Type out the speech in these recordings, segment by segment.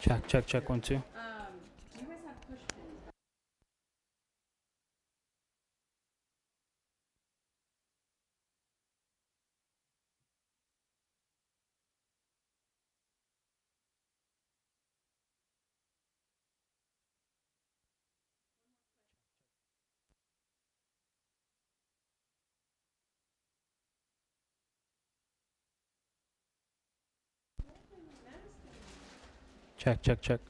Check, check, check. 1, 2. Check, check, check.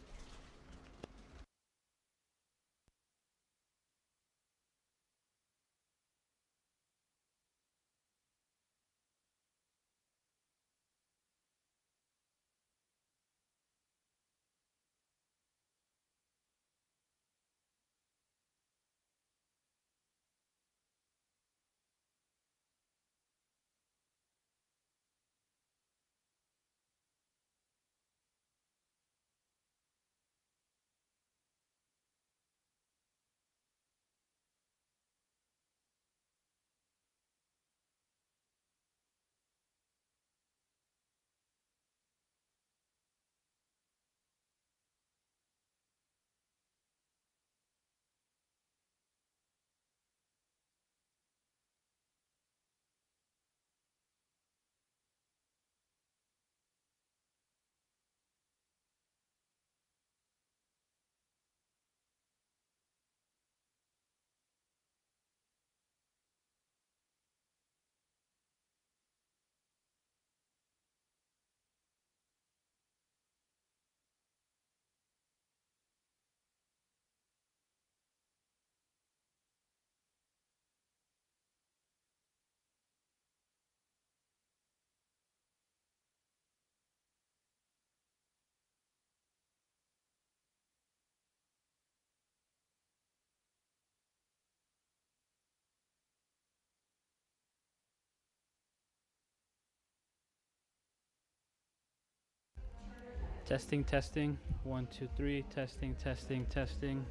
Testing, testing. 1, 2, 3. Testing, testing, testing.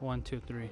1, 2, 3.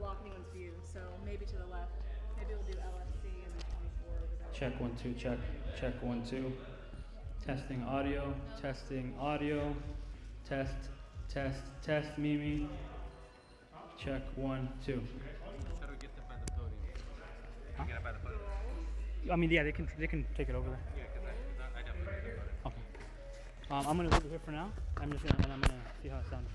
block anyone's view. So maybe to the left. Maybe we'll do LFC and then 24 over there. Check 1 2. Check 1 2. Testing audio. Testing audio. Test. Mimi. Check 1 2. How do we get them by the podium? Can we get it by the podium? I mean, yeah, they can take it over there. Yeah, because I definitely get it by the Okay. I'm gonna leave it here for now. I'm gonna see how it sounds.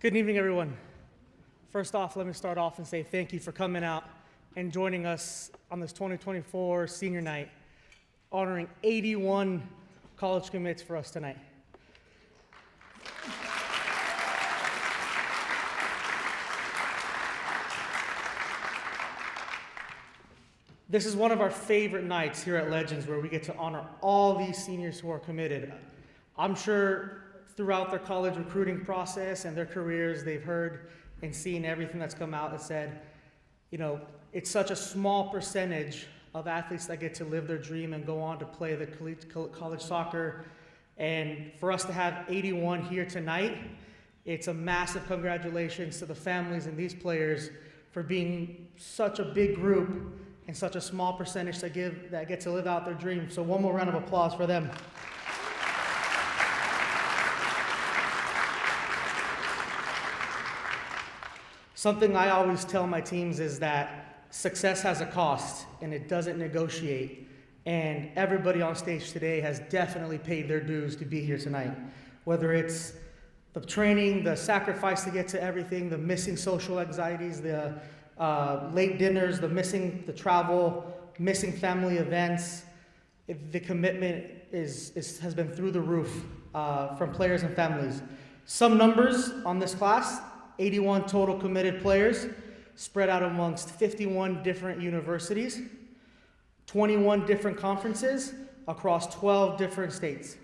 Good evening, everyone. First off, let me start off and say thank you for coming out and joining us on this 2024 senior night, honoring 81 college commits for us tonight. This is one of our favorite nights here at Legends where we get to honor all these seniors who are committed. I'm sure throughout their college recruiting process and their careers, they've heard and seen everything that's come out that said, you know, it's such a small percentage of athletes that get to live their dream and go on to play the college soccer. And for us to have 81 here tonight, it's a massive congratulations to the families and these players for being such a big group and such a small percentage that get to live out their dream. So one more round of applause for them. Something I always tell my teams is that success has a cost and it doesn't negotiate. And everybody on stage today has definitely paid their dues to be here tonight. Whether it's the training, the sacrifice to get to everything, the missing social anxieties, the late dinners, the travel, missing family events, the commitment has been through the roof from players and families. Some numbers on this class: 81 total committed players spread out amongst 51 different universities, 21 different conferences across 12 different states.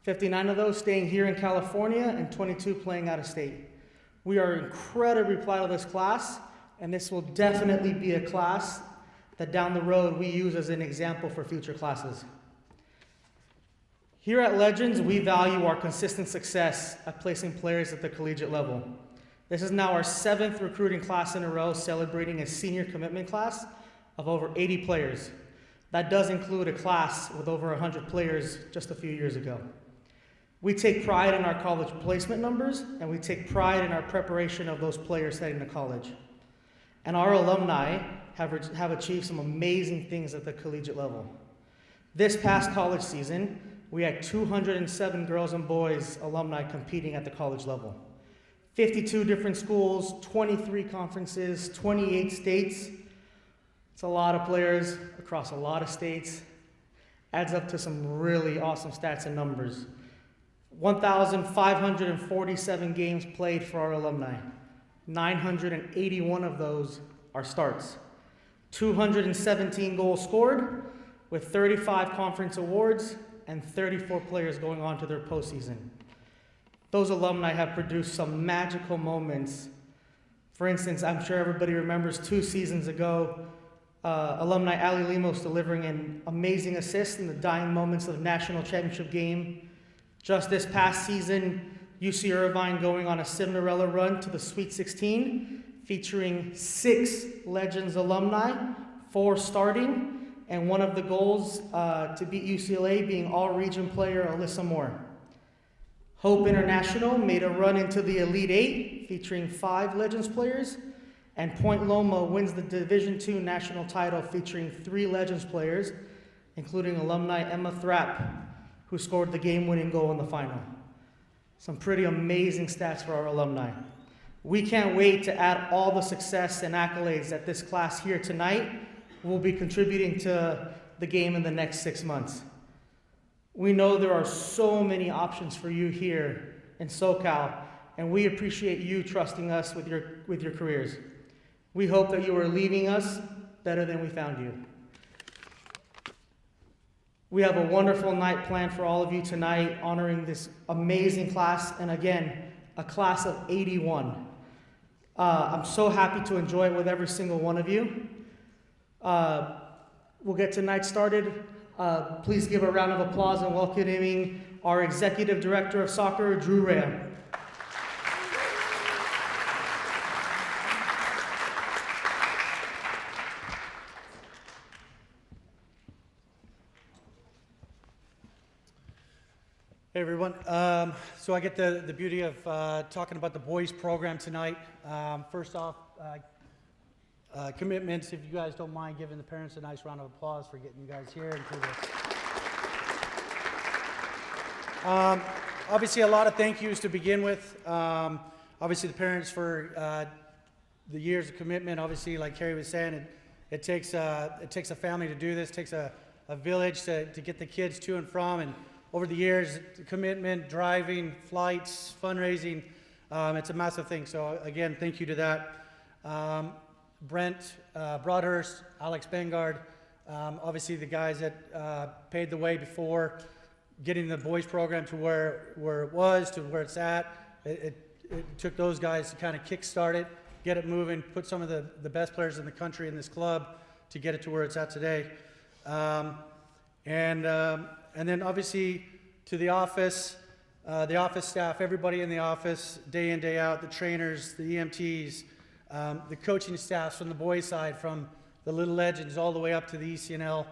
59 of those staying here in California and 22 playing out of state. We are incredibly proud of this class, and this will definitely be a class that down the road we use as an example for future classes. Here at Legends, we value our consistent success at placing players at the collegiate level. This is now our 7th recruiting class in a row celebrating a senior commitment class of over 80 players. That does include a class with over 100 players just a few years ago. We take pride in our college placement numbers, and we take pride in our preparation of those players heading to college. And our alumni have achieved some amazing things at the collegiate level. This past college season, we had 207 girls and boys alumni competing at the college level. 52 different schools, 23 conferences, 28 states. It's a lot of players across a lot of states. Adds up to some really awesome stats and numbers. 1,547 games played for our alumni. 981 of those are starts. 217 goals scored, with 35 conference awards and 34 players going on to their postseason. Those alumni have produced some magical moments. For instance, I'm sure everybody remembers 2 seasons ago, alumni Ali Limos delivering an amazing assist in the dying moments of the national championship game. Just this past season, UC Irvine going on a Cinderella run to the Sweet 16, featuring 6 Legends alumni, 4 starting, and one of the goals to beat UCLA being all-region player Alyssa Moore. Hope International made a run into the Elite 8, featuring 5 Legends players, and Point Loma wins the Division II national title, featuring 3 Legends players, including alumni Emma Thrapp, who scored the game-winning goal in the final. Some pretty amazing stats for our alumni. We can't wait to add all the success and accolades that this class here tonight will be contributing to the game in the next 6 months. We know there are so many options for you here in SoCal, and we appreciate you trusting us with your careers. We hope that you are leaving us better than we found you. We have a wonderful night planned for all of you tonight, honoring this amazing class, and again, a class of 81. I'm so happy to enjoy it with every single one of you. We'll get tonight started. Please give a round of applause and welcoming our Executive Director of Soccer, Drew Rea. Hey everyone, so I get the beauty of talking about the boys program tonight. First off, commitments, if you guys don't mind giving the parents a nice round of applause for getting you guys here and through this. Obviously a lot of thank yous to begin with. Obviously the parents for the years of commitment. Obviously, like Carrie was saying, it takes a family to do this, it takes a village to get the kids to and from, and over the years, commitment, driving, flights, fundraising, it's a massive thing. So again, thank you to that. Brent Broadhurst, Alex Bengard, obviously the guys that paved the way before getting the boys program to where it was, to where it's at. It took those guys to kind of kickstart it, get it moving, put some of the best players in the country in this club to get it to where it's at today. And then obviously to the office staff, everybody in the office, day in, day out, the trainers, the EMTs, the coaching staffs from the boys' side, from the little legends all the way up to the ECNL.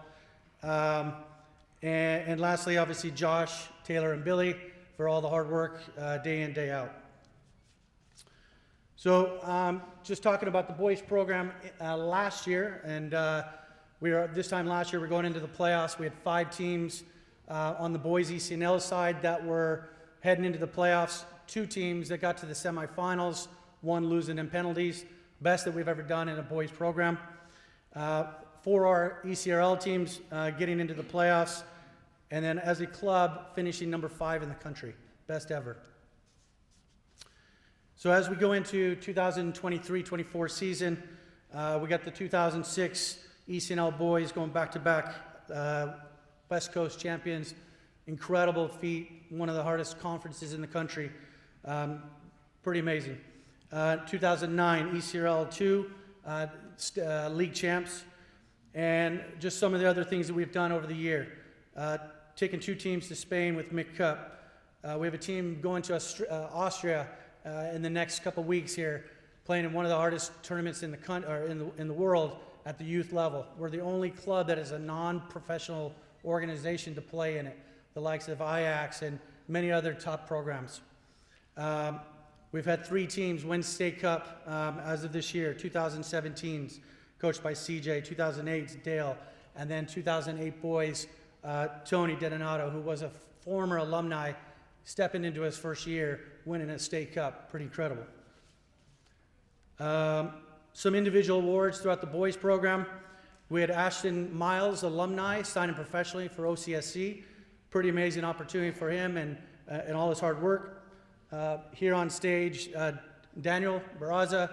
And lastly, obviously, Josh, Taylor, and Billy for all the hard work day in, day out. So just talking about the boys program last year, and this time last year we're going into the playoffs. We had 5 teams on the boys ECNL side that were heading into the playoffs. 2 teams that got to the semifinals, 1 losing in penalties. Best that we've ever done in a boys program. 4 our ECRL teams getting into the playoffs, and then as a club finishing number 5 in the country. Best ever. So as we go into 2023-24 season, we got the 2006 ECNL boys going back-to-back West Coast champions. Incredible feat, one of the hardest conferences in the country. Pretty amazing. 2009 ECRL 2 league champs, and just some of the other things that we've done over the year. Taking 2 teams to Spain with Mick Cup. We have a team going to Austria in the next couple weeks here, playing in one of the hardest tournaments in the world at the youth level. We're the only club that is a non-professional organization to play in it, the likes of Ajax and many other top programs. We've had 3 teams win State Cup as of this year. 2017's coached by CJ, 2008's Dale, and then 2008 boys, Tony Dedonato, who was a former alumni, stepping into his first year, winning a State Cup. Pretty incredible. Some individual awards throughout the boys program. We had Ashton Miles, alumni, signing professionally for OCSC. Pretty amazing opportunity for him and all his hard work. Here on stage, Daniel Barraza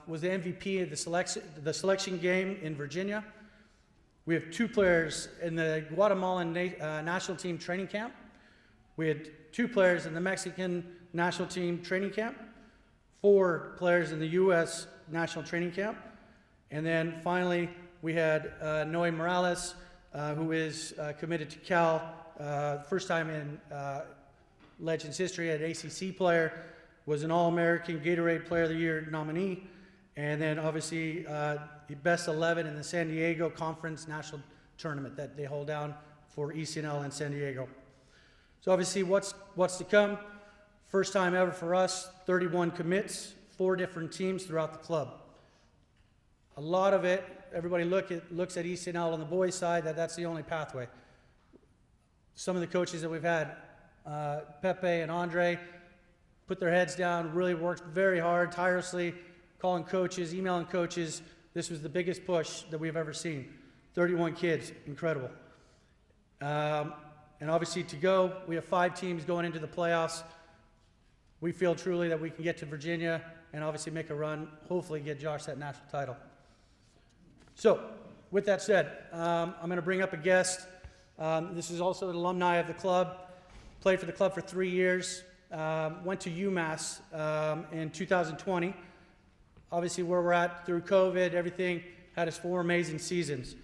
was the MVP of the selection game in Virginia. We have 2 players in the Guatemalan national team training camp. We had 2 players in the Mexican national team training camp, 4 players in the U.S. national training camp, and then finally we had Noe Morales, who is committed to Cal, first time in Legends history, an ACC player, was an All-American Gatorade Player of the Year nominee, and then obviously best 11 in the San Diego Conference National Tournament that they hold down for ECNL in San Diego. So obviously what's to come, first time ever for us, 31 commits, 4 different teams throughout the club. A lot of it, everybody looks at ECNL on the boys' side, that's the only pathway. Some of the coaches that we've had, Pepe and Andre, put their heads down, really worked very hard, tirelessly, calling coaches, emailing coaches. This was the biggest push that we've ever seen. 31 kids, incredible. And obviously to go, we have 5 teams going into the playoffs. We feel truly that we can get to Virginia and obviously make a run, hopefully get Josh that national title. So, with that said, I'm going to bring up a guest. This is also an alumni of the club. Played for the club for 3 years. Went to UMass in 2020. Obviously, where we're at through COVID, everything, had his 4 amazing seasons.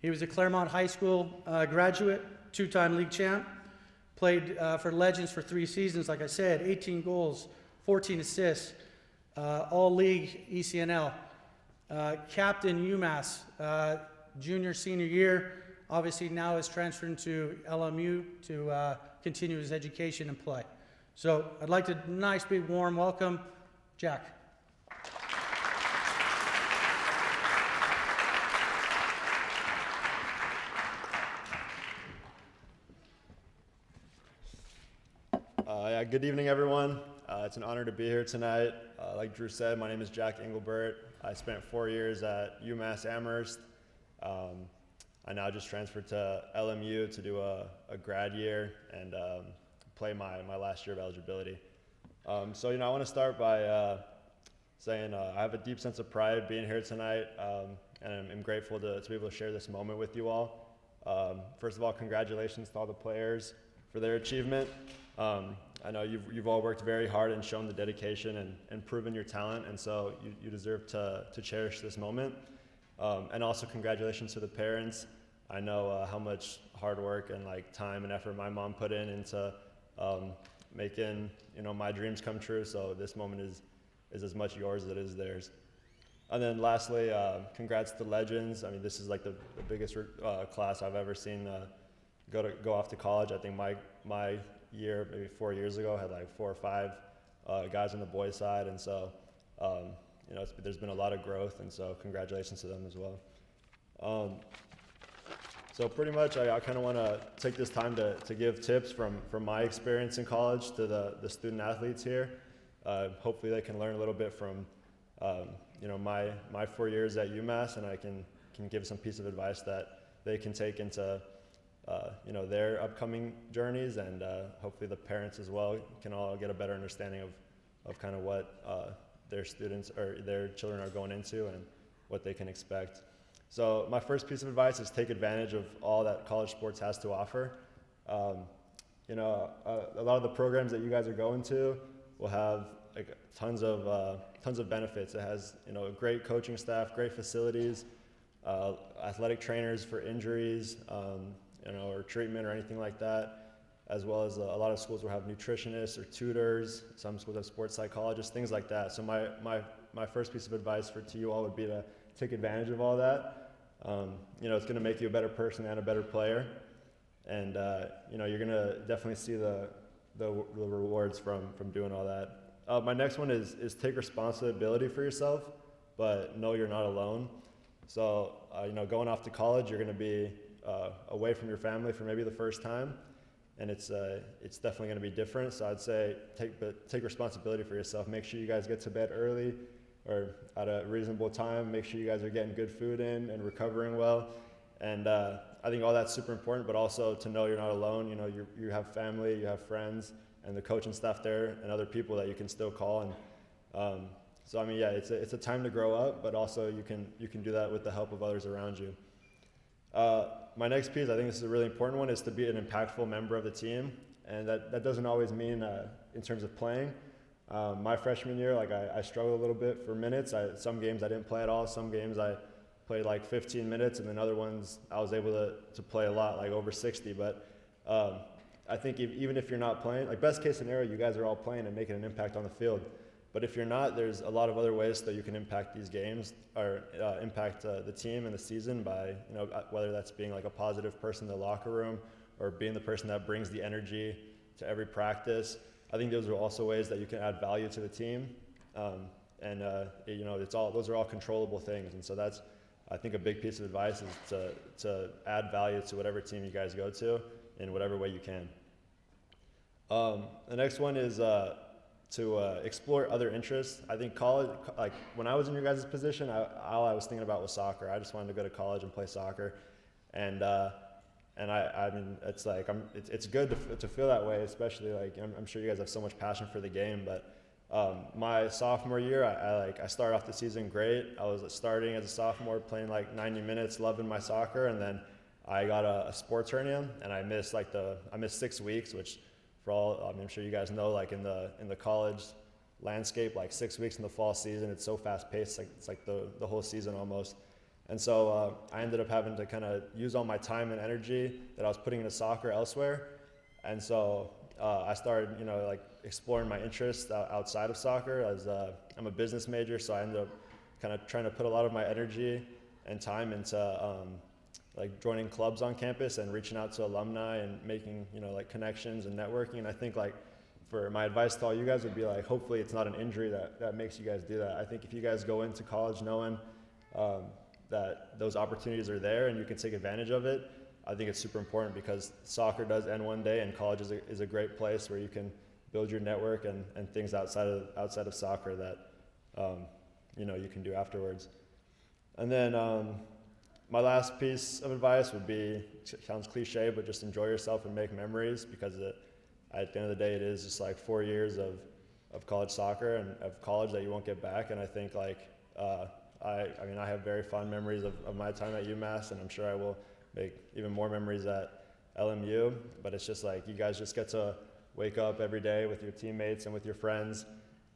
He was a Claremont High School graduate, 2-time league champ. Played for Legends for 3 seasons, like I said, 18 goals, 14 assists, all league ECNL. Captain UMass, junior, senior year. Obviously now is transferring to LMU to continue his education and play. So I'd like to nice big warm welcome, Jack. Yeah, good evening, everyone. It's an honor to be here tonight. Like Drew said, my name is Jack Engelbert. I spent 4 years at UMass Amherst. I now just transferred to LMU to do a grad year and play my last year of eligibility. So, I want to start by saying I have a deep sense of pride being here tonight, and I'm grateful to be able to share this moment with you all. First of all, congratulations to all the players for their achievement. I know you've all worked very hard and shown the dedication and proven your talent, and so you deserve to cherish this moment. And also congratulations to the parents. I know how much hard work and like time and effort my mom put into making my dreams come true. So this moment is as much yours as it is theirs. And then lastly, congrats to legends. I mean, this is like the biggest class I've ever seen go off to college. I think my year, maybe 4 years ago, had like 4 or 5 guys on the boys' side, and so there's been a lot of growth, and so congratulations to them as well. So pretty much, I kind of want to take this time to give tips from my experience in college to the student athletes here. Hopefully, they can learn a little bit from my 4 years at UMass, and I can give some piece of advice that they can take into their upcoming journeys, and hopefully the parents as well can all get a better understanding of kind of what their students or their children are going into and what they can expect. So my first piece of advice is take advantage of all that college sports has to offer. A lot of the programs that you guys are going to will have like tons of benefits. It has a great coaching staff, great facilities, athletic trainers for injuries, or treatment or anything like that, as well as a lot of schools will have nutritionists or tutors. Some schools have sports psychologists, things like that. So my first piece of advice to you all would be to take advantage of all that. It's going to make you a better person and a better player, and you're going to definitely see the rewards from doing all that. My next one is take responsibility for yourself, but know you're not alone. So going off to college, you're going to be away from your family for maybe the first time, and it's definitely going to be different. So I'd say take responsibility for yourself. Make sure you guys get to bed early or at a reasonable time. Make sure you guys are getting good food in and recovering well. And I think all that's super important, but also to know you're not alone. You have family, you have friends, and the coaching staff there, and other people that you can still call. And so I mean, yeah, it's a time to grow up, but also you can do that with the help of others around you. My next piece, I think this is a really important one, is to be an impactful member of the team, and that doesn't always mean in terms of playing. My freshman year, I struggled a little bit for minutes. Some games I didn't play at all. Some games I played like 15 minutes, and then other ones I was able to play a lot, like over 60. But I think even if you're not playing, like best case scenario, you guys are all playing and making an impact on the field. But if you're not, there's a lot of other ways that you can impact these games or impact the team and the season by, whether that's being like a positive person in the locker room or being the person that brings the energy to every practice. I think those are also ways that you can add value to the team. Those are all controllable things. And so that's, I think, a big piece of advice is to add value to whatever team you guys go to in whatever way you can. The next one is to explore other interests. I think college, like when I was in your guys' position, all I was thinking about was soccer. I just wanted to go to college and play soccer, and I mean, it's like it's good to feel that way, especially like I'm sure you guys have so much passion for the game. But my sophomore year, I started off the season great. I was starting as a sophomore, playing like 90 minutes, loving my soccer, and then I got a sports hernia, and I missed 6 weeks, which for all, I'm sure you guys know, like in the college landscape, like 6 weeks in the fall season, it's so fast paced, it's like the whole season almost. And so I ended up having to kind of use all my time and energy that I was putting into soccer elsewhere. And so I started, exploring my interests outside of soccer. As I'm a business major, so I ended up kind of trying to put a lot of my energy and time into joining clubs on campus and reaching out to alumni and making, connections and networking. And I think for my advice to all you guys would be hopefully it's not an injury that makes you guys do that. I think if you guys go into college knowing that those opportunities are there and you can take advantage of it, I think it's super important, because soccer does end one day, and college is a great place where you can build your network and things outside of soccer that you can do afterwards. And then my last piece of advice would be, sounds cliche, but just enjoy yourself and make memories, because at the end of the day, it is just like 4 years of of college soccer and of college that you won't get back. And I think like I mean I have very fond memories of my time at UMass, and I'm sure I will make even more memories at LMU. But it's just like you guys just get to wake up every day with your teammates and with your friends,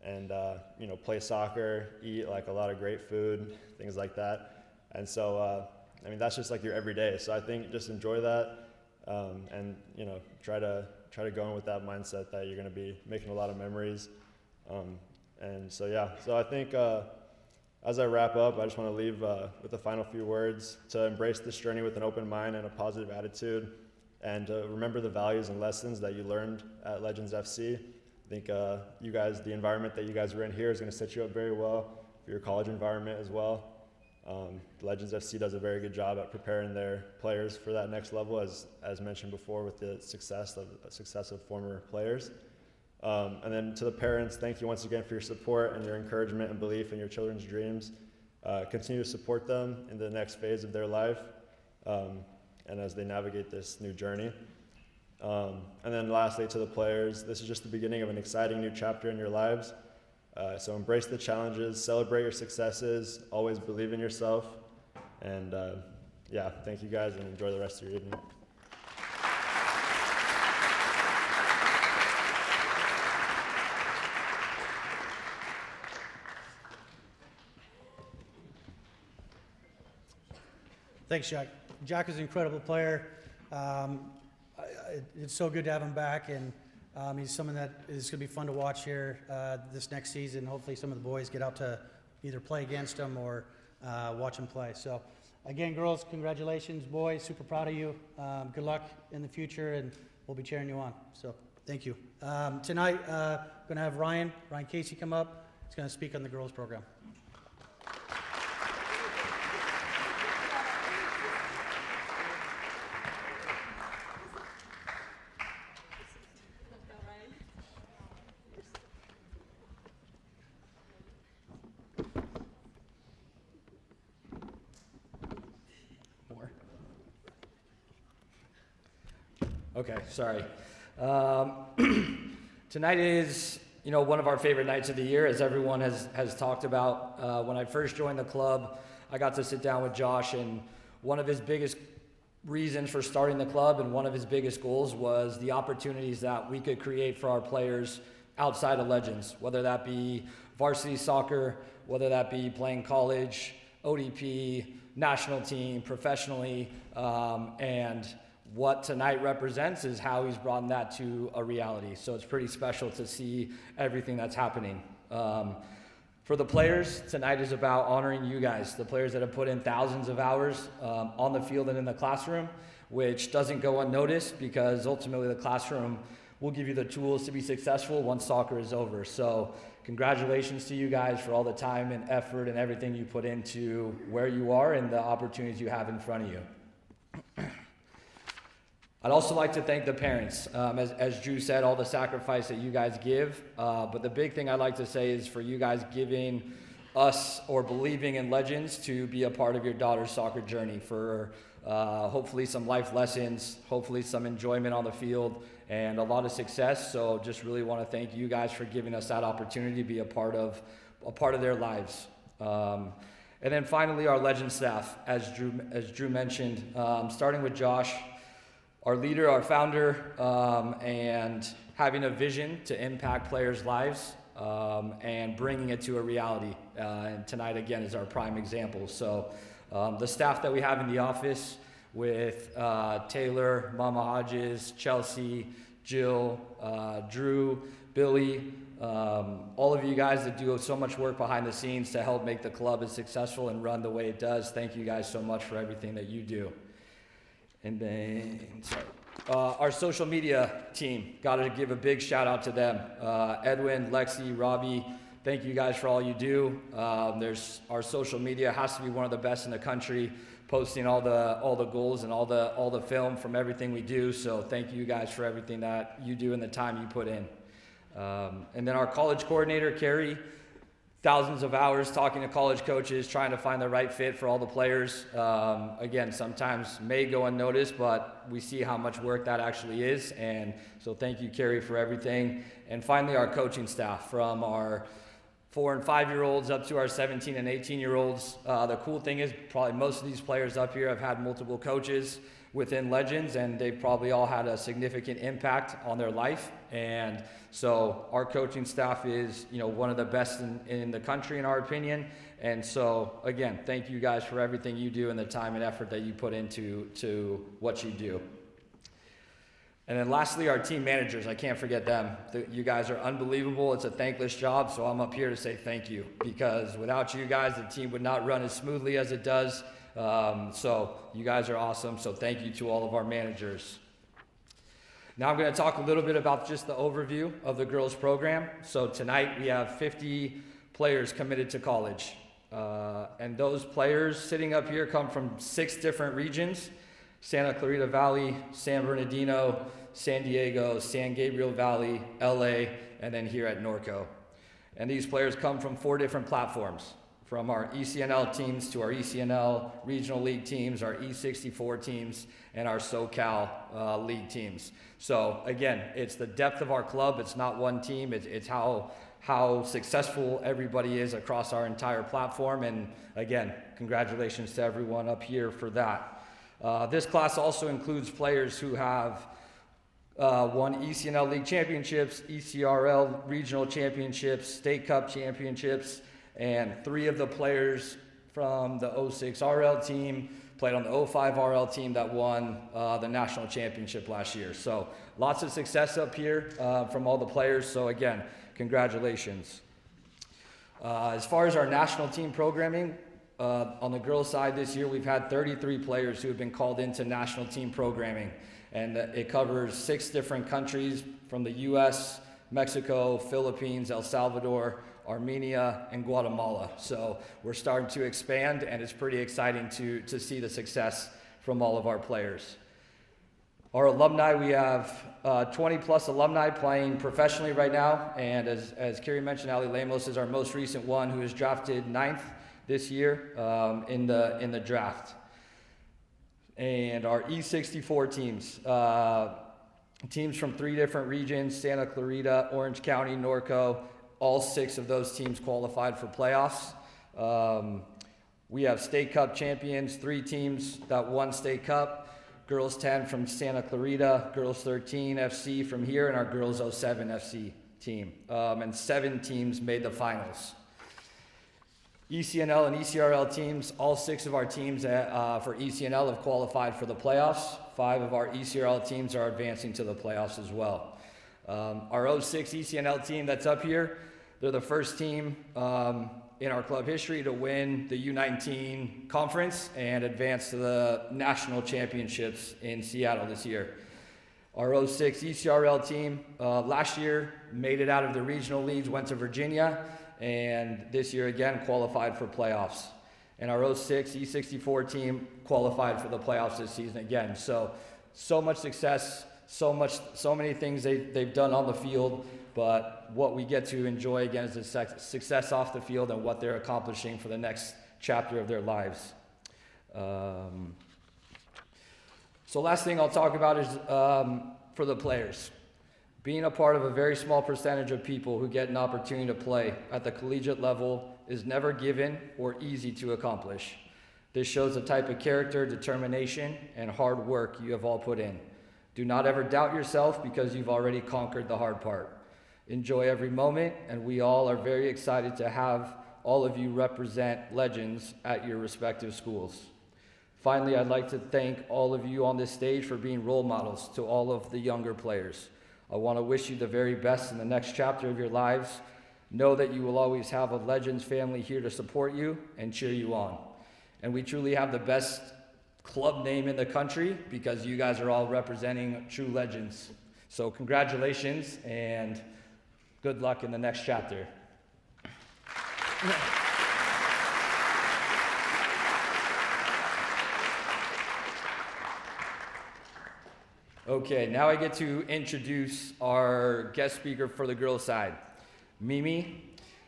and you know, play soccer, eat like a lot of great food, things like that. And so I mean that's just like your everyday. So I think just enjoy that, and you know, try to go in with that mindset that you're going to be making a lot of memories. And so yeah, so I think as I wrap up, I just want to leave with the final few words: to embrace this journey with an open mind and a positive attitude, and remember the values and lessons that you learned at Legends FC. I think you guys, the environment that you guys were in here is going to set you up very well for your college environment as well. Legends FC does a very good job at preparing their players for that next level, as mentioned before, with the success of former players. And then to the parents, thank you once again for your support and your encouragement and belief in your children's dreams. Continue to support them in the next phase of their life, and as they navigate this new journey. And then lastly, to the players, this is just the beginning of an exciting new chapter in your lives. So embrace the challenges, celebrate your successes, always believe in yourself. And yeah, thank you guys, and enjoy the rest of your evening. Thanks, Jack. Jack is an incredible player. It's so good to have him back, and he's someone that is going to be fun to watch here this next season. Hopefully some of the boys get out to either play against him or watch him play. So again, girls, congratulations. Boys, super proud of you. Good luck in the future, and we'll be cheering you on. So thank you. Tonight, going to have Ryan Casey come up. He's going to speak on the girls program. Okay, sorry. Tonight is, one of our favorite nights of the year, as everyone has talked about. When I first joined the club, I got to sit down with Josh, and one of his biggest reasons for starting the club and one of his biggest goals was the opportunities that we could create for our players outside of Legends, whether that be varsity soccer, whether that be playing college, ODP, national team, professionally, and what tonight represents is how he's brought that to a reality. So it's pretty special to see everything that's happening. For the players, tonight is about honoring you guys, the players that have put in thousands of hours on the field and in the classroom, which doesn't go unnoticed because ultimately the classroom will give you the tools to be successful once soccer is over. So congratulations to you guys for all the time and effort and everything you put into where you are and the opportunities you have in front of you. I'd also like to thank the parents. As Drew said, all the sacrifice that you guys give. But the big thing I'd like to say is for you guys giving us or believing in Legends to be a part of your daughter's soccer journey for hopefully some life lessons, hopefully some enjoyment on the field, and a lot of success. So just really want to thank you guys for giving us that opportunity to be a part of their lives. And then finally, our Legends staff, as Drew mentioned, starting with Josh, our leader, our founder, and having a vision to impact players' lives and bringing it to a reality. And tonight, again, is our prime example. So the staff that we have in the office with Taylor, Mama Hodges, Chelsea, Jill, Drew, Billy, all of you guys that do so much work behind the scenes to help make the club as successful and run the way it does. Thank you guys so much for everything that you do. And then, our social media team, got to give a big shout out to them. Edwin, Lexi, Robbie, thank you guys for all you do. Our social media has to be one of the best in the country, posting all the goals and all the film from everything we do. So thank you guys for everything that you do and the time you put in. And then our college coordinator, Carrie, thousands of hours talking to college coaches, trying to find the right fit for all the players. Again, sometimes may go unnoticed, but we see how much work that actually is. And so thank you, Carrie, for everything. And finally, our coaching staff, from our 4 and 5 year olds up to our 17 and 18 year olds. The cool thing is probably most of these players up here have had multiple coaches within Legends, and they've probably all had a significant impact on their life. And so our coaching staff is, one of the best in the country, in our opinion. And so again, thank you guys for everything you do and the time and effort that you put into what you do. And then lastly, our team managers, I can't forget them. You guys are unbelievable. It's a thankless job, so I'm up here to say thank you, because without you guys, the team would not run as smoothly as it does. So you guys are awesome, so thank you to all of our managers. Now I'm going to talk a little bit about just the overview of the girls program. So tonight we have 50 players committed to college. And those players sitting up here come from 6 different regions: Santa Clarita Valley, San Bernardino, San Diego, San Gabriel Valley, LA, and then here at Norco. And these players come from 4 different platforms, from our ECNL teams to our ECNL regional league teams, our E64 teams, and our SoCal league teams. So again, it's the depth of our club. It's not one team. It's how successful everybody is across our entire platform. And again, congratulations to everyone up here for that. This class also includes players who have won ECNL League Championships, ECRL Regional Championships, State Cup Championships, and 3 of the players from the 06 RL team played on the 05 RL team that won the national championship last year. So lots of success up here from all the players. So again, congratulations. As far as our national team programming, on the girls' side this year, we've had 33 players who have been called into national team programming, and it covers 6 different countries from the US, Mexico, Philippines, El Salvador, Armenia, and Guatemala. So we're starting to expand, and it's pretty exciting to see the success from all of our players. Our alumni, we have 20 plus alumni playing professionally right now, and as Carrie mentioned, Ali Lemos is our most recent one, who was drafted 9th this year in the draft. And our E64 teams, teams from 3 different regions: Santa Clarita, Orange County, Norco. All 6 of those teams qualified for playoffs. We have State Cup champions, 3 teams that won State Cup: Girls 10 from Santa Clarita, Girls 13 FC from here, and our Girls 07 FC team. And 7 teams made the finals. ECNL and ECRL teams, all 6 of our teams for ECNL have qualified for the playoffs. 5 of our ECRL teams are advancing to the playoffs as well. Our 06 ECNL team that's up here, they're the first team in our club history to win the U19 conference and advance to the national championships in Seattle this year. Our 06 ECRL team last year made it out of the regional leagues, went to Virginia, and this year again qualified for playoffs. And our 06 E64 team qualified for the playoffs this season again. So much success, so many things they've done on the field, but what we get to enjoy again is the success off the field and what they're accomplishing for the next chapter of their lives. So last thing I'll talk about is for the players. Being a part of a very small percentage of people who get an opportunity to play at the collegiate level is never given or easy to accomplish. This shows the type of character, determination, and hard work you have all put in. Do not ever doubt yourself, because you've already conquered the hard part. Enjoy every moment, and we all are very excited to have all of you represent Legends at your respective schools. Finally, I'd like to thank all of you on this stage for being role models to all of the younger players. I want to wish you the very best in the next chapter of your lives. Know that you will always have a Legends family here to support you and cheer you on. And we truly have the best club name in the country, because you guys are all representing true Legends. So congratulations and good luck in the next chapter. Okay, now I get to introduce our guest speaker for the girls' side. Mimi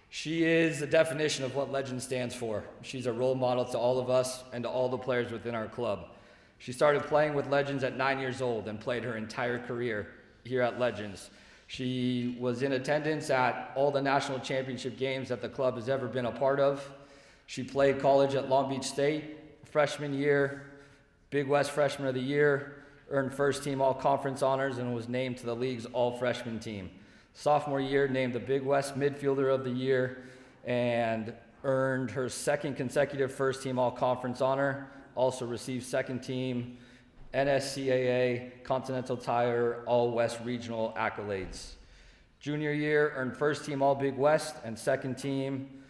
She is the definition of what Legend stands for. She's a role model to all of us and to all the players within our club. She started playing with Legends at 9 years old and played her entire career here at Legends. She was in attendance at all the national championship games that the club has ever been a part of. She played college at Long Beach State, freshman year, Big West Freshman of the Year, earned first team all-conference honors and was named to the league's all-freshman team. Sophomore year, named the Big West Midfielder of the Year and earned her second consecutive first team all-conference honor. Also received second team NSCAA Continental Tire All-West Regional accolades. Junior year, earned first team All-Big West and second team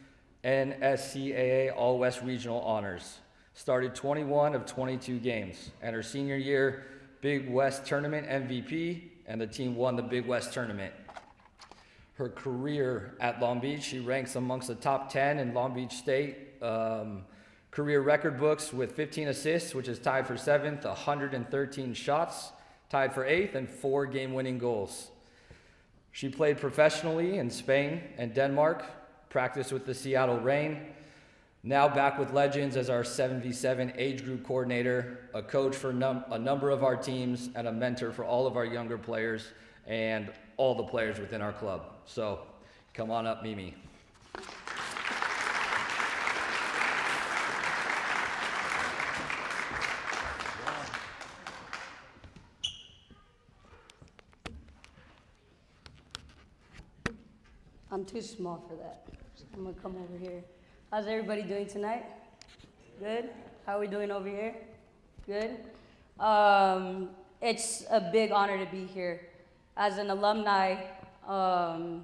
NSCAA All-West Regional honors. Started 21 of 22 games. And her senior year, Big West Tournament MVP, and the team won the Big West Tournament. Her career at Long Beach, she ranks amongst the top 10 in Long Beach State career record books with 15 assists, which is tied for 7th, 113 shots, tied for 8th, and 4 game-winning goals. She played professionally in Spain and Denmark, practiced with the Seattle Reign, now back with Legends as our 7v7 age group coordinator, a coach for a number of our teams, and a mentor for all of our younger players and all the players within our club. So come on up, Mimi. I'm too small for that. So I'm gonna come over here. How's everybody doing tonight? Good? How are we doing over here? Good? It's a big honor to be here. As an alumni, I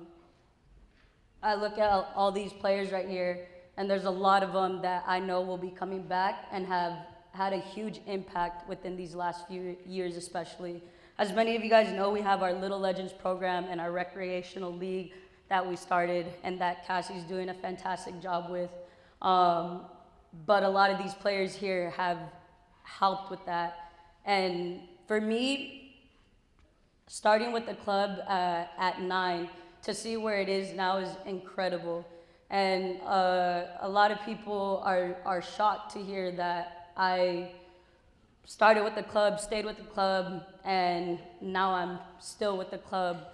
look at all these players right here, and there's a lot of them that I know will be coming back and have had a huge impact within these last few years especially. As many of you guys know, we have our Little Legends program and our recreational league that we started and that Cassie's doing a fantastic job with. But a lot of these players here have helped with that. And for me, starting with the club at 9 to see where it is now is incredible. And a lot of people are shocked to hear that I started with the club, stayed with the club, and now I'm still with the club,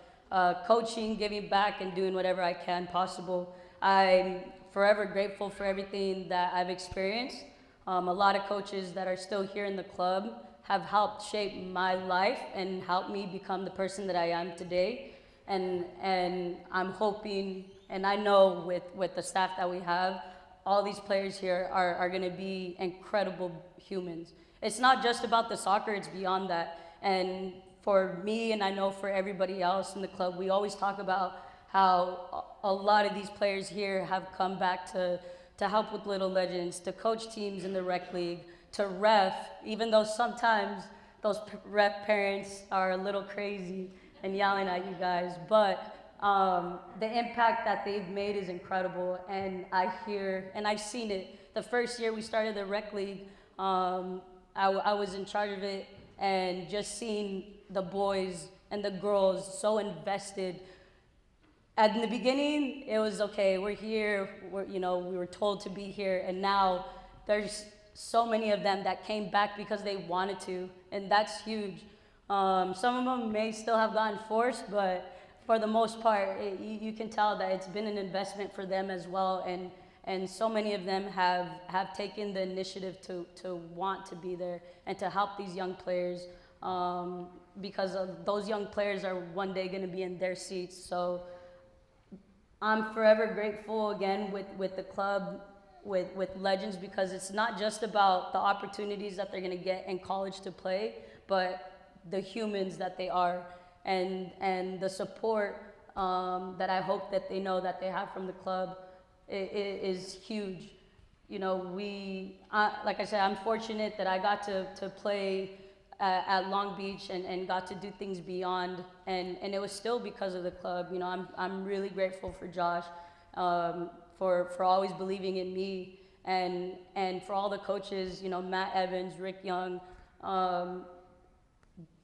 coaching, giving back, and doing whatever I can possible. I'm forever grateful for everything that I've experienced. A lot of coaches that are still here in the club have helped shape my life and helped me become the person that I am today. And I'm hoping, and I know with the staff that we have, all these players here are gonna be incredible humans. It's not just about the soccer, it's beyond that. And for me, and I know for everybody else in the club, we always talk about how a lot of these players here have come back to help with Little Legends, to coach teams in the rec league, to ref, even though sometimes those ref parents are a little crazy and yelling at you guys. But the impact that they've made is incredible, and I hear, and I've seen it. The first year we started the rec league, I was in charge of it, and just seeing the boys and the girls so invested. At the beginning, it was okay, we're here, we were told to be here, and now there's so many of them that came back because they wanted to, and that's huge. Some of them may still have gotten forced, but for the most part, you can tell that it's been an investment for them as well, and so many of them have taken the initiative to want to be there and to help these young players, because those young players are one day going to be in their seats. So I'm forever grateful again with the club, with Legends, because it's not just about the opportunities that they're going to get in college to play, but the humans that they are, and the support that I hope that they know that they have from the club is huge. Like I said, I'm fortunate that I got to play at Long Beach and got to do things beyond, and it was still because of the club. I'm really grateful for Josh, for always believing in me, and for all the coaches, Matt Evans, Rick Young.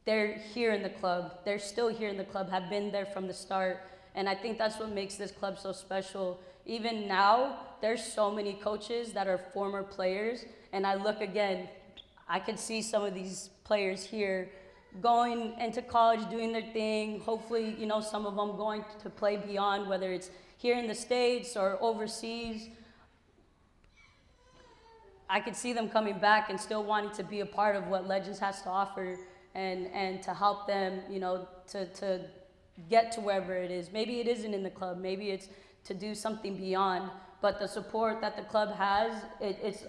They're here in the club. They're still here in the club, have been there from the start. And I think that's what makes this club so special, even now, there's so many coaches that are former players, and I look again, I could see some of these players here going into college, doing their thing. Hopefully, you know, some of them going to play beyond, whether it's here in the States or overseas. I could see them coming back and still wanting to be a part of what Legends has to offer, and to help them, you know, to get to wherever it is. Maybe it isn't in the club, maybe it's to do something beyond, but the support that the club has, it's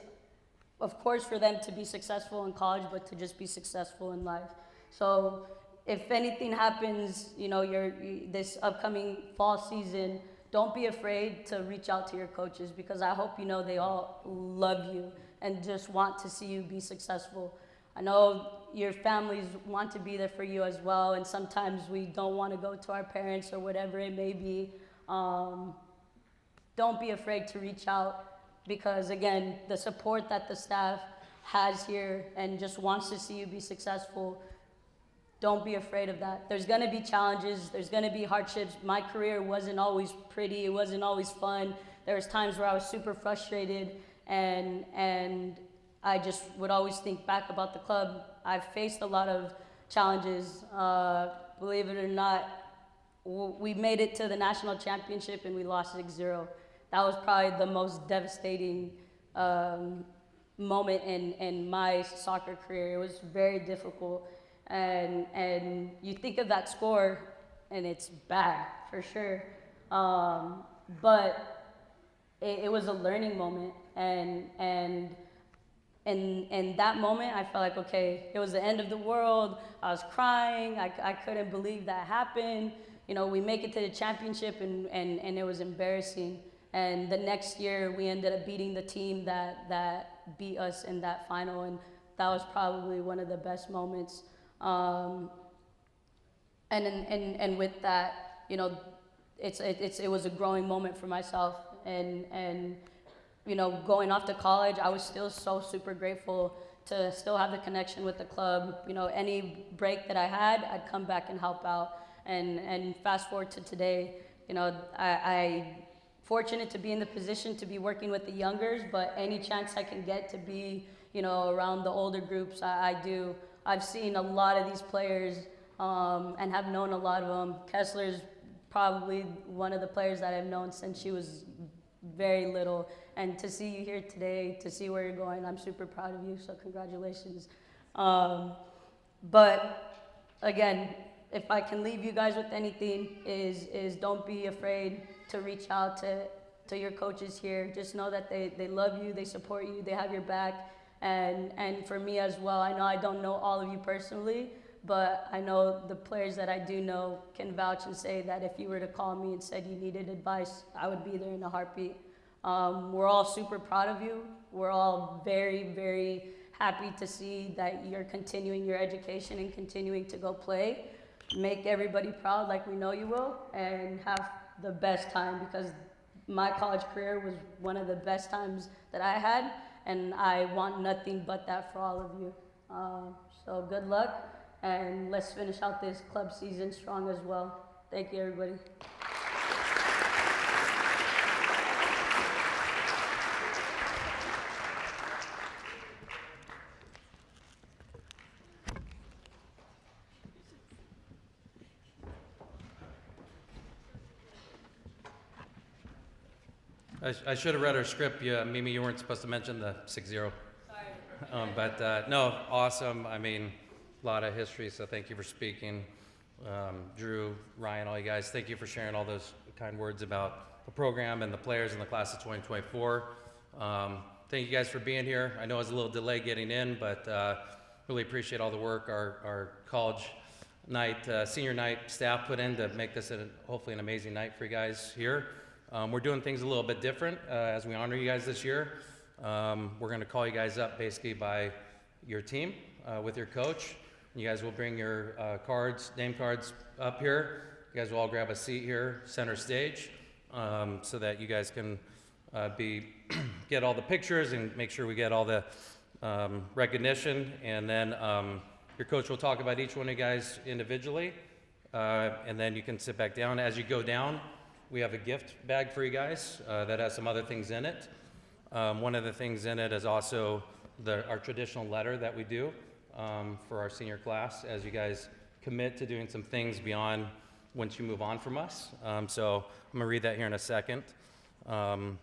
of course for them to be successful in college, but to just be successful in life. So if anything happens, you know, this upcoming fall season, don't be afraid to reach out to your coaches, because I hope you know they all love you and just want to see you be successful. I know your families want to be there for you as well, and sometimes we don't want to go to our parents or whatever it may be. Don't be afraid to reach out, because again, the support that the staff has here and just wants to see you be successful, don't be afraid of that. There's gonna be challenges, there's gonna be hardships. My career wasn't always pretty, it wasn't always fun. There was times where I was super frustrated, and I just would always think back about the club. I've faced a lot of challenges. Believe it or not, we made it to the national championship and we lost 6-0. That was probably the most devastating moment in my soccer career. It was very difficult. And you think of that score and it's bad for sure. But it was a learning moment, and in that moment I felt like, okay, it was the end of the world. I was crying, I couldn't believe that happened. You know, we make it to the championship and it was embarrassing. And the next year we ended up beating the team that beat us in that final, and that was probably one of the best moments. And with that, you know, it was a growing moment for myself, and you know, going off to college, I was still so super grateful to still have the connection with the club. You know, any break that I had, I'd come back and help out. And fast forward to today, you know, I fortunate to be in the position to be working with the youngers, but any chance I can get to be, you know, around the older groups, I do. I've seen a lot of these players and have known a lot of them. Kessler's probably one of the players that I've known since she was very little. And to see you here today, to see where you're going, I'm super proud of you, so congratulations. But again, if I can leave you guys with anything, is don't be afraid to reach out to your coaches here. Just know that they love you, they support you, they have your back. And for me as well, I know I don't know all of you personally, but I know the players that I do know can vouch and say that if you were to call me and said you needed advice, I would be there in a heartbeat. We're all super proud of you. We're all very, very happy to see that you're continuing your education and continuing to go play. Make everybody proud like we know you will, and have the best time, because my college career was one of the best times that I had, and I want nothing but that for all of you. So good luck, and let's finish out this club season strong as well. Thank you, everybody. I should have read our script. Mimi, you weren't supposed to mention the 6-0. Sorry. But no, awesome. I mean, a lot of history, so thank you for speaking. Drew, Ryan, all you guys, thank you for sharing all those kind words about the program and the players in the class of 2024. Thank you guys for being here. I know it was a little delay getting in, but really appreciate all the work our college night, senior night staff put in to make this hopefully an amazing night for you guys here. We're doing things a little bit different as we honor you guys this year. We're going to call you guys up basically by your team with your coach. You guys will bring your name cards up here. You guys will all grab a seat here, center stage, so that you guys can get all the pictures and make sure we get all the recognition. And then your coach will talk about each one of you guys individually, and then you can sit back down. As you go down, we have a gift bag for you guys that has some other things in it. One of the things in it is also our traditional letter that we do for our senior class as you guys commit to doing some things beyond once you move on from us. So I'm gonna read that here in a second. We'll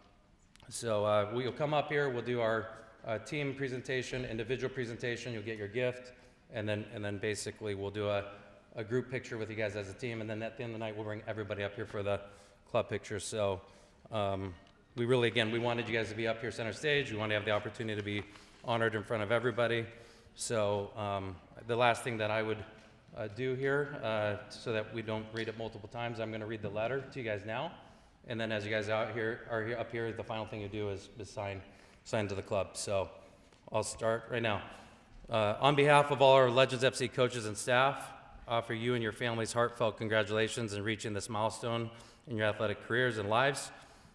come up here, we'll do our team presentation, individual presentation, you'll get your gift, and then basically we'll do a group picture with you guys as a team, and then at the end of the night we'll bring everybody up here for the club picture. So we really, again, we wanted you guys to be up here center stage, we wanted to have the opportunity to be honored in front of everybody. So the last thing that I would do here, so that we don't read it multiple times, I'm gonna read the letter to you guys now. And then as you guys are up here, the final thing you do is sign to the club. So I'll start right now. On behalf of all our Legends FC coaches and staff, I offer you and your families heartfelt congratulations in reaching this milestone in your athletic careers and lives.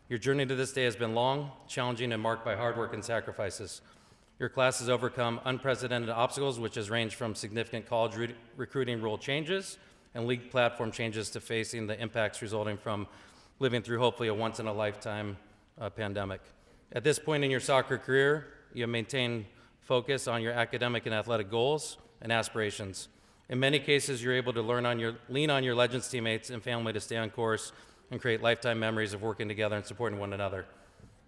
Your journey to this day has been long, challenging, and marked by hard work and sacrifices. Your class has overcome unprecedented obstacles, which has ranged from significant college recruiting rule changes and league platform changes to facing the impacts resulting from living through hopefully a once-in-a-lifetime pandemic. At this point in your soccer career, you have maintained focus on your academic and athletic goals and aspirations. In many cases, you're able to lean on your Legends teammates and family to stay on course and create lifetime memories of working together and supporting one another.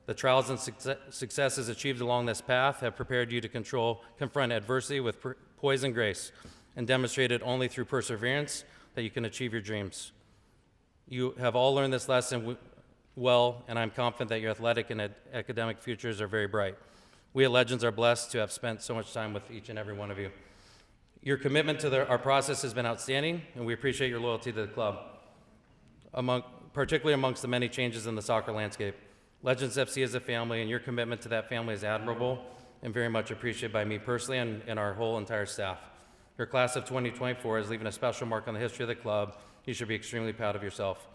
The trials and successes achieved along this path have prepared you to confront adversity with poise and grace, and demonstrated only through perseverance that you can achieve your dreams. You have all learned this lesson well, and I'm confident that your athletic and academic futures are very bright. We at Legends are blessed to have spent so much time with each and every one of you. Your commitment to our process has been outstanding, and we appreciate your loyalty to the club, particularly amongst the many changes in the soccer landscape. Legends FC is a family, and your commitment to that family is admirable and very much appreciated by me personally and our whole entire staff. Your class of 2024 is leaving a special mark on the history of the club. You should be extremely proud of yourself.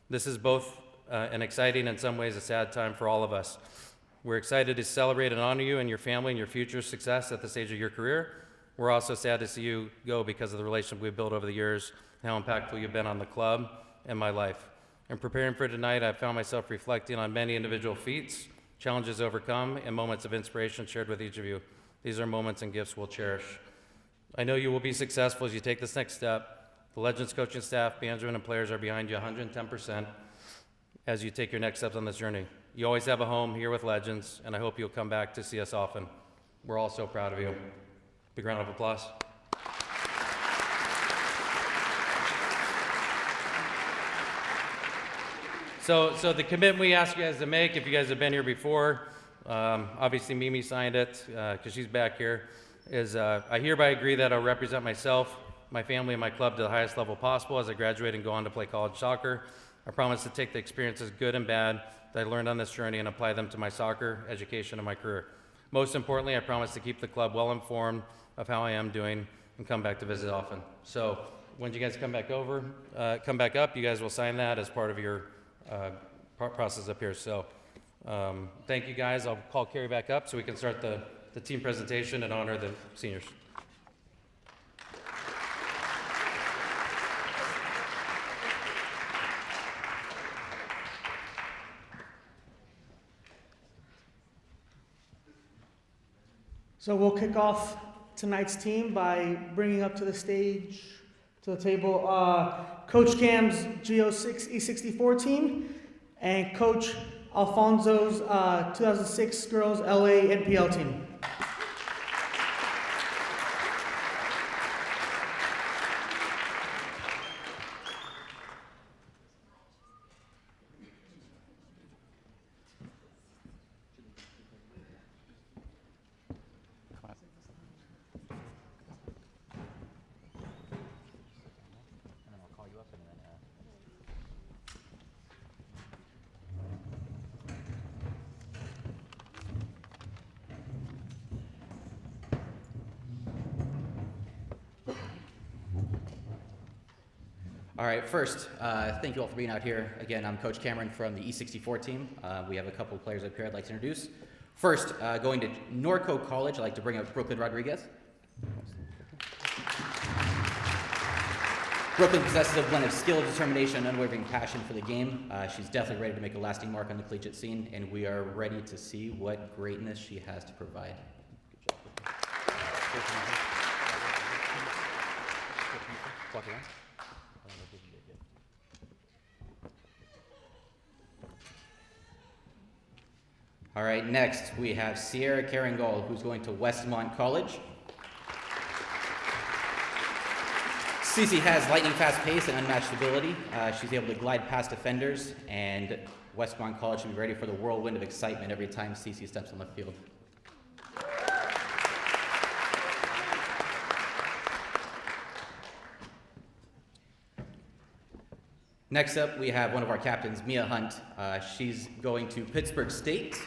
This is both an exciting and in some ways a sad time for all of us. We're excited to celebrate and honor you and your family and your future success at the stage of your career. We're also sad to see you go because of the relationship we've built over the years and how impactful you've been on the club and my life. In preparing for tonight, I found myself reflecting on many individual feats, challenges overcome, and moments of inspiration shared with each of you. These are moments and gifts we'll cherish. I know you will be successful as you take this next step. The Legends coaching staff, management, and players are behind you 110% as you take your next steps on this journey. You always have a home here with Legends, and I hope you'll come back to see us often. We're all so proud of you. Big round of applause. So the commitment we asked you guys to make, if you guys have been here before, obviously Mimi signed it because she's back here, is I hereby agree that I'll represent myself, my family, and my club to the highest level possible as I graduate and go on to play college soccer. I promise to take the experiences, good and bad, that I learned on this journey and apply them to my soccer, education, and my career. Most importantly, I promise to keep the club well informed of how I am doing and come back to visit often. So when you guys come back up, you guys will sign that as part of your process up here. So thank you guys. I'll call Carrie back up so we can start the team presentation and honor the seniors. So we'll kick off tonight's team by bringing up to the stage, to the table, Coach Cam's G06 E64 team and Coach Alfonso's 2006 Girls LA NPL team. All right, first, thank you all for being out here. Again, I'm Coach Cameron from the E64 team. We have a couple of players up here I'd like to introduce. First, going to Norco College, I'd like to bring up Brooklyn Rodriguez. Brooklyn possesses a blend of skill, determination, and unwavering passion for the game. She's definitely ready to make a lasting mark on the collegiate scene, and we are ready to see what greatness she has to provide. Good job. Walk around. All right, next we have Sierra Caringol, who's going to Westmont College. Cece has lightning fast pace and unmatched ability. She's able to glide past defenders, and Westmont College should be ready for the whirlwind of excitement every time Cece steps on the field. Next up, we have one of our captains, Mia Hunt. She's going to Pittsburgh State.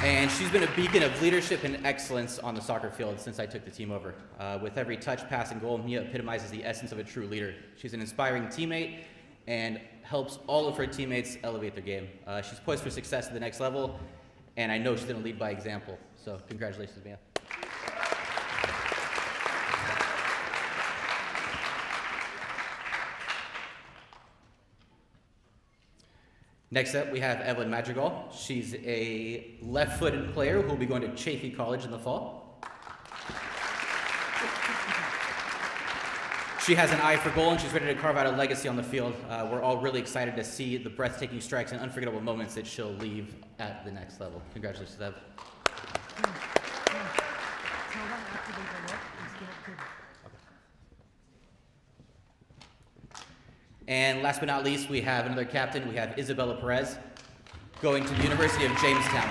And she's been a beacon of leadership and excellence on the soccer field since I took the team over. With every touch, pass, and goal, Mia epitomizes the essence of a true leader. She's an inspiring teammate and helps all of her teammates elevate their game. She's poised for success at the next level, and I know she's going to lead by example. So congratulations, Mia. Next up, we have Evelyn Madrigal. She's a left-footed player who will be going to Chaffey College in the fall. She has an eye for goal, and she's ready to carve out a legacy on the field. We're all really excited to see the breathtaking strikes and unforgettable moments that she'll leave at the next level. Congratulations, Ev. And last but not least, we have another captain. We have Isabella Perez going to the University of Jamestown.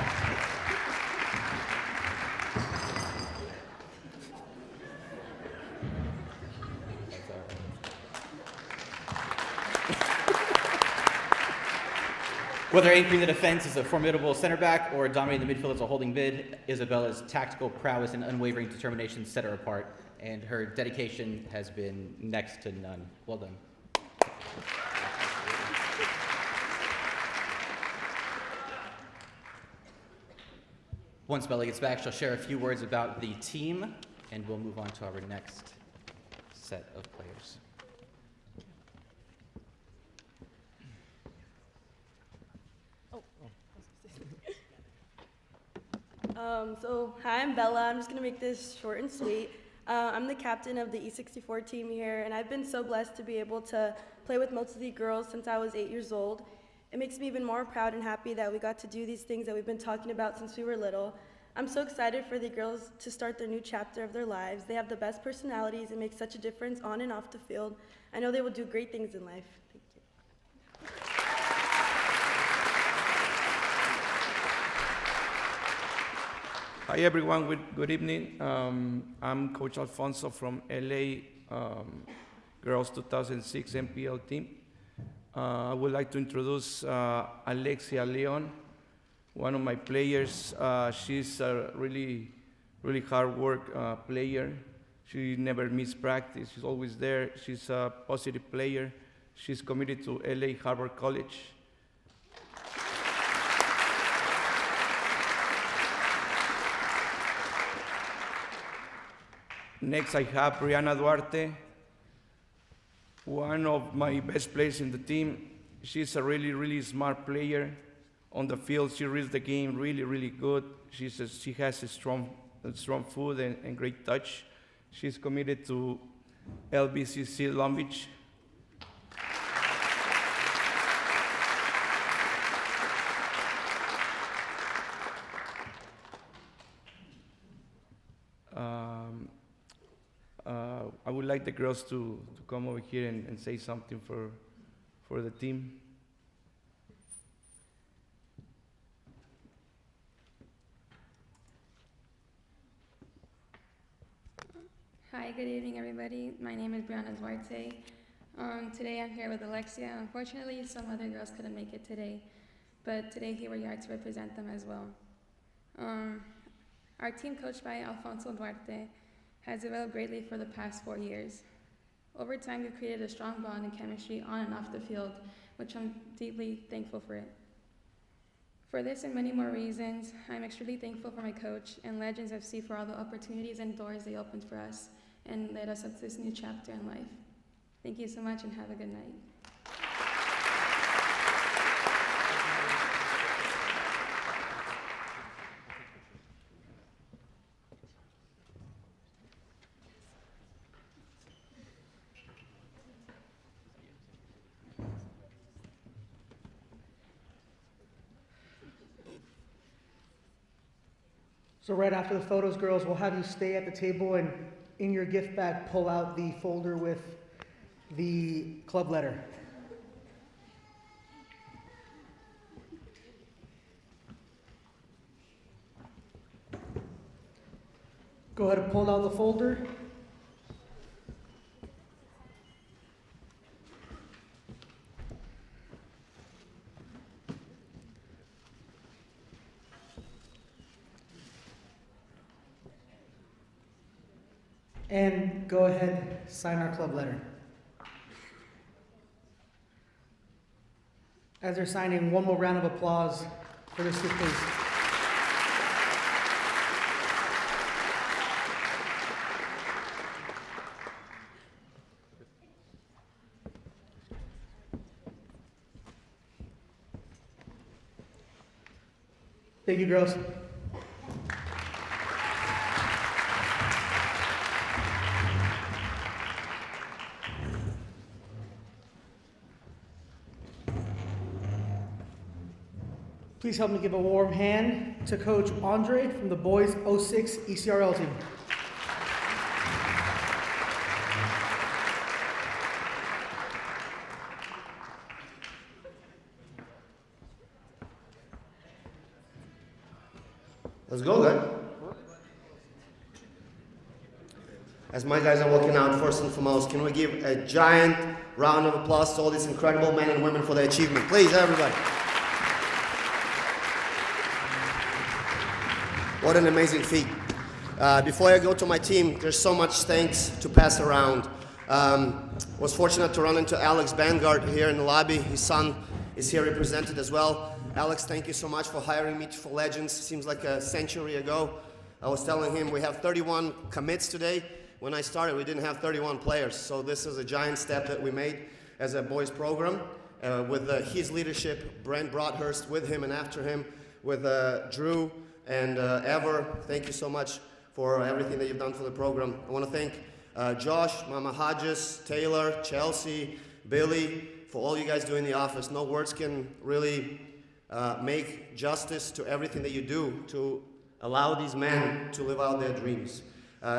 Whether anchoring the defense as a formidable center back or dominating the midfield as a holding mid, Isabella's tactical prowess and unwavering determination set her apart, and her dedication has been next to none. Well done. Once Bella gets back, she'll share a few words about the team, and we'll move on to our next set of players. Hi, I'm Bella. I'm just going to make this short and sweet. I'm the captain of the E64 team here, and I've been so blessed to be able to play with most of the girls since I was 8 years old. It makes me even more proud and happy that we got to do these things that we've been talking about since we were little. I'm so excited for the girls to start their new chapter of their lives. They have the best personalities and make such a difference on and off the field. I know they will do great things in life. Thank you. Hi everyone, good evening. I'm Coach Alfonso from LA Girls 2006 NPL team. I would like to introduce Alexia Leon, one of my players. She's a really hard work player. She never misses practice. She's always there. She's a positive player. She's committed to LA Harbor College. Next, I have Brianna Duarte, one of my best players in the team. She's a really smart player. On the field, she reads the game really good. She has a strong foot and great touch. She's committed to LBCC Long Beach. I would like the girls to come over here and say something for the team. Hi, good evening, everybody. My name is Brianna Duarte. Today I'm here with Alexia. Unfortunately, some other girls couldn't make it today, but today here we are to represent them as well. Our team, coached by Alfonso Duarte, has developed greatly for the past 4 years. Over time, we've created a strong bond and chemistry on and off the field, which I'm deeply thankful for it. For this and many more reasons, I'm extremely thankful for my coach and Legends FC for all the opportunities and doors they opened for us and led us up to this new chapter in life. Thank you so much and have a good night. So right after the photos, girls, we'll have you stay at the table and in your gift bag, pull out the folder with the club letter. Go ahead and pull out the folder. And go ahead, sign our club letter. As they're signing, one more round of applause for this group, please. Thank you, girls. Please help me give a warm hand to Coach Andre from the boys 06 ECRL team. Let's go, guys. As my guys are walking out, first and foremost, can we give a giant round of applause to all these incredible men and women for their achievement? Please, everybody. What an amazing feat. Before I go to my team, there's so much thanks to pass around. Was fortunate to run into Alex Vanguard here in the lobby. His son is here represented as well. Alex, thank you so much for hiring me for Legends. Seems like a century ago. I was telling him we have 31 commits today. When I started, we didn't have 31 players. So this is a giant step that we made as a boys program. With his leadership, Brent Broadhurst with him and after him, with Drew and Ever. Thank you so much for everything that you've done for the program. I want to thank Josh, Mama Hodges, Taylor, Chelsea, Billy, for all you guys do in the office. No words can really make justice to everything that you do to allow these men to live out their dreams.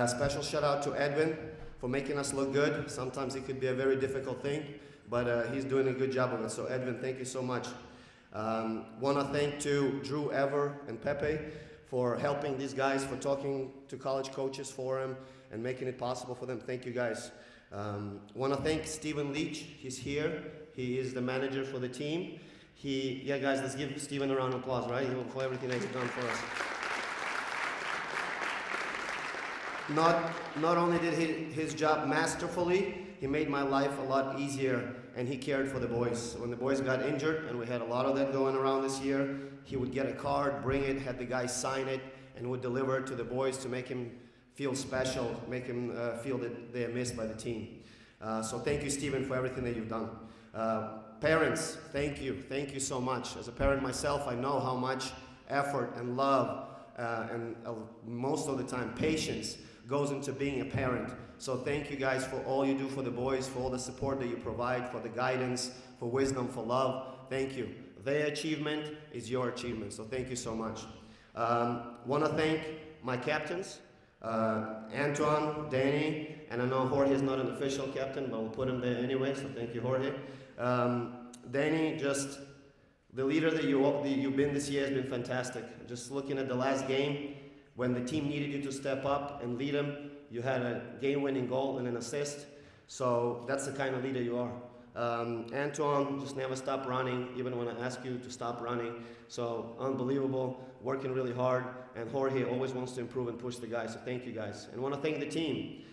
Special shout out to Edwin for making us look good. Sometimes it could be a very difficult thing, but he's doing a good job of it. So Edwin, thank you so much. Want to thank to Drew, Ever, and Pepe for helping these guys, for talking to college coaches for them and making it possible for them. Thank you guys. Want to thank Stephen Leach. He's here. He is the manager for the team. Yeah, guys, let's give Stephen a round of applause, right? For everything that he's done for us. Not only did he his job masterfully, he made my life a lot easier, and he cared for the boys. When the boys got injured, and we had a lot of that going around this year, he would get a card, bring it, had the guys sign it, and would deliver it to the boys to make him feel special, make him feel that they are missed by the team. So thank you, Stephen, for everything that you've done. Parents, thank you so much. As a parent myself, I know how much effort and love and most of the time patience goes into being a parent. So thank you guys for all you do for the boys, for all the support that you provide, for the guidance, for wisdom, for love. Thank you. Their achievement is your achievement, so thank you so much. Want to thank my captains, Antoine, Danny, and I know Jorge is not an official captain, but we'll put him there anyway, so thank you, Jorge. Danny, just the leader that you've been this year has been fantastic. Just looking at the last game, when the team needed you to step up and lead them, you had a game-winning goal and an assist. So that's the kind of leader you are. Antoine just never stopped running, even when I ask you to stop running. So unbelievable, working really hard. And Jorge always wants to improve and push the guys. So thank you guys. And I want to thank the team.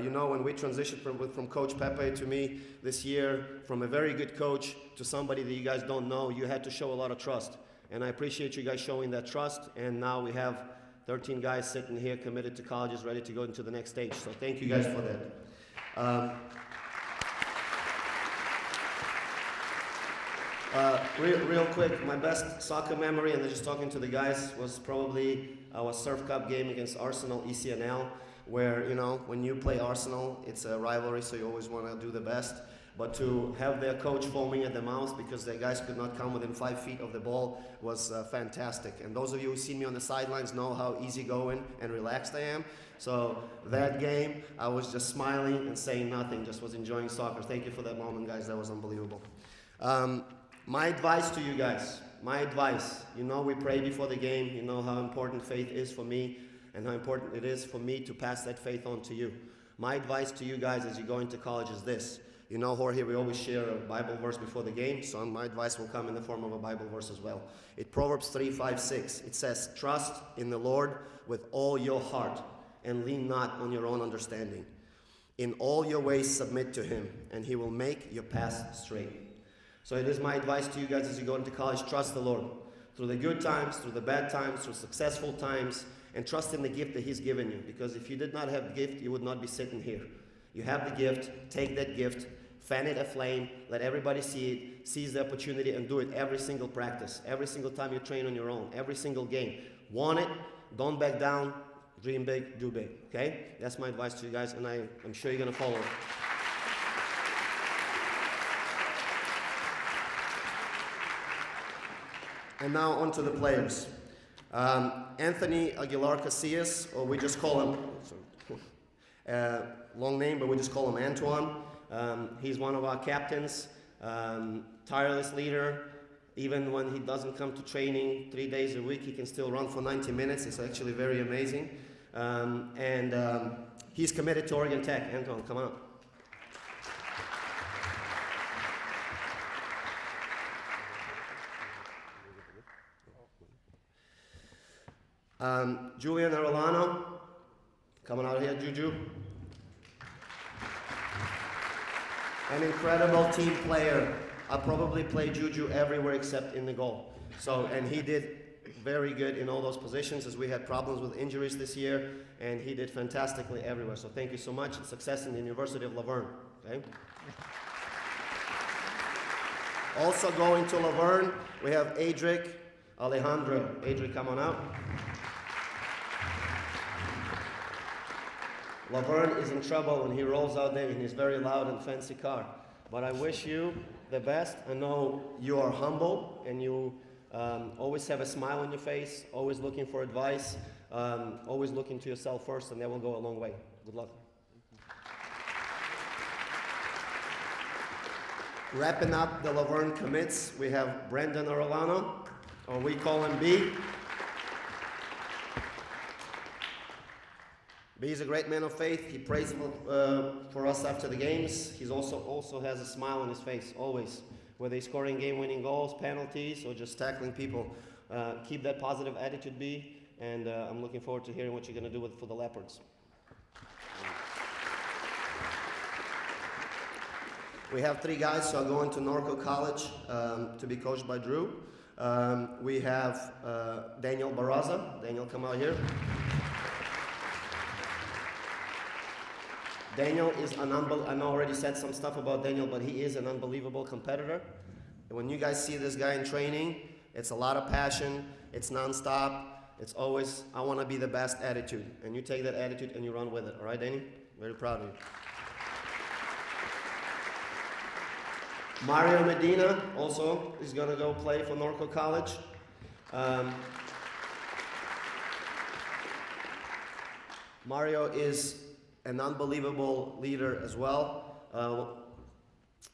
You know, when we transitioned from Coach Pepe to me this year, from a very good coach to somebody that you guys don't know, you had to show a lot of trust. And I appreciate you guys showing that trust. And now we have 13 guys sitting here committed to colleges, ready to go into the next stage. So thank you guys for that. Real quick, my best soccer memory, and just talking to the guys, was probably our Surf Cup game against Arsenal ECNL, where, you know, when you play Arsenal, it's a rivalry, so you always want to do the best. But to have their coach foaming at the mouth because their guys could not come within 5 feet of the ball was fantastic. And those of you who've seen me on the sidelines know how easygoing and relaxed I am. So that game, I was just smiling and saying nothing, just was enjoying soccer. Thank you for that moment, guys. That was unbelievable. My advice to you guys, you know we pray before the game, you know how important faith is for me and how important it is for me to pass that faith on to you. My advice to you guys as you go into college is this. You know, Jorge, we always share a Bible verse before the game, so my advice will come in the form of a Bible verse as well. It's Proverbs 3:5-6. It says, trust in the Lord with all your heart and lean not on your own understanding. In all your ways submit to him, and he will make your path straight. So it is my advice to you guys as you go into college, trust the Lord. Through the good times, through the bad times, through successful times, and trust in the gift that he's given you. Because if you did not have the gift, you would not be sitting here. You have the gift, take that gift, fan it aflame, let everybody see it, seize the opportunity and do it every single practice, every single time you train on your own, every single game. Want it, don't back down, dream big, do big, okay? That's my advice to you guys, and I'm sure you're gonna follow it. And now on to the players. Anthony Aguilar Casillas, or we just call him, long name, but we just call him Antoine. He's one of our captains, tireless leader. Even when he doesn't come to training 3 days a week, he can still run for 90 minutes. It's actually very amazing. He's committed to Oregon Tech. Antoine, come on up. Julian Arellano, coming out here, Juju. An incredible team player. I probably play Juju everywhere except in the goal. So, and he did very good in all those positions as we had problems with injuries this year, and he did fantastically everywhere. So thank you so much, and success in the University of Laverne. Okay? Also going to Laverne, we have Adric Alejandro. Adric, come on out. Laverne is in trouble when he rolls out there in his very loud and fancy car. But I wish you the best. I know you are humble and you always have a smile on your face, always looking for advice, always looking to yourself first, and that will go a long way. Good luck. Wrapping up the Laverne commits, we have Brendan Orellano, or we call him B. B is a great man of faith. He prays for us after the games. He also has a smile on his face, always. Whether he's scoring game-winning goals, penalties, or just tackling people. Keep that positive attitude, B, and I'm looking forward to hearing what you're going to do for the Leopards. We have 3 guys who are going to Norco College to be coached by Drew. We have Daniel Barraza. Daniel, come out here. Daniel is I know I already said some stuff about Daniel, but he is an unbelievable competitor. And when you guys see this guy in training, it's a lot of passion, it's nonstop, it's always, I want to be the best attitude. And you take that attitude and you run with it. All right, Danny? Very proud of you. Mario Medina also is going to go play for Norco College. Mario is an unbelievable leader as well,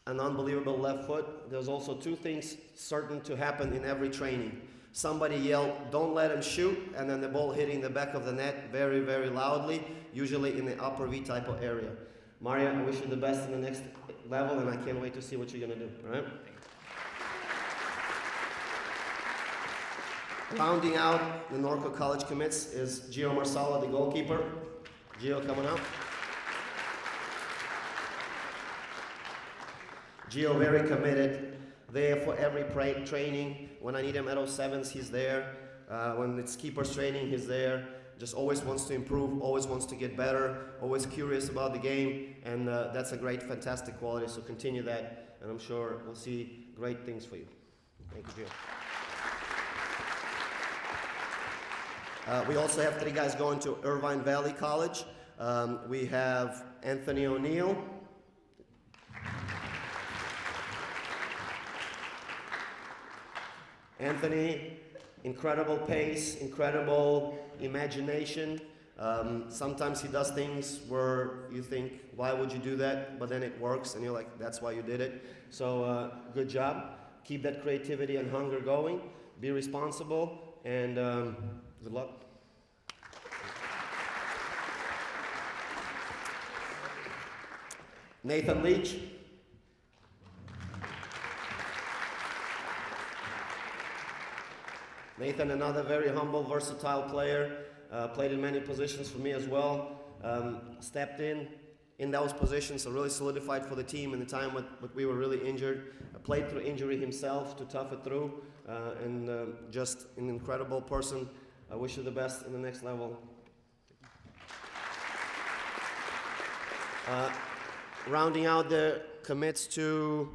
an unbelievable left foot. There's also 2 things certain to happen in every training. Somebody yell, don't let him shoot, and then the ball hitting the back of the net very, very loudly, usually in the upper V type of area. Mario, I wish you the best in the next level, and I can't wait to see what you're going to do, all right? Rounding out the Norco College commits is Gio Marsala, the goalkeeper. Gio, coming out. Gio, very committed. there for every training. When I need him at 07s, he's there. When it's keepers training, he's there. Just always wants to improve, always wants to get better, always curious about the game, and that's a great, fantastic quality, so continue that, and I'm sure we'll see great things for you. Thank you, Jim. We also have 3 guys going to Irvine Valley College. We have Anthony O'Neill. Anthony, incredible pace, incredible imagination. Sometimes he does things where you think, why would you do that? But then it works and you're like, that's why you did it. So good job. Keep that creativity and hunger going. Be responsible and good luck. Nathan Leach. Nathan, another very humble, versatile player, played in many positions for me as well. Stepped in those positions, so really solidified for the team in the time when we were really injured. Played through injury himself to tough it through, and just an incredible person. I wish you the best in the next level. Rounding out the commits to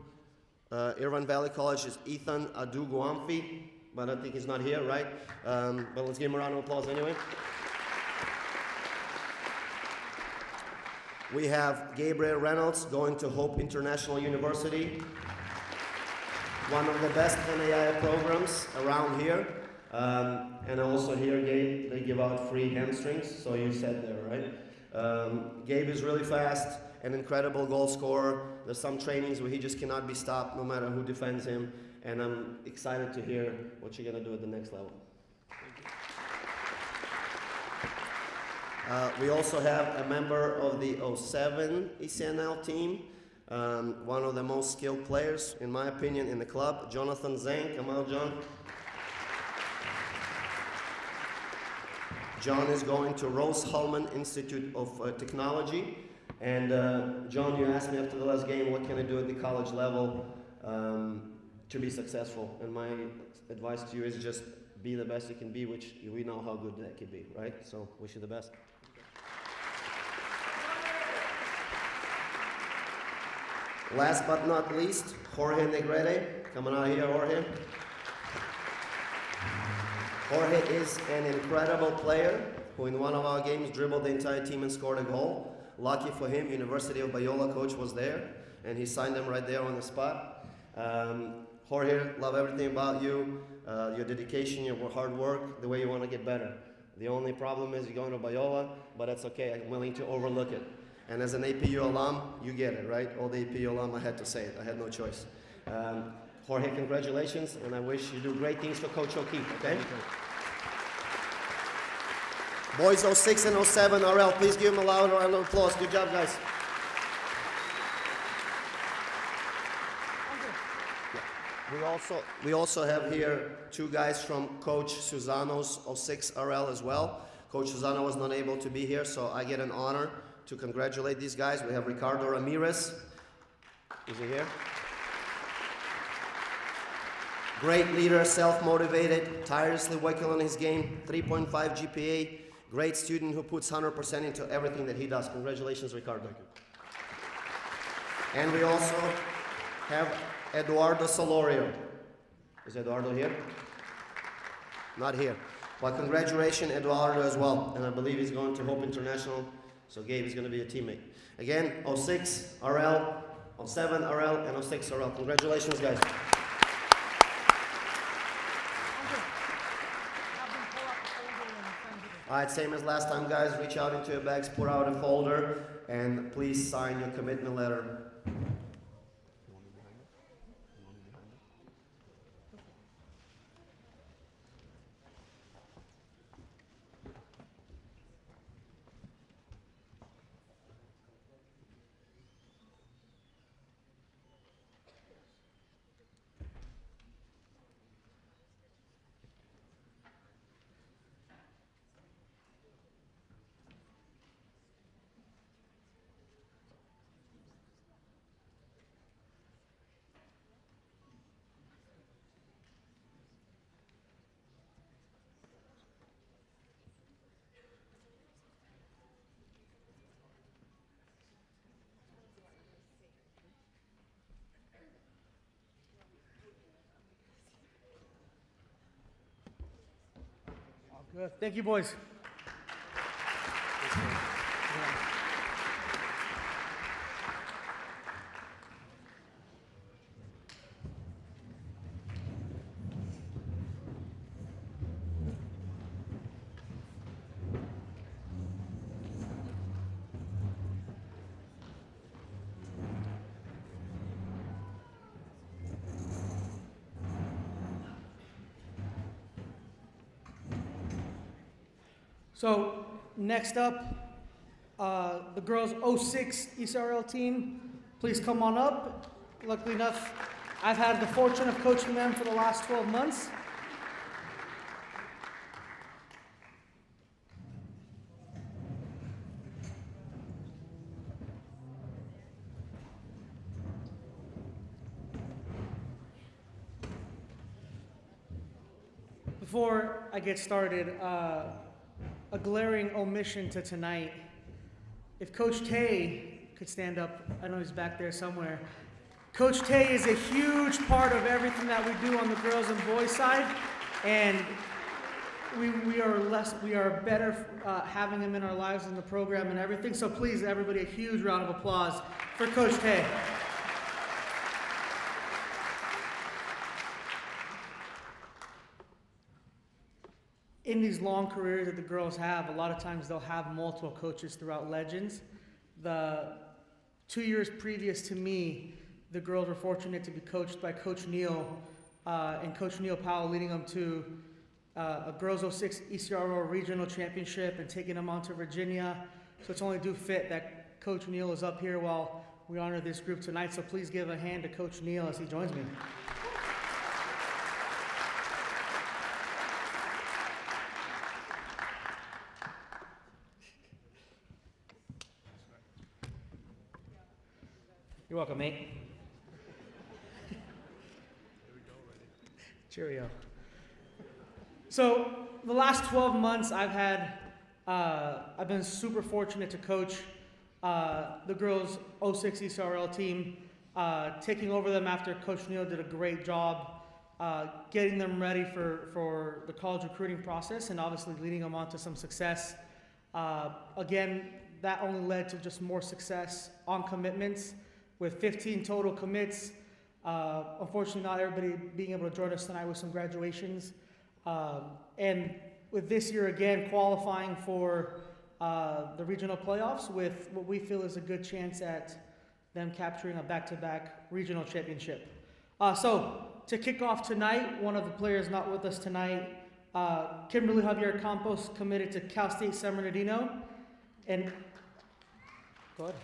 Irvine Valley College is Ethan Aduguamfi. But I think he's not here, right? But let's give him a round of applause anyway. We have Gabriel Reynolds going to Hope International University, one of the best NAIA programs around here. And also here, Gabe, they give out free hamstrings, so you said there, right? Gabe is really fast, an incredible goal scorer. There's some trainings where he just cannot be stopped no matter who defends him. And I'm excited to hear what you're going to do at the next level. We also have a member of the 07 ECNL team, one of the most skilled players, in my opinion, in the club, Jonathan Zhang. Come out, John. John is going to Rose-Hulman Institute of Technology. And John, you asked me after the last game, what can I do at the college level to be successful? And my advice to you is just be the best you can be, which we know how good that could be, right? So wish you the best. Last but not least, Jorge Negrete. Coming out here, Jorge. Jorge is an incredible player who in one of our games dribbled the entire team and scored a goal. Lucky for him, University of Biola coach was there, and he signed them right there on the spot. Jorge, love everything about you, your dedication, your hard work, the way you want to get better. The only problem is you're going to Biola, but that's okay. I'm willing to overlook it. And as an APU alum, you get it, right? All the APU alum, I had to say it. I had no choice. Jorge, congratulations, and I wish you do great things for Coach O'Keefe, okay? Boys 06 and 07, RL, please give them a loud round of applause. Good job, guys. We also have here two guys from Coach Susano's 06 RL as well. Coach Susano was not able to be here, so I get an honor to congratulate these guys. We have Ricardo Ramirez. Is he here? Great leader, self-motivated, tirelessly working on his game, 3.5 GPA. Great student who puts 100% into everything that he does. Congratulations, Ricardo. And we also have Eduardo Solorio. Is Eduardo here? Not here. Well, congratulations, Eduardo, as well. And I believe he's going to Hope International, so Gabe is going to be a teammate. Again, 06 RL, 07 RL, and 06 RL. Congratulations, guys. All right, same as last time, guys. Reach out into your bags, put out a folder, and please sign your commitment letter. Good. Thank you, boys. So next up, the girls 06 ECRL team, please come on up. Luckily enough, I've had the fortune of coaching them for the last 12 months. Before I get started, a glaring omission to tonight. If Coach Tay could stand up, I know he's back there somewhere. Coach Tay is a huge part of everything that we do on the girls and boys side, and we are better having him in our lives in the program and everything. So please, everybody, a huge round of applause for Coach Tay. In these long careers that the girls have, a lot of times they'll have multiple coaches throughout Legends. The 2 years previous to me, the girls were fortunate to be coached by Coach Neal and Coach Neal Powell, leading them to a Girls 06 ECRO Regional Championship and taking them on to Virginia. So it's only due fit that Coach Neal is up here while we honor this group tonight. So please give a hand to Coach Neal as he joins me. You're welcome, mate. Cheerio. So the last 12 months I've been super fortunate to coach the girls 06 ECRL team, taking over them after Coach Neal did a great job getting them ready for the college recruiting process and obviously leading them on to some success. Again, that only led to just more success on commitments. With 15 total commits. Unfortunately, not everybody being able to join us tonight with some graduations. And with this year again qualifying for the regional playoffs with what we feel is a good chance at them capturing a back-to-back regional championship. So to kick off tonight, one of the players not with us tonight, Kimberly Javier Campos, committed to Cal State San Bernardino. And go ahead.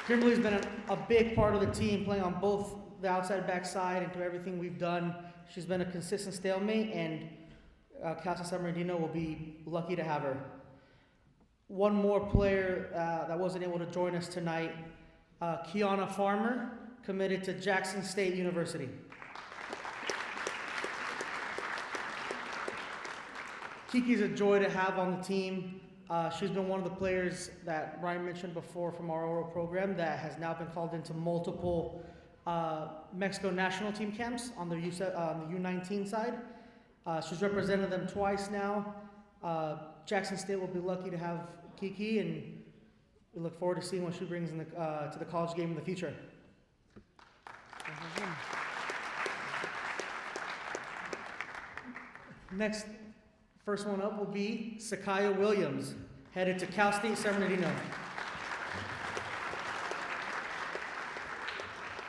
Kimberly's been a big part of the team, playing on both the outside backside and through everything we've done. She's been a consistent stalemate, and Cal State San Bernardino will be lucky to have her. One more player that wasn't able to join us tonight, Kiana Farmer, committed to Jackson State University. Kiki's a joy to have on the team. She's been one of the players that Ryan mentioned before from our oral program that has now been called into multiple Mexico national team camps on the U19 side. She's represented them twice now. Jackson State will be lucky to have Kiki, and we look forward to seeing what she brings to the college game in the future. Next. First one up will be Sakaya Williams, headed to Cal State San Bernardino.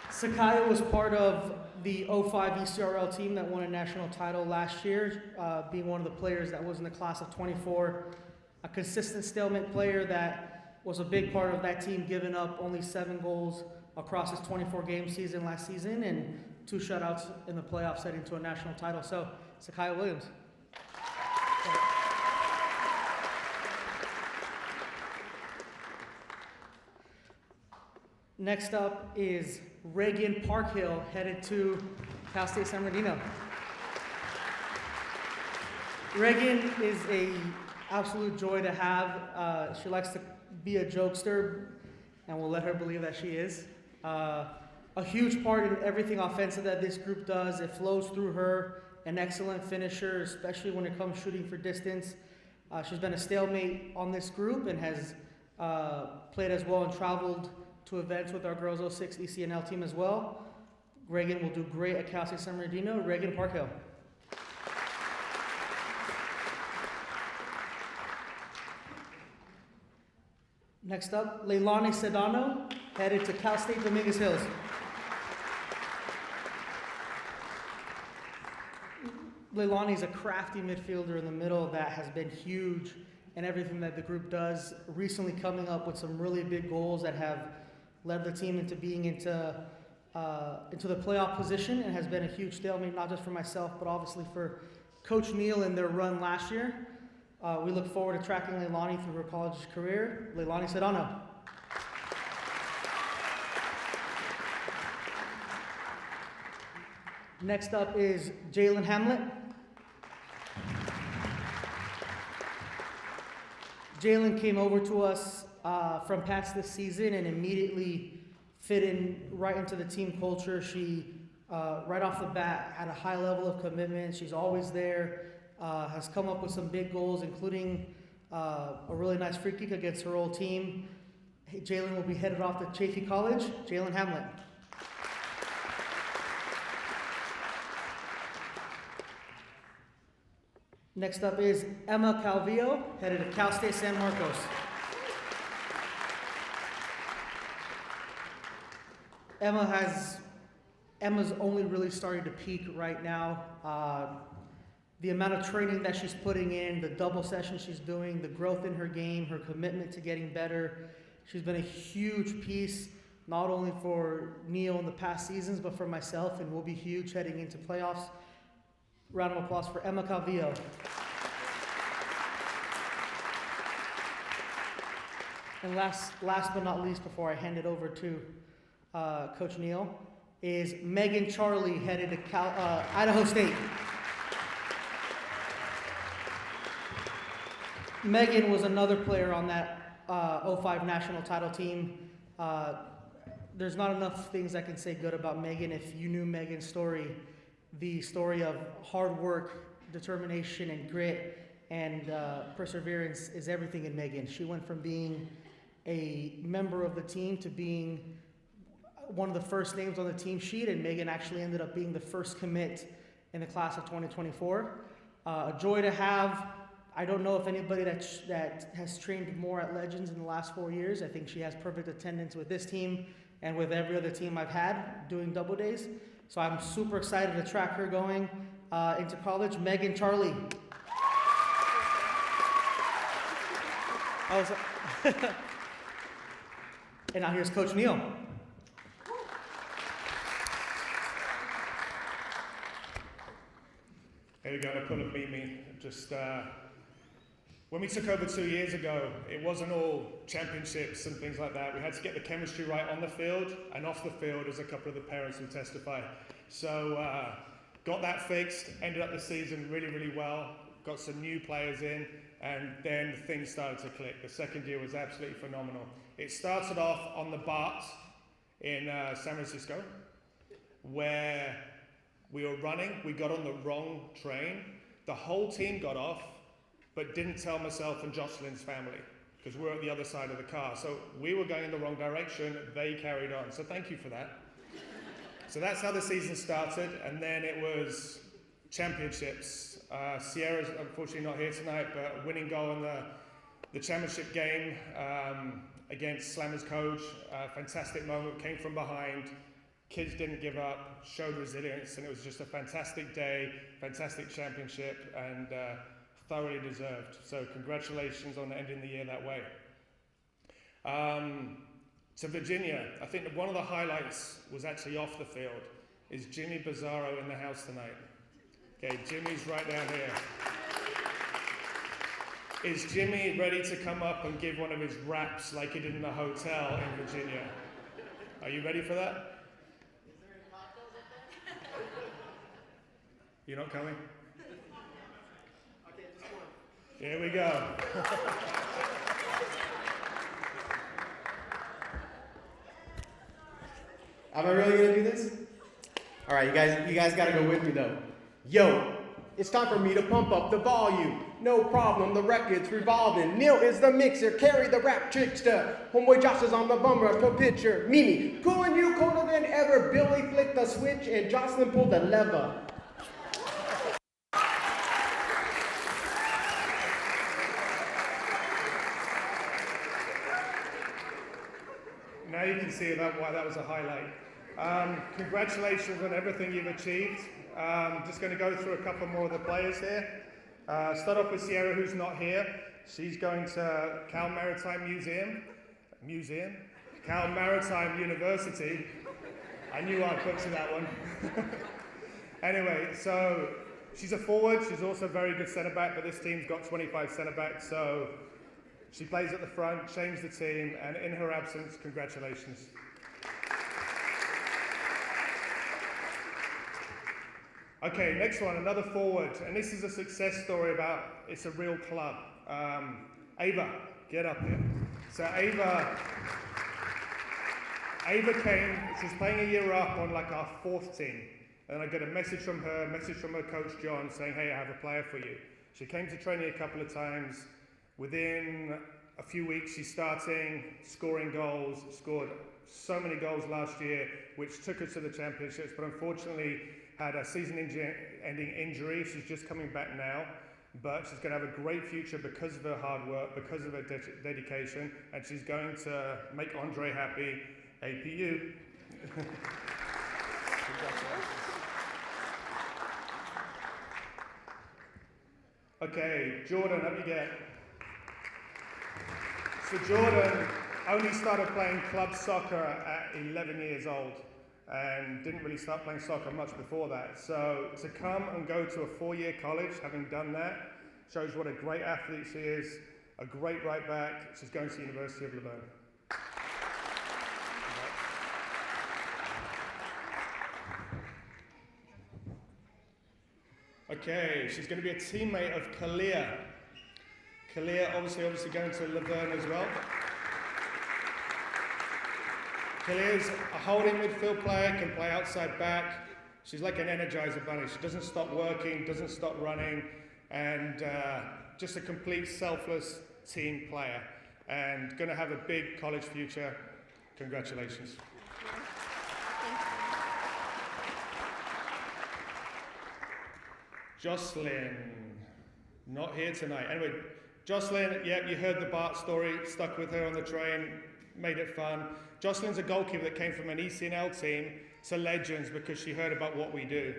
Sakaya was part of the 05 ECRL team that won a national title last year, being one of the players that was in the class of 24. A consistent stalemate player that was a big part of that team, giving up only 7 goals across his 24-game season last season and 2 shutouts in the playoffs heading to a national title. So, Sakaya Williams. Next up is Reagan Parkhill, headed to Cal State San Bernardino. Reagan is an absolute joy to have. She likes to be a jokester, and we'll let her believe that she is. A huge part in everything offensive that this group does. It flows through her, an excellent finisher, especially when it comes shooting for distance. She's been a stalemate on this group and has played as well and traveled to events with our girls 06 ECNL team as well. Reagan will do great at Cal State San Bernardino. Reagan Parkhill. Next up, Leilani Sedano, headed to Cal State Dominguez Hills. Leilani is a crafty midfielder in the middle that has been huge in everything that the group does, recently coming up with some really big goals that have led the team into being into the playoff position, and has been a huge stalemate, not just for myself, but obviously for Coach Neal in their run last year. We look forward to tracking Leilani through her college career. Leilani Sedano. Next up is Jalen Hamlet. Jalen came over to us from Pats this season and immediately fit in right into the team culture. She, right off the bat, had a high level of commitment. She's always there, has come up with some big goals, including a really nice free kick against her old team. Jalen will be headed off to Chaffey College. Jalen Hamlet. Next up is Emma Calvillo, headed to Cal State San Marcos. Emma's only really starting to peak right now. The amount of training that she's putting in, the double session she's doing, the growth in her game, her commitment to getting better. She's been a huge piece, not only for Neil in the past seasons, but for myself, and will be huge heading into playoffs. Round of applause for Emma Calvillo. And last but not least, before I hand it over to Coach Neal, is Megan Charlie, headed to Idaho State. Megan was another player on that 05 national title team. There's not enough things I can say good about Megan. If you knew Megan's story, the story of hard work, determination, and grit, and perseverance is everything in Megan. She went from being a member of the team to being one of the first names on the team sheet, and Megan actually ended up being the first commit in the class of 2024. A joy to have. I don't know if anybody that has trained more at Legends in the last 4 years. I think she has perfect attendance with this team and with every other team I've had doing double days. So I'm super excited to track her going into college. Megan Charlie. And now here's Coach Neal. There we go, I couldn't beat me. Just when we took over 2 years ago, it wasn't all championships and things like that. We had to get the chemistry right on the field and off the field, as a couple of the parents will testify. So got that fixed, ended up the season really, really well, got some new players in, and then things started to click. The second year was absolutely phenomenal. It started off on the BART in San Francisco, where we were running, we got on the wrong train. The whole team got off, but didn't tell myself and Jocelyn's family, because we're at the other side of the car. So we were going in the wrong direction, they carried on. So thank you for that. So that's how the season started, and then it was championships. Sierra's unfortunately not here tonight, but a winning goal in the championship game against Slammers coach. Fantastic moment, came from behind. Kids didn't give up, showed resilience, and it was just a fantastic day, fantastic championship, and thoroughly deserved. So congratulations on ending the year that way. To Virginia, I think that one of the highlights was actually off the field. Is Jimmy Bizzaro in the house tonight? Okay, Jimmy's right down here. Is Jimmy ready to come up and give one of his raps like he did in the hotel in Virginia? Are you ready for that? You're not coming? Here we go. Am I really gonna do this? All right, you guys gotta go with me though. Yo, It's time for me to pump up the volume. No problem, the record's revolving. Neil is the mixer, Carrie the rap trickster. Homeboy Josh is on the bummer for pitcher. Mimi, cooler you, colder than ever. Billy flicked the switch and Jocelyn pulled the lever. Now you can see why that was a highlight. Congratulations on everything you've achieved. Just going to go through a couple more of the players here. Start off with Sierra, who's not here. She's going to Cal Maritime Cal Maritime University. I knew I'd butcher that one. Anyway, so she's a forward. She's also a very good centre back, but this team's got 25 centre backs, so she plays at the front, changed the team, and in her absence, congratulations. Okay, next one, another forward, and this is a success story about, it's a real club. Ava, get up here. So Ava came, she was playing a year up on like our 4th team, and I got a message from her coach John saying, hey, I have a player for you. She came to training a couple of times. Within a few weeks, she's starting, scoring goals, scored so many goals last year, which took her to the championships, but unfortunately had a season-ending injury. She's just coming back now, but she's going to have a great future because of her hard work, because of her dedication, and she's going to make Andre happy. APU. Okay, Jordan, up you get. So Jordan only started playing club soccer at 11 years old and didn't really start playing soccer much before that. So to come and go to a 4-year college, having done that, shows what a great athlete she is, a great right back. She's going to the University of Louvain. Okay, she's going to be a teammate of Kalia. Kalia obviously going to Louvain as well. Kalia's a holding midfield player, can play outside back. She's like an Energizer bunny. She doesn't stop working, doesn't stop running, and just a complete selfless team player. And going to have a big college future. Congratulations. Jocelyn, not here tonight. Anyway, Jocelyn, yeah, you heard the Bart story, stuck with her on the train, made it fun. Jocelyn's a goalkeeper that came from an ECNL team to Legends because she heard about what we do.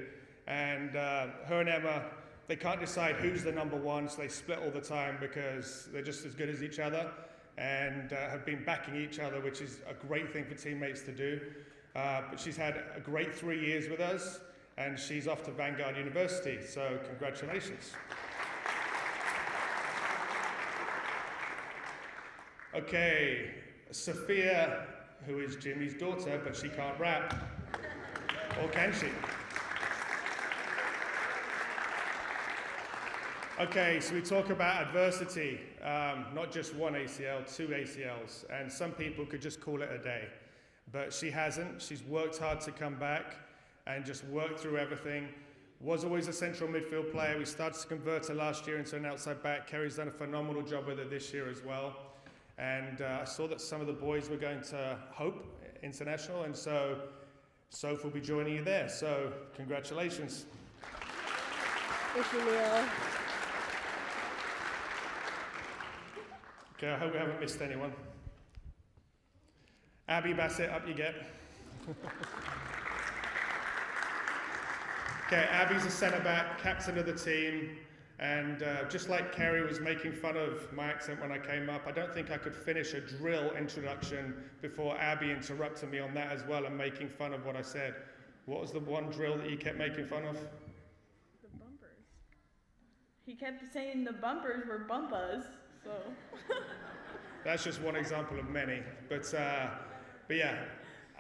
And her and Emma, they can't decide who's the number one, so they split all the time because they're just as good as each other and have been backing each other, which is a great thing for teammates to do. But she's had a great 3 years with us, and she's off to Vanguard University, so congratulations. Okay, Sophia, who is Jimmy's daughter, but she can't rap. Or can she? Okay, so we talk about adversity, not just one ACL, 2 ACLs, and some people could just call it a day. But she hasn't. She's worked hard to come back and just worked through everything. Was always a central midfield player. We started to convert her last year into an outside back. Kerry's done a phenomenal job with her this year as well. And I saw that some of the boys were going to Hope International, and so Soph will be joining you there. So congratulations. Thank you, Neil. Okay, I hope we haven't missed anyone. Abby Bassett, up you get. Okay, Abby's a centre-back, captain of the team, and just like Kerry was making fun of my accent when I came up, I don't think I could finish a drill introduction before Abby interrupted me on that as well and making fun of what I said. What was the one drill that you kept making fun of? The bumpers. He kept saying the bumpers were bumpas, so. That's just one example of many, but yeah,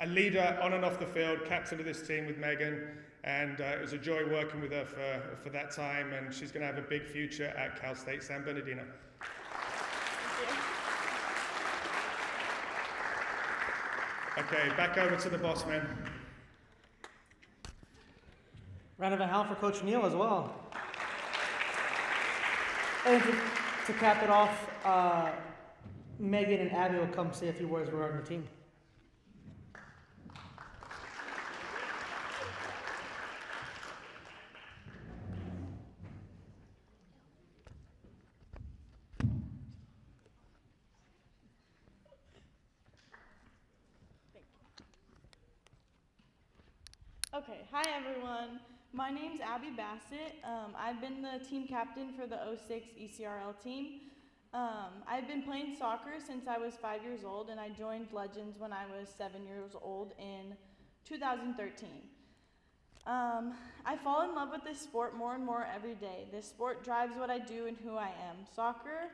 a leader on and off the field, captain of this team with Megan. And it was a joy working with her for that time, and she's going to have a big future at Cal State San Bernardino. Okay, back over to the boss man. Round of applause for Coach Neil as well. And to cap it off, Megan and Abby will come say a few words regarding the team. Okay, hi everyone. My name's Abby Bassett. I've been the team captain for the 06 ECRL team. I've been playing soccer since I was 5 years old, and I joined Legends when I was 7 years old in 2013. I fall in love with this sport more and more every day. This sport drives what I do and who I am. Soccer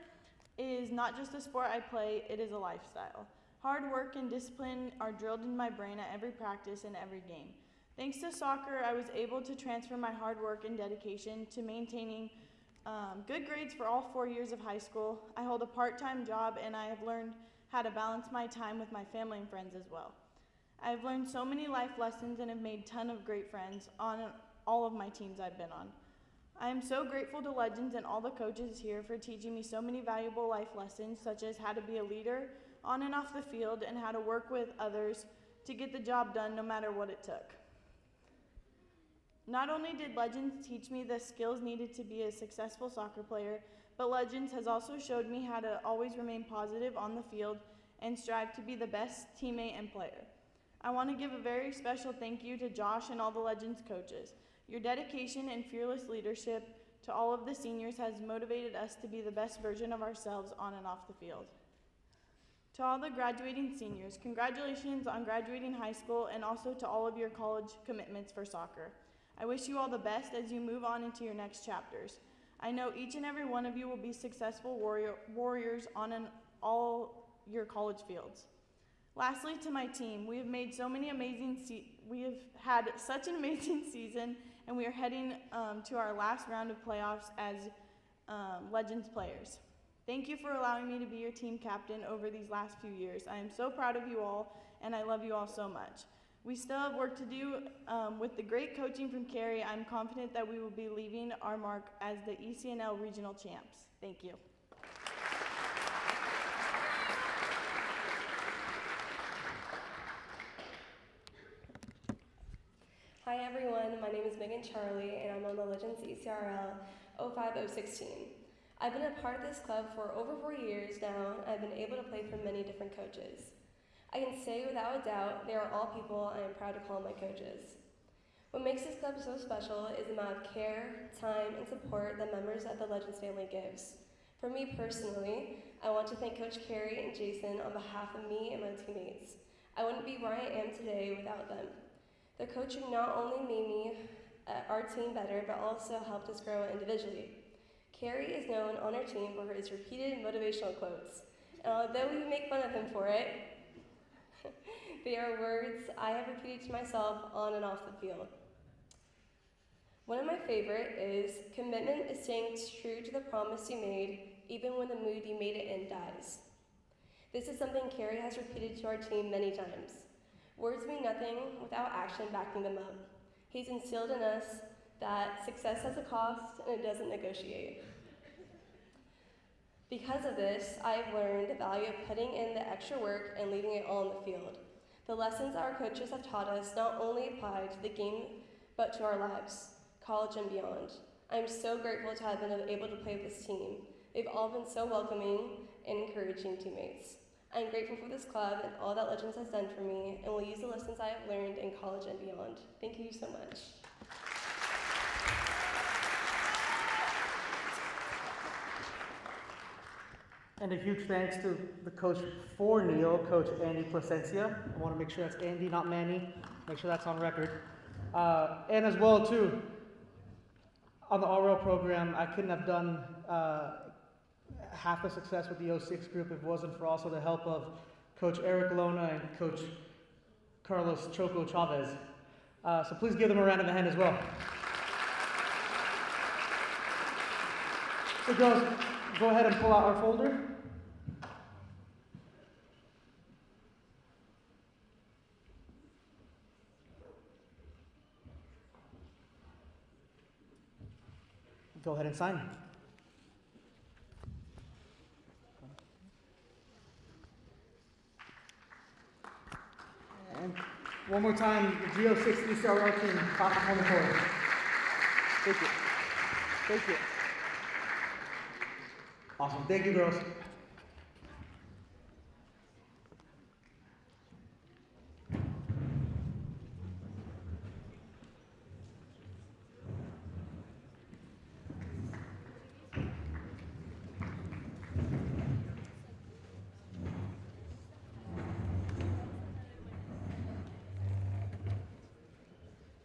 is not just a sport I play, it is a lifestyle. Hard work and discipline are drilled in my brain at every practice and every game. Thanks to soccer, I was able to transfer my hard work and dedication to maintaining good grades for all 4 years of high school. I hold a part-time job, and I have learned how to balance my time with my family and friends as well. I've learned so many life lessons and have made a ton of great friends on all of my teams I've been on. I am so grateful to Legends and all the coaches here for teaching me so many valuable life lessons, such as how to be a leader on and off the field and how to work with others to get the job done no matter what it took. Not only did Legends teach me the skills needed to be a successful soccer player, but Legends has also showed me how to always remain positive on the field and strive to be the best teammate and player. I want to give a very special thank you to Josh and all the Legends coaches. Your dedication and fearless leadership to all of the seniors has motivated us to be the best version of ourselves on and off the field. To all the graduating seniors, congratulations on graduating high school and also to all of your college commitments for soccer. I wish you all the best as you move on into your next chapters. I know each and every one of you will be successful warriors on all your college fields. Lastly, to my team, we have had such an amazing season, and we are heading to our last round of playoffs as Legends players. Thank you for allowing me to be your team captain over these last few years. I am so proud of you all, and I love you all so much. We still have work to do. With the great coaching from Carrie, I'm confident that we will be leaving our mark as the ECNL regional champs. Thank you. Hi everyone, my name is Megan Charlie and I'm on the Legends ECRL 05-06 team. I've been a part of this club for over 4 years now, and I've been able to play for many different coaches. I can say without a doubt, they are all people I am proud to call my coaches. What makes this club so special is the amount of care, time, and support that members of the Legends family gives. For me personally, I want to thank Coach Carrie and Jason on behalf of me and my teammates. I wouldn't be where I am today without them. Their coaching not only made me our team better, but also helped us grow individually. Carrie is known on our team for his repeated motivational quotes, and although we make fun of him for it, they are words I have repeated to myself on and off the field. One of my favorite is, commitment is staying true to the promise you made, even when the mood you made it in dies. This is something Carrie has repeated to our team many times. Words mean nothing without action backing them up. He's instilled in us that success has a cost and it doesn't negotiate. Because of this, I've learned the value of putting in the extra work and leaving it all in the field. The lessons our coaches have taught us not only apply to the game, but to our lives, college and beyond. I'm so grateful to have been able to play with this team. They've all been so welcoming and encouraging teammates. I'm grateful for this club and all that Legends has done for me, and will use the lessons I have learned in college and beyond. Thank you so much. And a huge thanks to the coach for Neil, Coach Andy Placencia. I want to make sure that's Andy, not Manny. Make sure that's on record. And as well, too, on the RL program, I couldn't have done half the success with the 06 group if it wasn't for also the help of Coach Eric Lona and Coach Carlos Choco Chavez. So please give them a round of a hand as well. So girls, go ahead and pull out our folder. Go ahead and sign. One more time, the G06 ECRL team, top on the court. Take it. Take it. Awesome. Thank you, girls.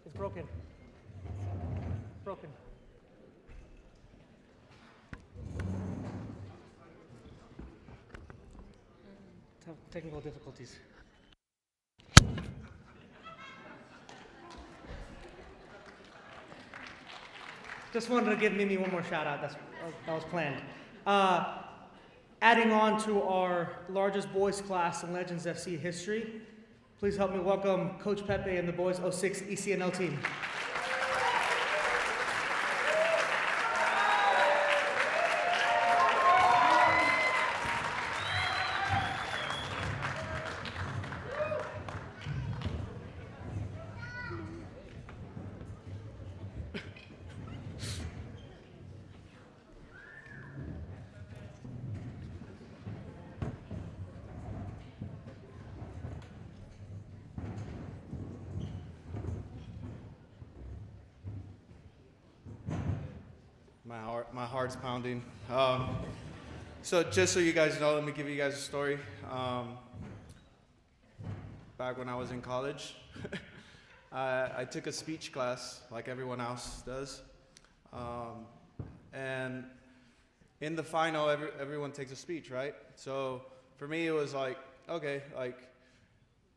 It's broken. Broken. Technical difficulties. Just wanted to give Mimi one more shout out. That was planned. Adding on to our largest boys class in Legends FC history, please help me welcome Coach Pepe and the boys 06 ECNL team. My heart's pounding. So just so you guys know, let me give you guys a story. Back when I was in college, I took a speech class like everyone else does. And in the final, everyone takes a speech, right? So for me, it was like, okay, like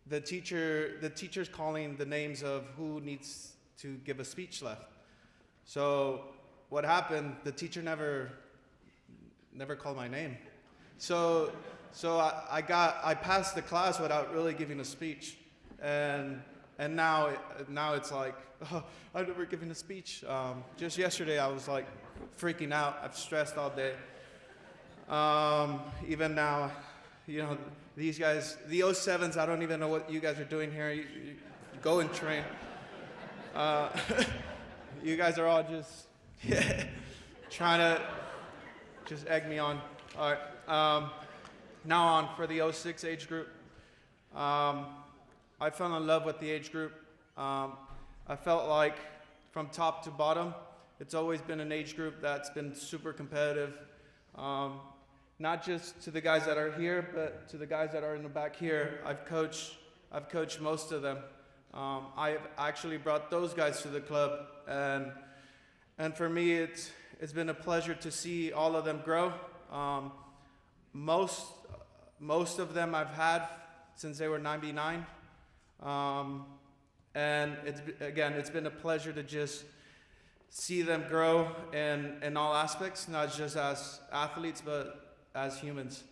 the teacher's calling the names of who needs to give a speech left. So what happened, the teacher never called my name. So I passed the class without really giving a speech. And now it's like, oh, I've never given a speech. Just yesterday I was like freaking out. I've stressed all day. Even now, you know, these guys, the 07s, I don't even know what you guys are doing here. You go and train. You guys are all just trying to just egg me on. All right. Now on for the 06 age group. I fell in love with the age group. I felt like from top to bottom, it's always been an age group that's been super competitive. Not just to the guys that are here, but to the guys that are in the back here. I've coached most of them. I've actually brought those guys to the club, and for me, it's been a pleasure to see all of them grow. Most of them I've had since they were 99. And it's been a pleasure to just see them grow in all aspects, not just as athletes, but as humans.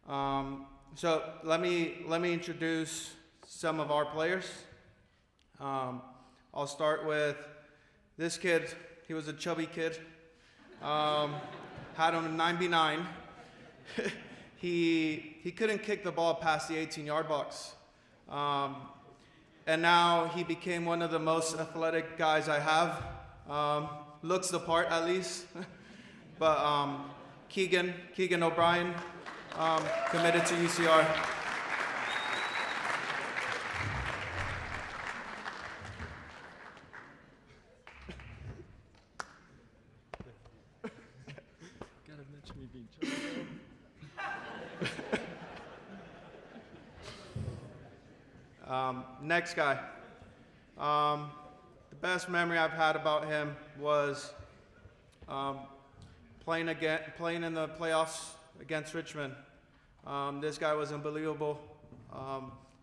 So let me introduce some of our players. I'll start with this kid. He was a chubby kid. Had him in 99. He couldn't kick the ball past the 18-yard box. And now he became one of the most athletic guys I have. Looks the part, at least. But Keegan O'Brien, committed to UCR. Gotta mention me being Next guy. The best memory I've had about him was playing in the playoffs against Richmond. This guy was unbelievable.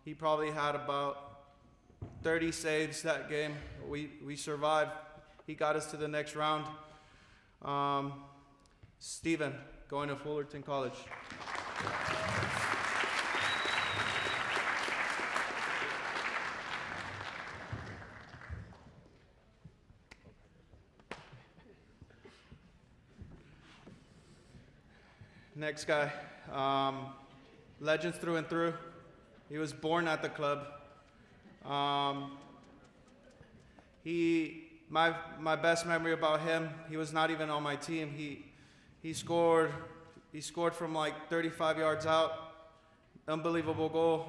He probably had about 30 saves that game. We survived. He got us to the next round. Steven, going to Fullerton College. Next guy, legends through and through. He was born at the club. My best memory about him, he was not even on my team. He scored from like 35 yards out, unbelievable goal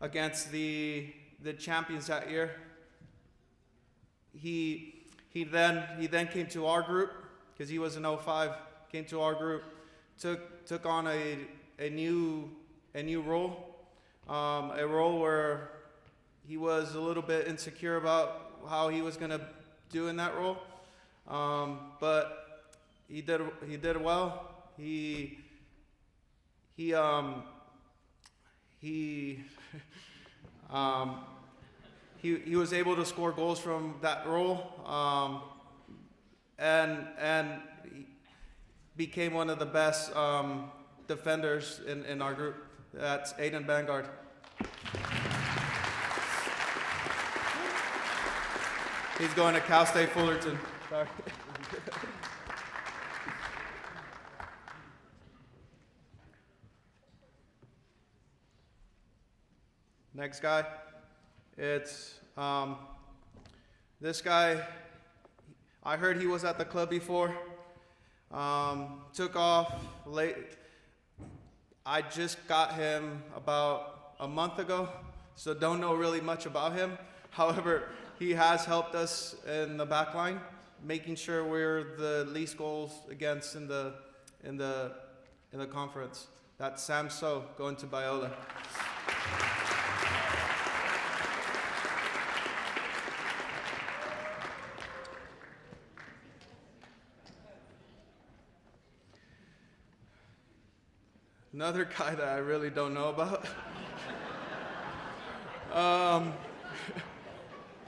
against the champions that year. He then came to our group because he was an 05. Came to our group, took on a new role, a role where he was a little bit insecure about how he was going to do in that role, but he did well. He was able to score goals from that role, and he became one of the best defenders in our group. That's Aiden Vanguard. He's going to Cal State Fullerton. Sorry. Next guy, it's this guy. I heard he was at the club before. Took off late. I just got him about a month ago, so don't know really much about him. However, he has helped us in the back line, making sure we're the least goals against in the conference. That's Sam So going to Biola. Another guy that I really don't know about.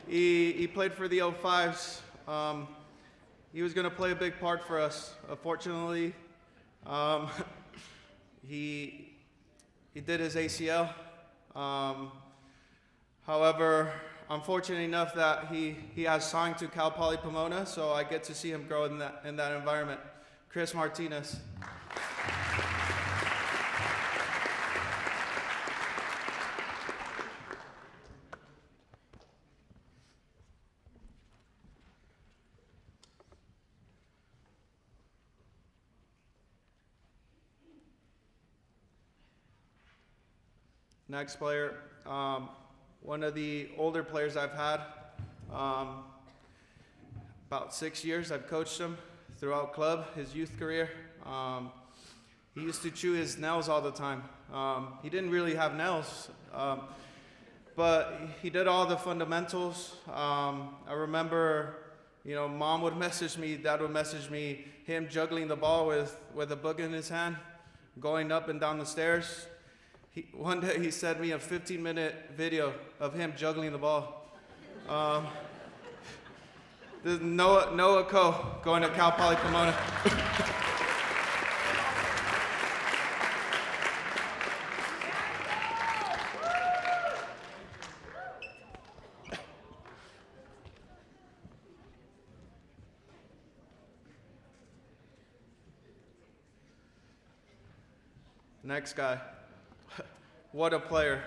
He played for the 05s. He was going to play a big part for us. Unfortunately, he did his ACL. However, I'm fortunate enough that he has signed to Cal Poly Pomona, so I get to see him grow in that environment. Chris Martinez. Next player, one of the older players I've had, about 6 years. I've coached him throughout club, his youth career. He used to chew his nails all the time. He didn't really have nails, but he did all the fundamentals. I remember, mom would message me, dad would message me, him juggling the ball with a book in his hand, going up and down the stairs. One day he sent me a 15-minute video of him juggling the ball. This is Noah Ko going to Cal Poly Pomona. Next guy. What a player.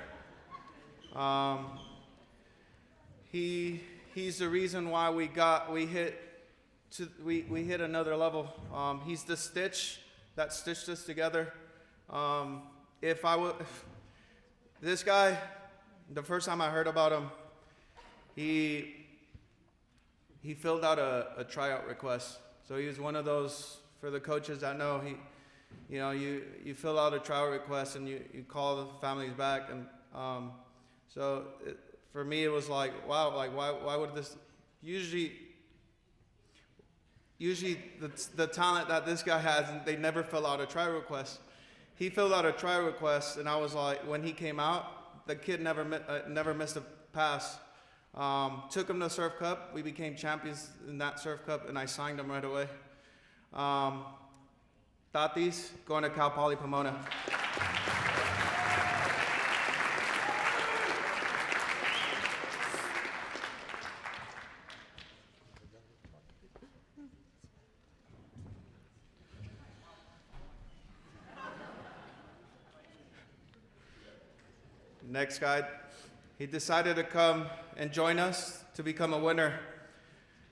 He's the reason why we hit another level. He's the stitch that stitched us together. This guy, the first time I heard about him, he filled out a tryout request. So he was one of those, for the coaches that know, you fill out a tryout request and you call the families back, and for me it was like, wow, like why would this, usually the talent that this guy has, they never fill out a tryout request. He filled out a tryout request, and I was like, when he came out, the kid never missed a pass. Took him to Surf Cup. We became champions in that Surf Cup, and I signed him right away. Tatis, going to Cal Poly Pomona. Next guy, He decided to come and join us to become a winner.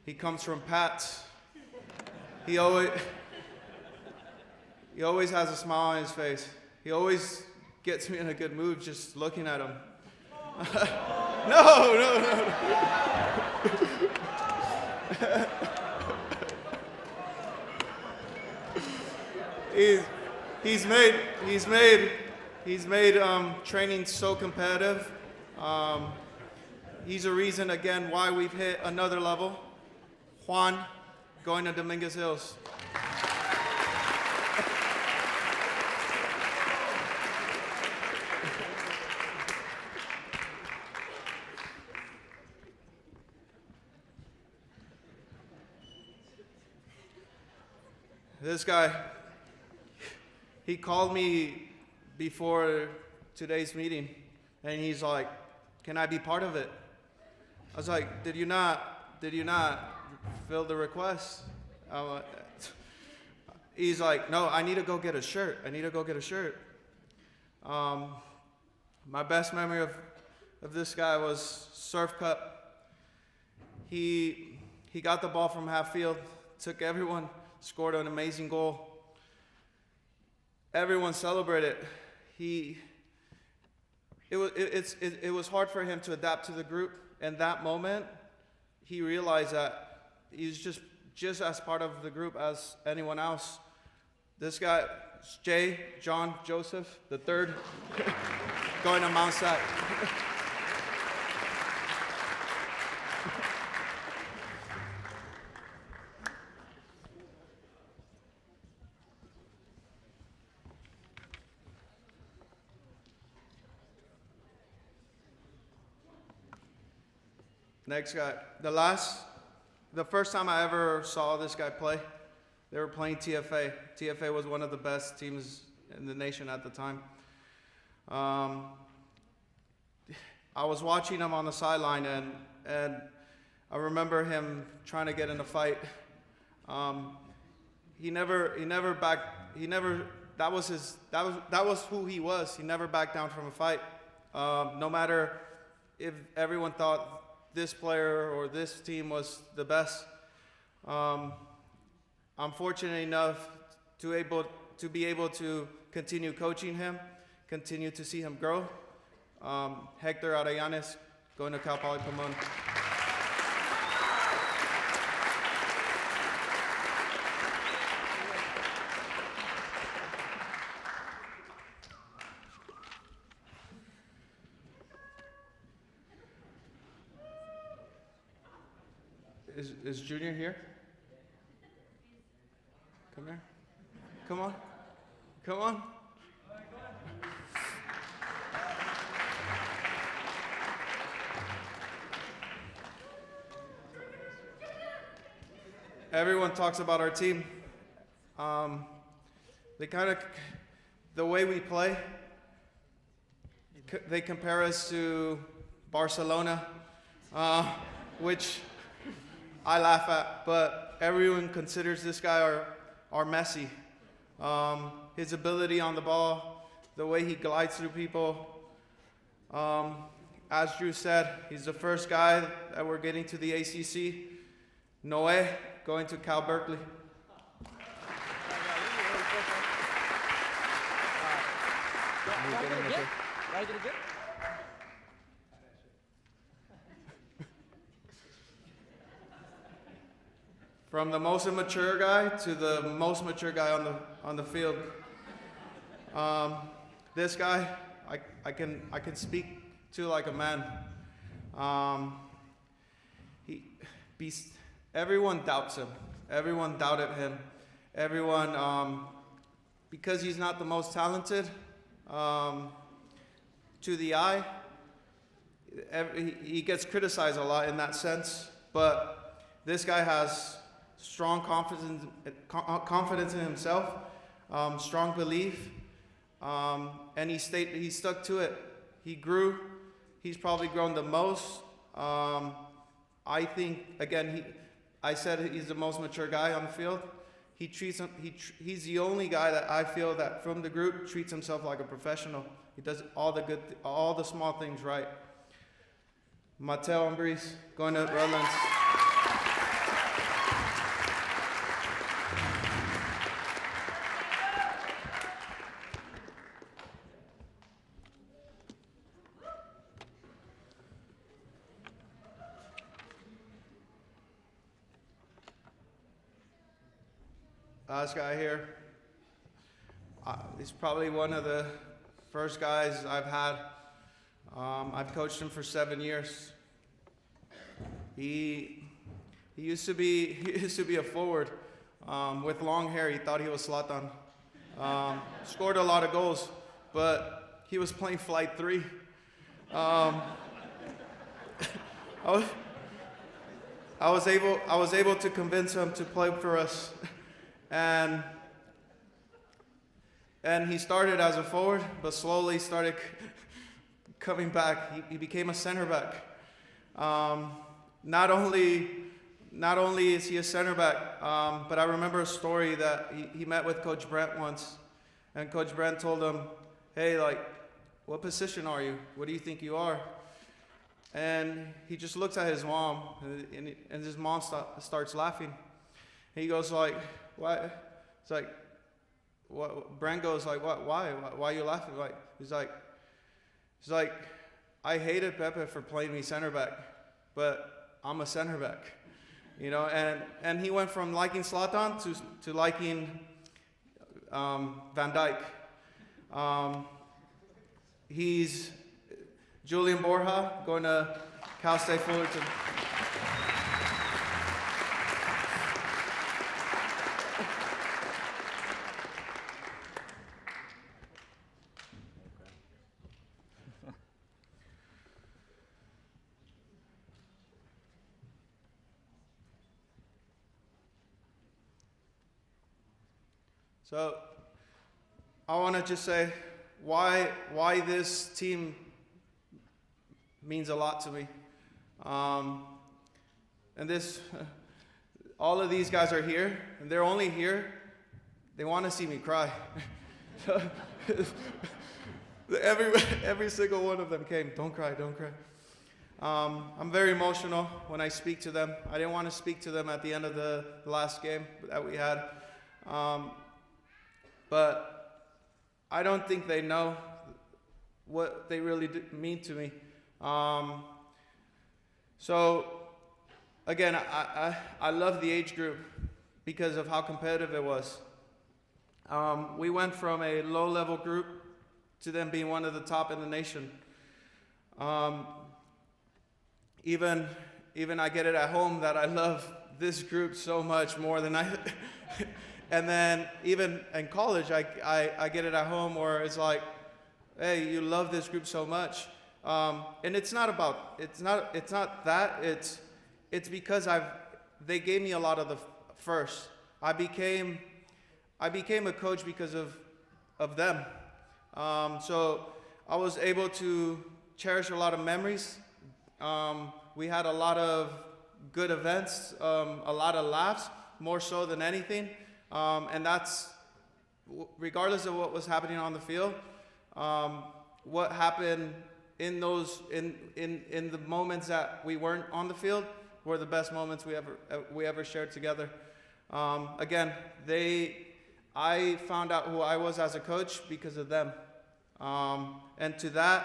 He comes from Pat's. He always has a smile on his face. He always gets me in a good mood just looking at him. No. He's made training so competitive. He's a reason again why we've hit another level. Juan, going to Dominguez Hills. This guy, he called me before today's meeting, and he's like, "Can I be part of it?" I was like, "Did you not fill the request?" He's like, "No, I need to go get a shirt. My best memory of this guy was Surf Cup. He got the ball from half field, took everyone, scored an amazing goal. Everyone celebrated. It was hard for him to adapt to the group. In that moment, he realized that he was just as part of the group as anyone else. This guy, John Joseph, the third, going to Mount Sac. Next guy, the first time I ever saw this guy play, they were playing TFA. TFA was one of the best teams in the nation at the time. I was watching him on the sideline, and I remember him trying to get in a fight. That was who he was. He never backed down from a fight. No matter if everyone thought this player or this team was the best. I'm fortunate enough to be able to continue coaching him, continue to see him grow. Hector Arellanes, going to Cal Poly Pomona. Is Junior here? Come here. Come on. Come on. Everyone talks about our team. The way we play, they compare us to Barcelona, which I laugh at, but everyone considers this guy our Messi. His ability on the ball, the way he glides through people. As Drew said, he's the first guy that we're getting to the ACC. Noé, going to Cal Berkeley. From the most immature guy to the most mature guy on the field. This guy, I can speak to like a man. Everyone doubts him. Everyone doubted him. Everyone, because he's not the most talented, to the eye, he gets criticized a lot in that sense. But this guy has strong confidence in himself, strong belief, and he stuck to it. He grew. He's probably grown the most. I think, again, I said he's the most mature guy on the field. He's the only guy that I feel that from the group treats himself like a professional. He does all the small things right. Mateo Ambris, going to Redlands. This guy here, he's probably one of the first guys I've had. I've coached him for 7 years. He used to be a forward with long hair. He thought he was Zlatan. Scored a lot of goals, but he was playing flight 3. I was able to convince him to play for us, and he started as a forward, but slowly started coming back. He became a center back. Not only is he a center back, but I remember a story that he met with Coach Brent once, and Coach Brent told him, "Hey, like, what position are you? What do you think you are?" And he just looks at his mom, and his mom starts laughing. He goes like, "Why?" It's like, what? Brent goes like, "What? Why? Why are you laughing?" Like, he's like, "I hated Pepe for playing me center back, but I'm a center back." You know, and he went from liking Zlatan to liking Van Dijk. He's Julian Borja, going to Cal State Fullerton. So I want to just say why this team means a lot to me. And this, all of these guys are here, and they're only here, they want to see me cry. Every single one of them came, "Don't cry, don't cry." I'm very emotional when I speak to them. I didn't want to speak to them at the end of the last game that we had. But I don't think they know what they really mean to me. So again, I love the age group because of how competitive it was. We went from a low-level group to them being one of the top in the nation. Even I get it at home that I love this group so much more than I. And then even in college, I get it at home where it's like, "Hey, you love this group so much," and it's not that. It's because they gave me a lot of the first. I became a coach because of them. So I was able to cherish a lot of memories. We had a lot of good events, a lot of laughs, more so than anything. And that's, regardless of what was happening on the field, what happened in the moments that we weren't on the field were the best moments we ever shared together. Again, I found out who I was as a coach because of them. And to that,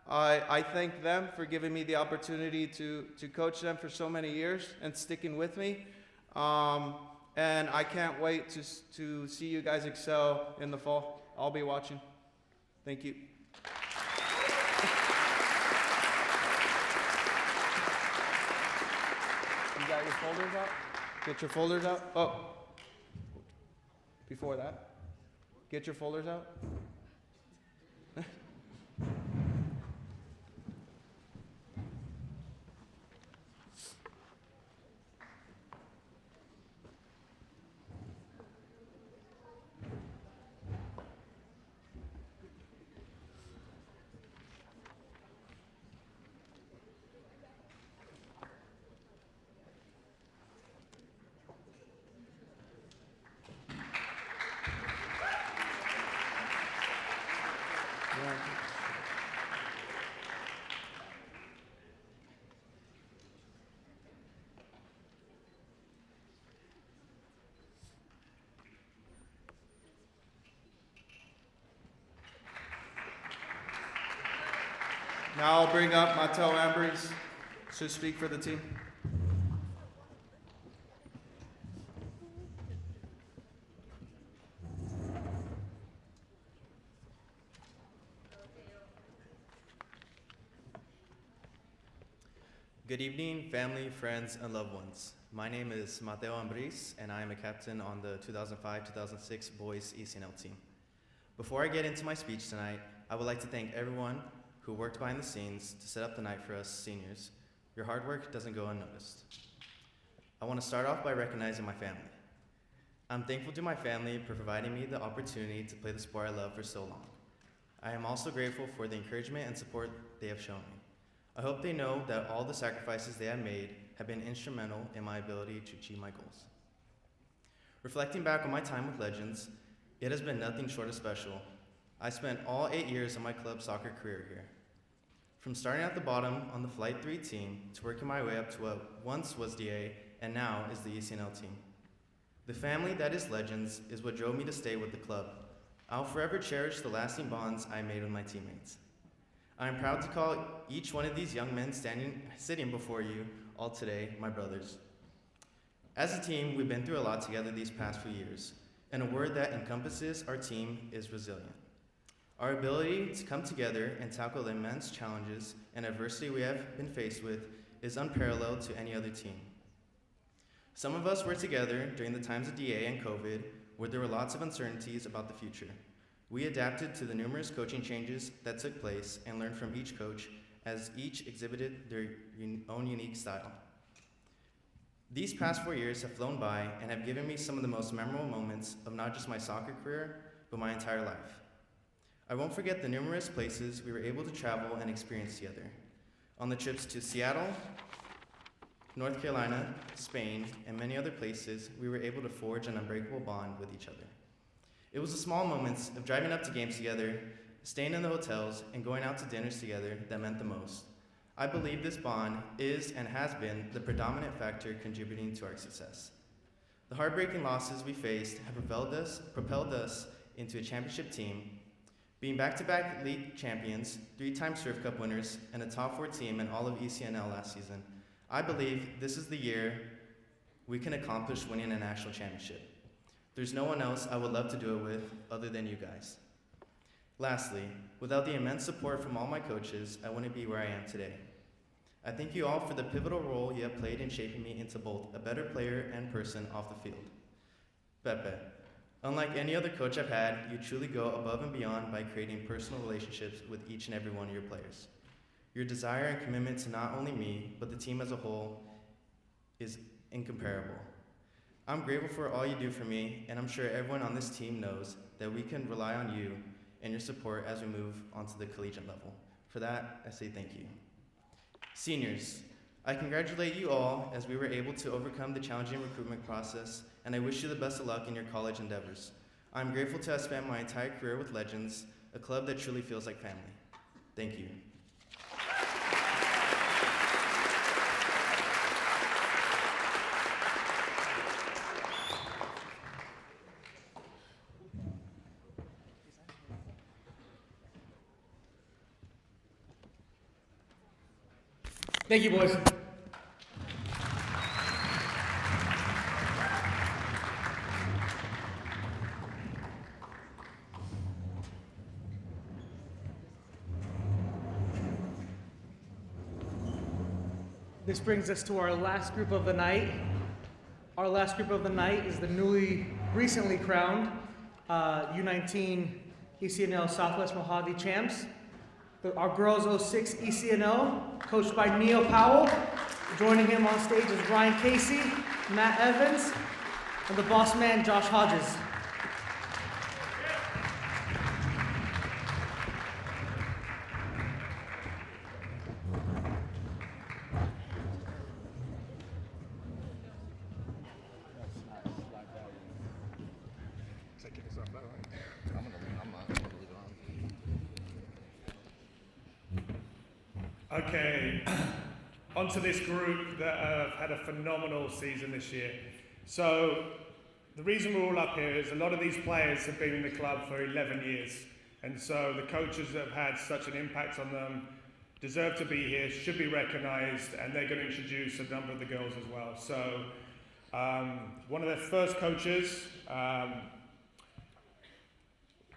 I thank them for giving me the opportunity to coach them for so many years and sticking with me. And I can't wait to see you guys excel in the fall. I'll be watching. Thank you. You got your folders out? Get your folders out. Oh, before that, get your folders out. Now I'll bring up Mateo Ambris to speak for the team. Good evening, family, friends, and loved ones. My name is Mateo Ambris, and I am a captain on the 2005-2006 boys ECNL team. Before I get into my speech tonight, I would like to thank everyone who worked behind the scenes to set up the night for us seniors. Your hard work doesn't go unnoticed. I want to start off by recognizing my family. I'm thankful to my family for providing me the opportunity to play the sport I love for so long. I am also grateful for the encouragement and support they have shown me. I hope they know that all the sacrifices they have made have been instrumental in my ability to achieve my goals. Reflecting back on my time with Legends, it has been nothing short of special. I spent all 8 years of my club soccer career here. From starting at the bottom on the Flight 3 team to working my way up to what once was DA and now is the ECNL team. The family that is Legends is what drove me to stay with the club. I'll forever cherish the lasting bonds I made with my teammates. I am proud to call each one of these young men sitting before you all today my brothers. As a team, we've been through a lot together these past few years, and a word that encompasses our team is resilient. Our ability to come together and tackle the immense challenges and adversity we have been faced with is unparalleled to any other team. Some of us were together during the times of DA and COVID, where there were lots of uncertainties about the future. We adapted to the numerous coaching changes that took place and learned from each coach as each exhibited their own unique style. These past 4 years have flown by and have given me some of the most memorable moments of not just my soccer career, but my entire life. I won't forget the numerous places we were able to travel and experience together. On the trips to Seattle, North Carolina, Spain, and many other places, we were able to forge an unbreakable bond with each other. It was the small moments of driving up to games together, staying in the hotels, and going out to dinners together that meant the most. I believe this bond is and has been the predominant factor contributing to our success. The heartbreaking losses we faced have propelled us into a championship team, being back-to-back league champions, 3-time Surf Cup winners, and a top 4 team in all of ECNL last season. I believe this is the year we can accomplish winning a national championship. There's no one else I would love to do it with other than you guys. Lastly, without the immense support from all my coaches, I wouldn't be where I am today. I thank you all for the pivotal role you have played in shaping me into both a better player and person off the field. Pepe, unlike any other coach I've had, you truly go above and beyond by creating personal relationships with each and every one of your players. Your desire and commitment to not only me, but the team as a whole is incomparable. I'm grateful for all you do for me, and I'm sure everyone on this team knows that we can rely on you and your support as we move onto the collegiate level. For that, I say thank you. Seniors, I congratulate you all as we were able to overcome the challenging recruitment process, and I wish you the best of luck in your college endeavors. I'm grateful to have spent my entire career with Legends, a club that truly feels like family. Thank you. Thank you, boys. This brings us to our last group of the night. Our last group of the night is the recently crowned U19 ECNL Southwest Mojave champs. Our girls 06 ECNL, coached by Neil Powell. Joining him on stage is Ryan Casey, Matt Evans, and the boss man, Josh Hodges. Okay, onto this group that have had a phenomenal season this year. So the reason we're all up here is a lot of these players have been in the club for 11 years. And so the coaches that have had such an impact on them deserve to be here, should be recognized, and they're going to introduce a number of the girls as well. So one of their first coaches,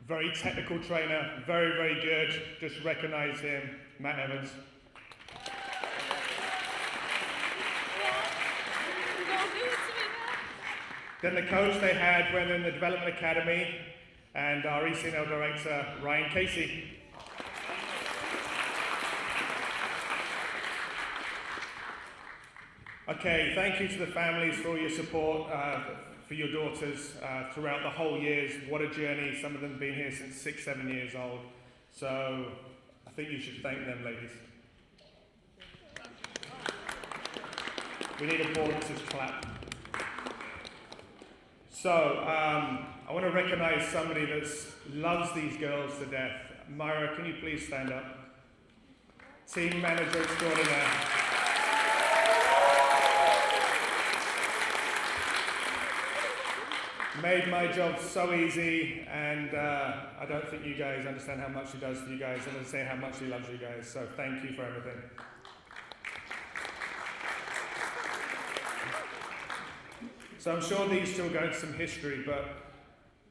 very technical trainer, very, very good. Just recognize him, Matt Evans. Then the coach they had when in the Development Academy, and our ECNL director, Ryan Casey. Okay, thank you to the families for all your support for your daughters throughout the whole years. What a journey. Some of them have been here since 6, 7 years old. So I think you should thank them, ladies. We need a board that says clap. So I want to recognize somebody that loves these girls to death. Myra, can you please stand up? Team manager extraordinaire. Made my job so easy, and I don't think you guys understand how much she does for you guys, and I say how much she loves you guys, so thank you for everything. So I'm sure these two will go into some history, but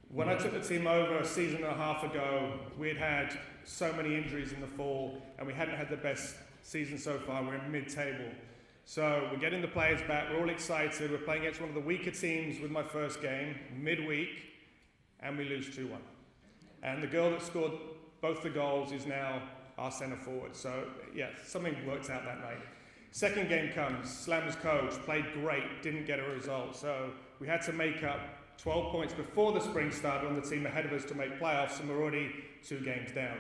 when I took the team over a season and a half ago, we had so many injuries in the fall, and we hadn't had the best season so far. We're in mid-table. So we're getting the players back, we're all excited, we're playing against one of the weaker teams with my first game, midweek, and we lose 2-1. And the girl that scored both the goals is now our centre forward. So yeah, something worked out that night. Second game comes, Slam's coach played great, didn't get a result. So we had to make up 12 points before the spring started on the team ahead of us to make playoffs, and we're already 2 games down.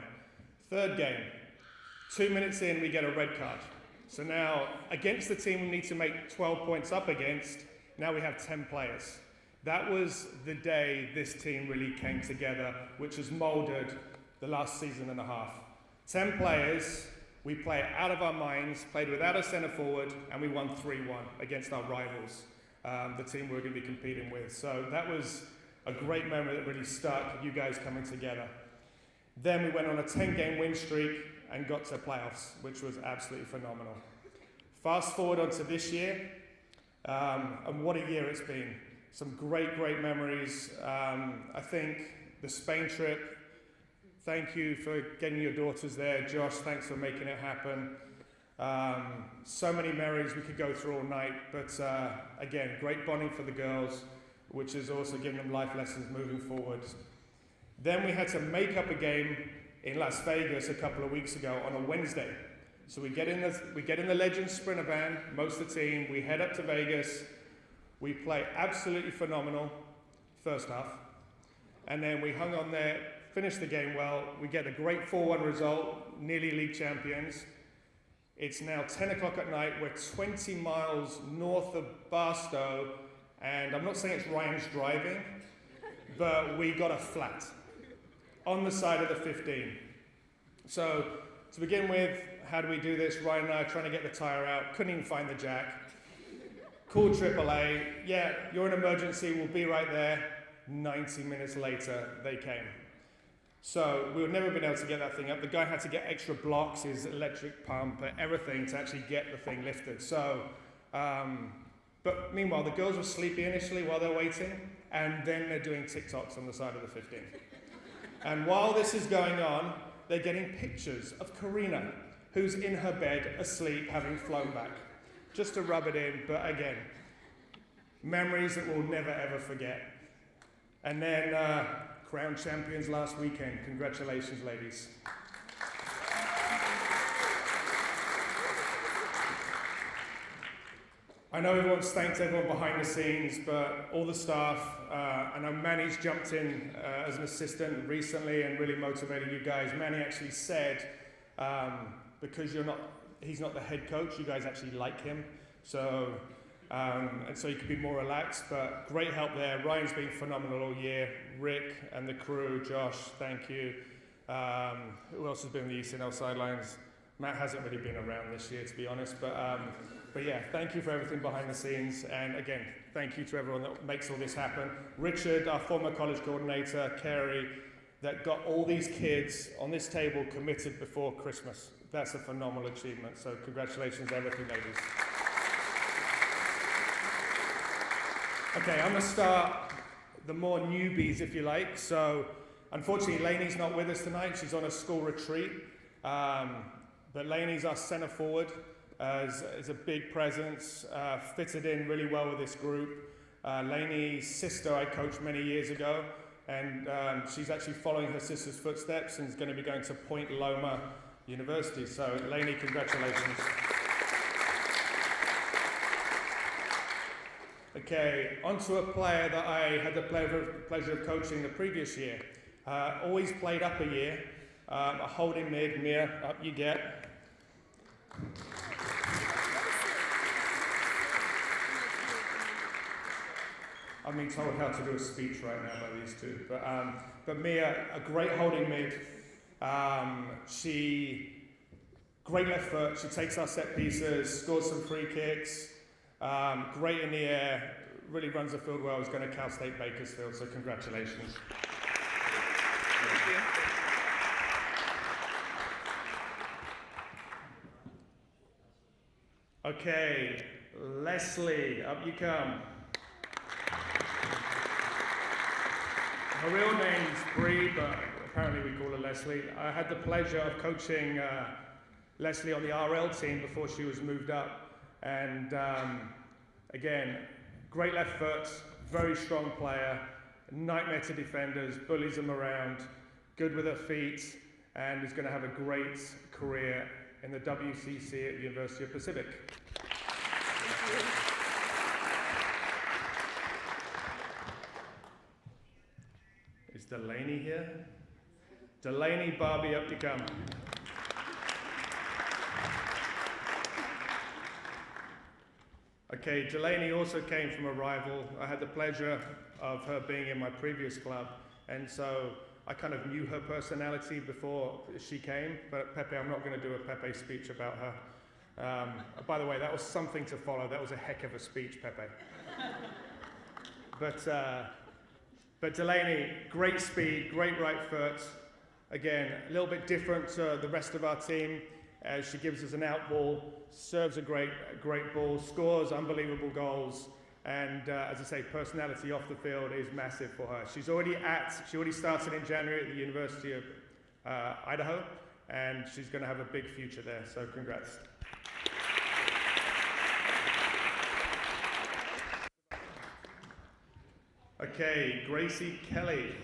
Third game, 2 minutes in, we get a red card. So now, against the team we need to make 12 points up against, now we have 10 players. That was the day this team really came together, which has moulded the last season and a half. 10 players, we play out of our minds, played without a centre forward, and we won 3-1 against our rivals, the team we're going to be competing with. So that was a great memory that really stuck, you guys coming together. Then we went on a 10-game win streak and got to playoffs, which was absolutely phenomenal. Fast forward onto this year, and what a year it's been. Some great, great memories. I think the Spain trip, thank you for getting your daughters there. Josh, thanks for making it happen. So many memories we could go through all night, but again, great bonding for the girls, which is also giving them life lessons moving forward. Then we had to make up a game in Las Vegas a couple of weeks ago on a Wednesday. So we get in the Legends Sprinter van, most of the team, we head up to Vegas, we play absolutely phenomenal first half, and then we hung on there, finished the game well, we get a great 4-1 result, nearly league champions. It's now 10 o'clock at night, we're 20 miles north of Barstow, and I'm not saying it's Ryan's driving, but we got a flat on the side of the 15. So to begin with, how do we do this? Ryan and I are trying to get the tyre out, couldn't even find the jack. Called AAA, yeah, you're an emergency, we'll be right there. 90 minutes later, they came. So we would never been able to get that thing up. The guy had to get extra blocks, his electric pump, everything to actually get the thing lifted. So, but meanwhile, the girls were sleepy initially while they're waiting, and then they're doing TikToks on the side of the 15. And while this is going on, they're getting pictures of Karina, who's in her bed, asleep, having flown back. Just to rub it in, but again, memories that we'll never ever forget. And then, crown champions last weekend. Congratulations, ladies. I know everyone's thanked everyone behind the scenes, but all the staff, I know Manny's jumped in as an assistant recently and really motivated you guys. Manny actually said, because he's not the head coach, you guys actually like him. So, and so you can be more relaxed, but great help there. Ryan's been phenomenal all year. Rick and the crew, Josh, thank you. Who else has been on the ECNL sidelines? Matt hasn't really been around this year, to be honest, but yeah, thank you for everything behind the scenes, and again, thank you to everyone that makes all this happen. Richard, our former college coordinator, Kerry, that got all these kids on this table committed before Christmas. that's a phenomenal achievement. So congratulations, everything, ladies. Okay, I'm gonna start the more newbies, if you like. So unfortunately, Lainey's not with us tonight. She's on a school retreat. But Lainey's our center forward, is a big presence, fitted in really well with this group. Lainey's sister I coached many years ago, and she's actually following her sister's footsteps and is going to be going to Point Loma University. So Lainey, congratulations. Okay, onto a player that I had the pleasure of coaching the previous year. Always played up a year, a holding mid, Mia, up you get. I'm being told how to do a speech right now by these two. But Mia, a great holding mid. She, great left foot, she takes our set pieces, scores some free kicks, great in the air, really runs the field well, is going to Cal State Bakersfield, so congratulations. Thank you. Okay, Leslie, up you come. Her real name's Bree, but apparently we call her Leslie. I had the pleasure of coaching Leslie on the RL team before she was moved up. And again, great left foot, very strong player, nightmare to defenders, bullies them around, good with her feet, and is going to have a great career in the WCC at the University of Pacific. Is Delaney here? Delaney, Barbie, up you come. Okay, Delaney also came from a rival. I had the pleasure of her being in my previous club, and so I kind of knew her personality before she came, but Pepe, I'm not going to do a Pepe speech about her. By the way, that was something to follow. That was a heck of a speech, Pepe. But Delaney, great speed, great right foot. Again, a little bit different to the rest of our team, as she gives us an out ball, serves a great ball, scores unbelievable goals, and as I say, personality off the field is massive for her. She already started in January at the University of Idaho, and she's going to have a big future there, so congrats. Okay, Gracie Kelly.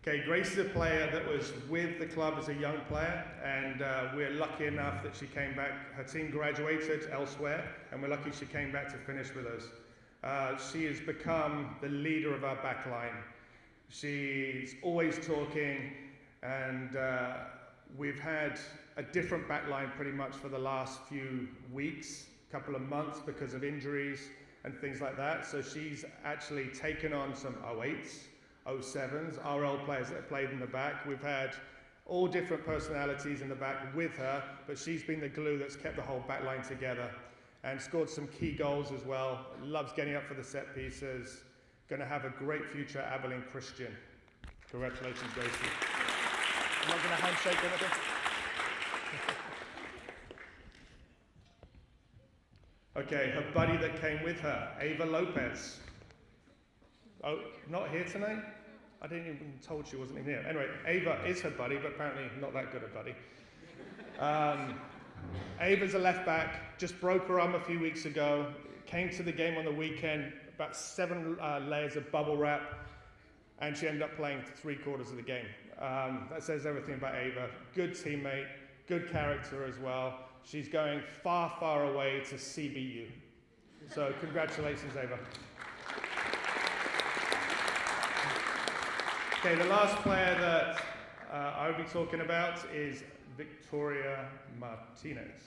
Okay, Grace is a player that was with the club as a young player, and we're lucky enough that she came back. Her team graduated elsewhere, and we're lucky she came back to finish with us. She has become the leader of our back line. She's always talking, and we've had a different back line pretty much for the last few weeks, couple of months because of injuries and things like that. So she's actually taken on some 08s, 07s, RL players that have played in the back. We've had all different personalities in the back with her, but she's been the glue that's kept the whole back line together and scored some key goals as well. Loves getting up for the set pieces. Going to have a great future at Abilene Christian. Congratulations, Gracie. I'm not going to handshake anything. Okay, her buddy that came with her, Ava Lopez. Oh, not here tonight? I didn't even told she wasn't in here. Anyway, Ava is her buddy, but apparently not that good a buddy. Ava's a left back, just broke her arm a few weeks ago, came to the game on the weekend, about 7 layers of bubble wrap, and she ended up playing 3/4 of the game. That says everything about Ava. Good teammate, good character as well. She's going far, far away to CBU. So congratulations, Ava. Okay, the last player that I will be talking about is Victoria Martinez.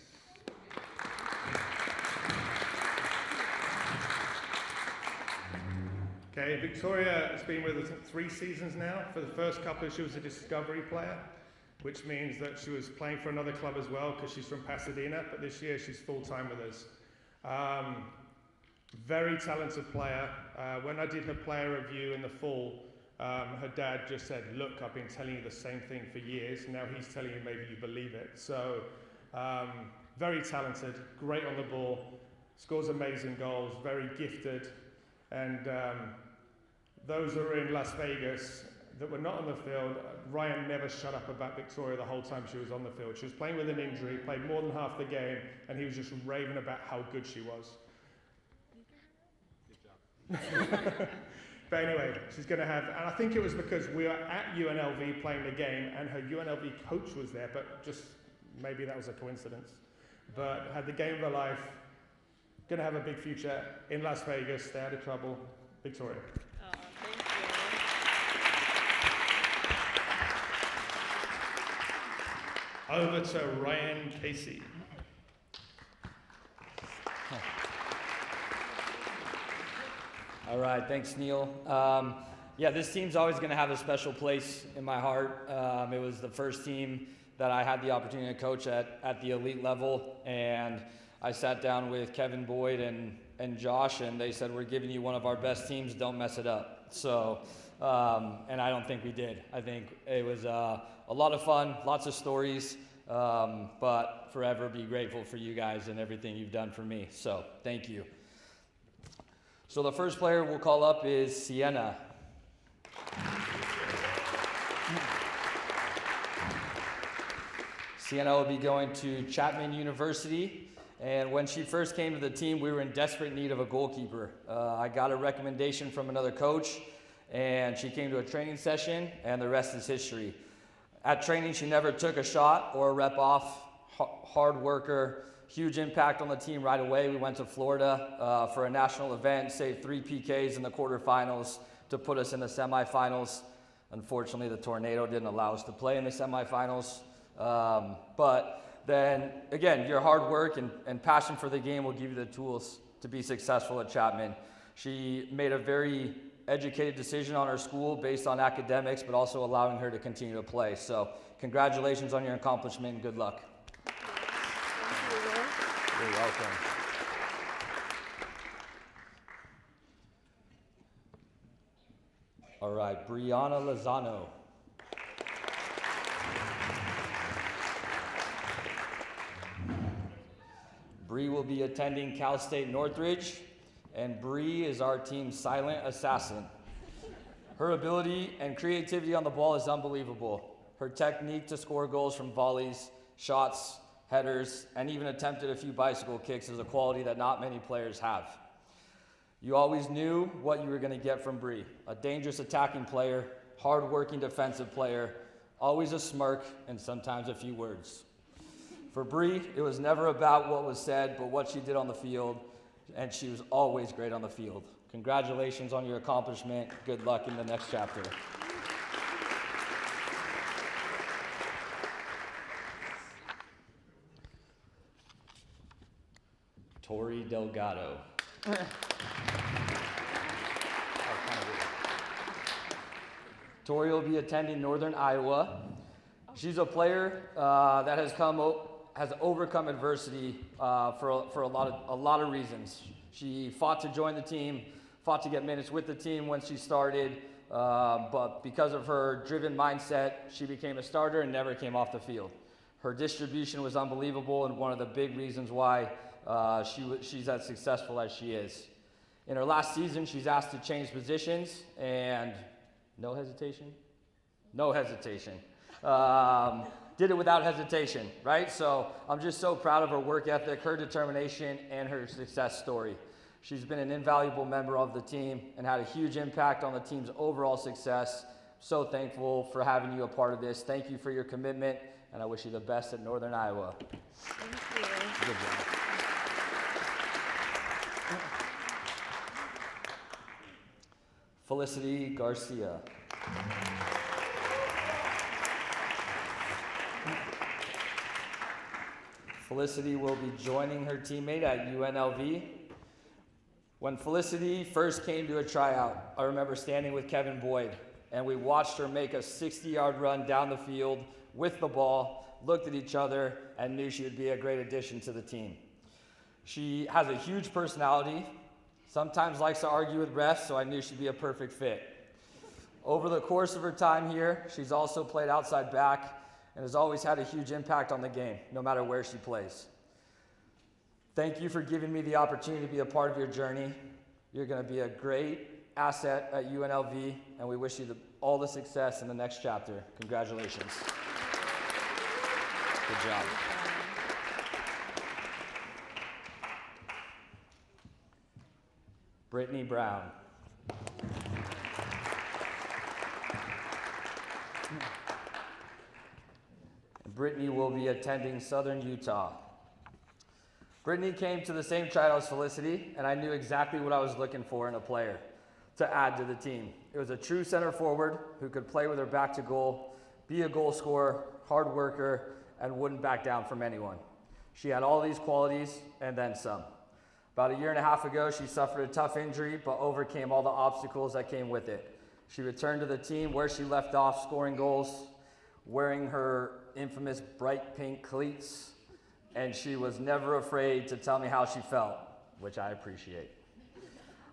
Okay, Victoria has been with us 3 seasons now. For the first couple, she was a discovery player, which means that she was playing for another club as well because she's from Pasadena, but this year she's full-time with us. Very talented player. When I did her player review in the fall, Her dad just said, look, I've been telling you the same thing for years. Now he's telling you maybe you believe it. So very talented, great on the ball, scores amazing goals, very gifted. And those that were in Las Vegas that were not on the field, Ryan never shut up about Victoria the whole time she was on the field. She was playing with an injury, played more than half the game, and he was just raving about how good she was. Good job. But anyway, she's going to have, and I think it was because we were at UNLV playing the game, and her UNLV coach was there, but just maybe that was a coincidence. But had the game of her life, going to have a big future in Las Vegas, stay out of trouble, Victoria. Oh, thank you. Over to Ryan Casey. All right, thanks, Neil. Yeah, this team's always going to have a special place in my heart. It was the first team that I had the opportunity to coach at the elite level, and I sat down with Kevin Boyd and Josh, and they said, we're giving you one of our best teams, don't mess it up. So, and I don't think we did. I think it was a lot of fun, lots of stories, but forever be grateful for you guys and everything you've done for me. So, thank you. So the first player we'll call up is Sienna. Sienna will be going to Chapman University, and when she first came to the team, we were in desperate need of a goalkeeper. I got a recommendation from another coach, and she came to a training session, and the rest is history. At training, she never took a shot or a rep off, hard worker, huge impact on the team right away. We went to Florida for a national event, saved 3 PKs in the quarterfinals to put us in the semifinals. Unfortunately, the tornado didn't allow us to play in the semifinals. But then, again, your hard work and passion for the game will give you the tools to be successful at Chapman. She made a very educated decision on her school based on academics, but also allowing her to continue to play. So congratulations on your accomplishment and good luck. You're welcome. All right, Brianna Lozano. Bree will be attending Cal State Northridge, and Bree is our team's silent assassin. Her ability and creativity on the ball is unbelievable. Her technique to score goals from volleys, shots, headers, and even attempted a few bicycle kicks is a quality that not many players have. You always knew what you were going to get from Bree. A dangerous attacking player, hard-working defensive player, always a smirk, and sometimes a few words. For Bree, it was never about what was said, but what she did on the field, and she was always great on the field. Congratulations on your accomplishment. Good luck in the next chapter. Tori Delgado. Tori will be attending Northern Iowa. She's a player that has overcome adversity for a lot of reasons. She fought to join the team, fought to get minutes with the team when she started, but because of her driven mindset, she became a starter and never came off the field. Her distribution was unbelievable and one of the big reasons why she's as successful as she is. In her last season, she's asked to change positions, and no hesitation? No hesitation. Did it without hesitation, right? So I'm just so proud of her work ethic, her determination, and her success story. She's been an invaluable member of the team and had a huge impact on the team's overall success. So thankful for having you a part of this. Thank you for your commitment, and I wish you the best at Northern Iowa. Thank you. Good job. Felicity Garcia. Felicity will be joining her teammate at UNLV. When Felicity first came to a tryout, I remember standing with Kevin Boyd, and we watched her make a 60-yard run down the field with the ball, looked at each other, and knew she would be a great addition to the team. She has a huge personality, sometimes likes to argue with refs, so I knew she'd be a perfect fit. Over the course of her time here, she's also played outside back and has always had a huge impact on the game, no matter where she plays. Thank you for giving me the opportunity to be a part of your journey. You're going to be a great asset at UNLV, and we wish you all the success in the next chapter. Congratulations. Good job. Brittany Brown. Brittany will be attending Southern Utah. Brittany came to the same tryout as Felicity, and I knew exactly what I was looking for in a player to add to the team. It was a true center forward who could play with her back to goal, be a goal scorer, hard worker, and wouldn't back down from anyone. She had all these qualities and then some. About a year and a half ago, she suffered a tough injury, but overcame all the obstacles that came with it. She returned to the team where she left off, scoring goals, wearing her infamous bright pink cleats, and she was never afraid to tell me how she felt, which I appreciate.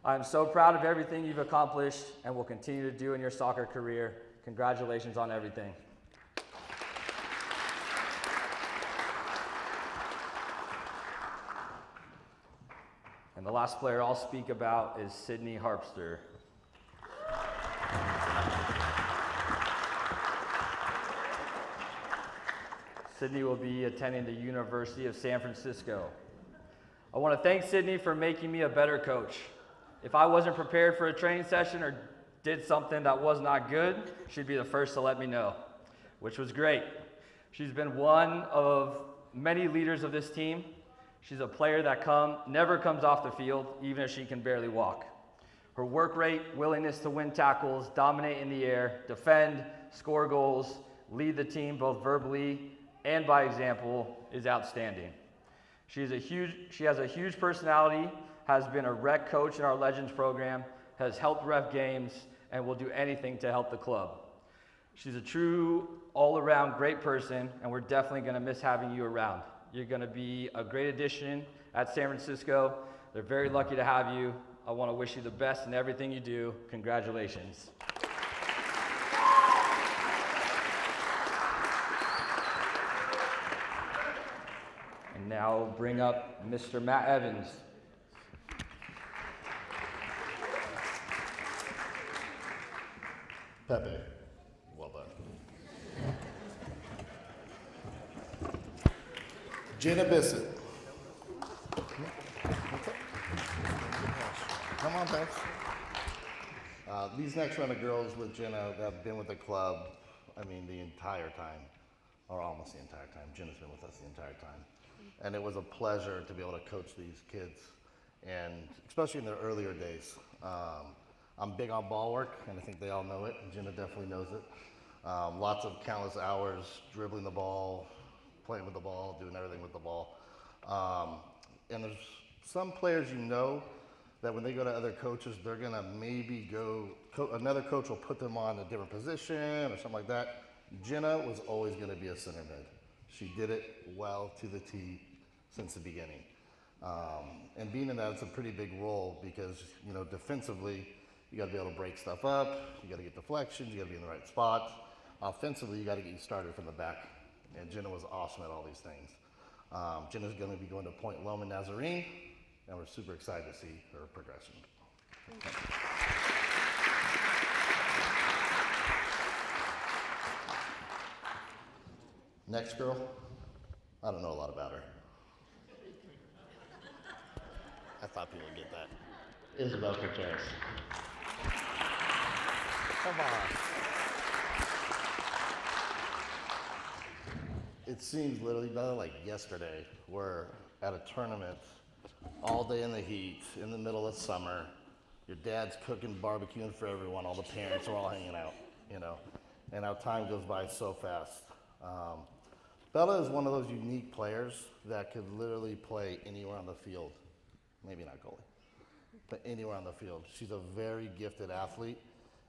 I'm so proud of everything you've accomplished and will continue to do in your soccer career. Congratulations on everything. And the last player I'll speak about is Sydney Harpster. Sydney will be attending the University of San Francisco. I want to thank Sydney for making me a better coach. If I wasn't prepared for a training session or did something that was not good, she'd be the first to let me know, which was great. She's been one of many leaders of this team. She's a player that never comes off the field, even if she can barely walk. Her work rate, willingness to win tackles, dominate in the air, defend, score goals, lead the team both verbally and by example is outstanding. She has a huge personality, has been a rec coach in our Legends program, has helped ref games, and will do anything to help the club. She's a true all-around great person, and we're definitely going to miss having you around. You're going to be a great addition at San Francisco. They're very lucky to have you. I want to wish you the best in everything you do. Congratulations. And now bring up Mr. Matt Evans. Pepe, well done. Jenna Bissett. Come on, Bex. These next round of girls with Jenna that have been with the club, I mean, the entire time, or almost the entire time. Jenna's been with us the entire time. And it was a pleasure to be able to coach these kids, and especially in their earlier days. I'm big on ball work, and I think they all know it. Jenna definitely knows it. Lots of countless hours dribbling the ball, playing with the ball, doing everything with the ball. And there's some players that when they go to other coaches, they're gonna maybe another coach will put them on a different position or something like that. Jenna was always gonna be a center mid. She did it well to the T since the beginning. And being in that, it's a pretty big role because, defensively, you gotta be able to break stuff up, you gotta get deflections, you gotta be in the right spots. Offensively, you gotta get you started from the back. And Jenna was awesome at all these things. Jenna's gonna be going to Point Loma Nazarene, and we're super excited to see her progression. Next girl, I don't know a lot about her. I thought people would get that. Isabel Cortez. Come on. It seems literally like yesterday, we're at a tournament all day in the heat, in the middle of summer. Your dad's cooking, barbecuing for everyone, all the parents are all hanging out, and our time goes by so fast. Bella is one of those unique players that could literally play anywhere on the field. Maybe not goalie, but anywhere on the field. She's a very gifted athlete,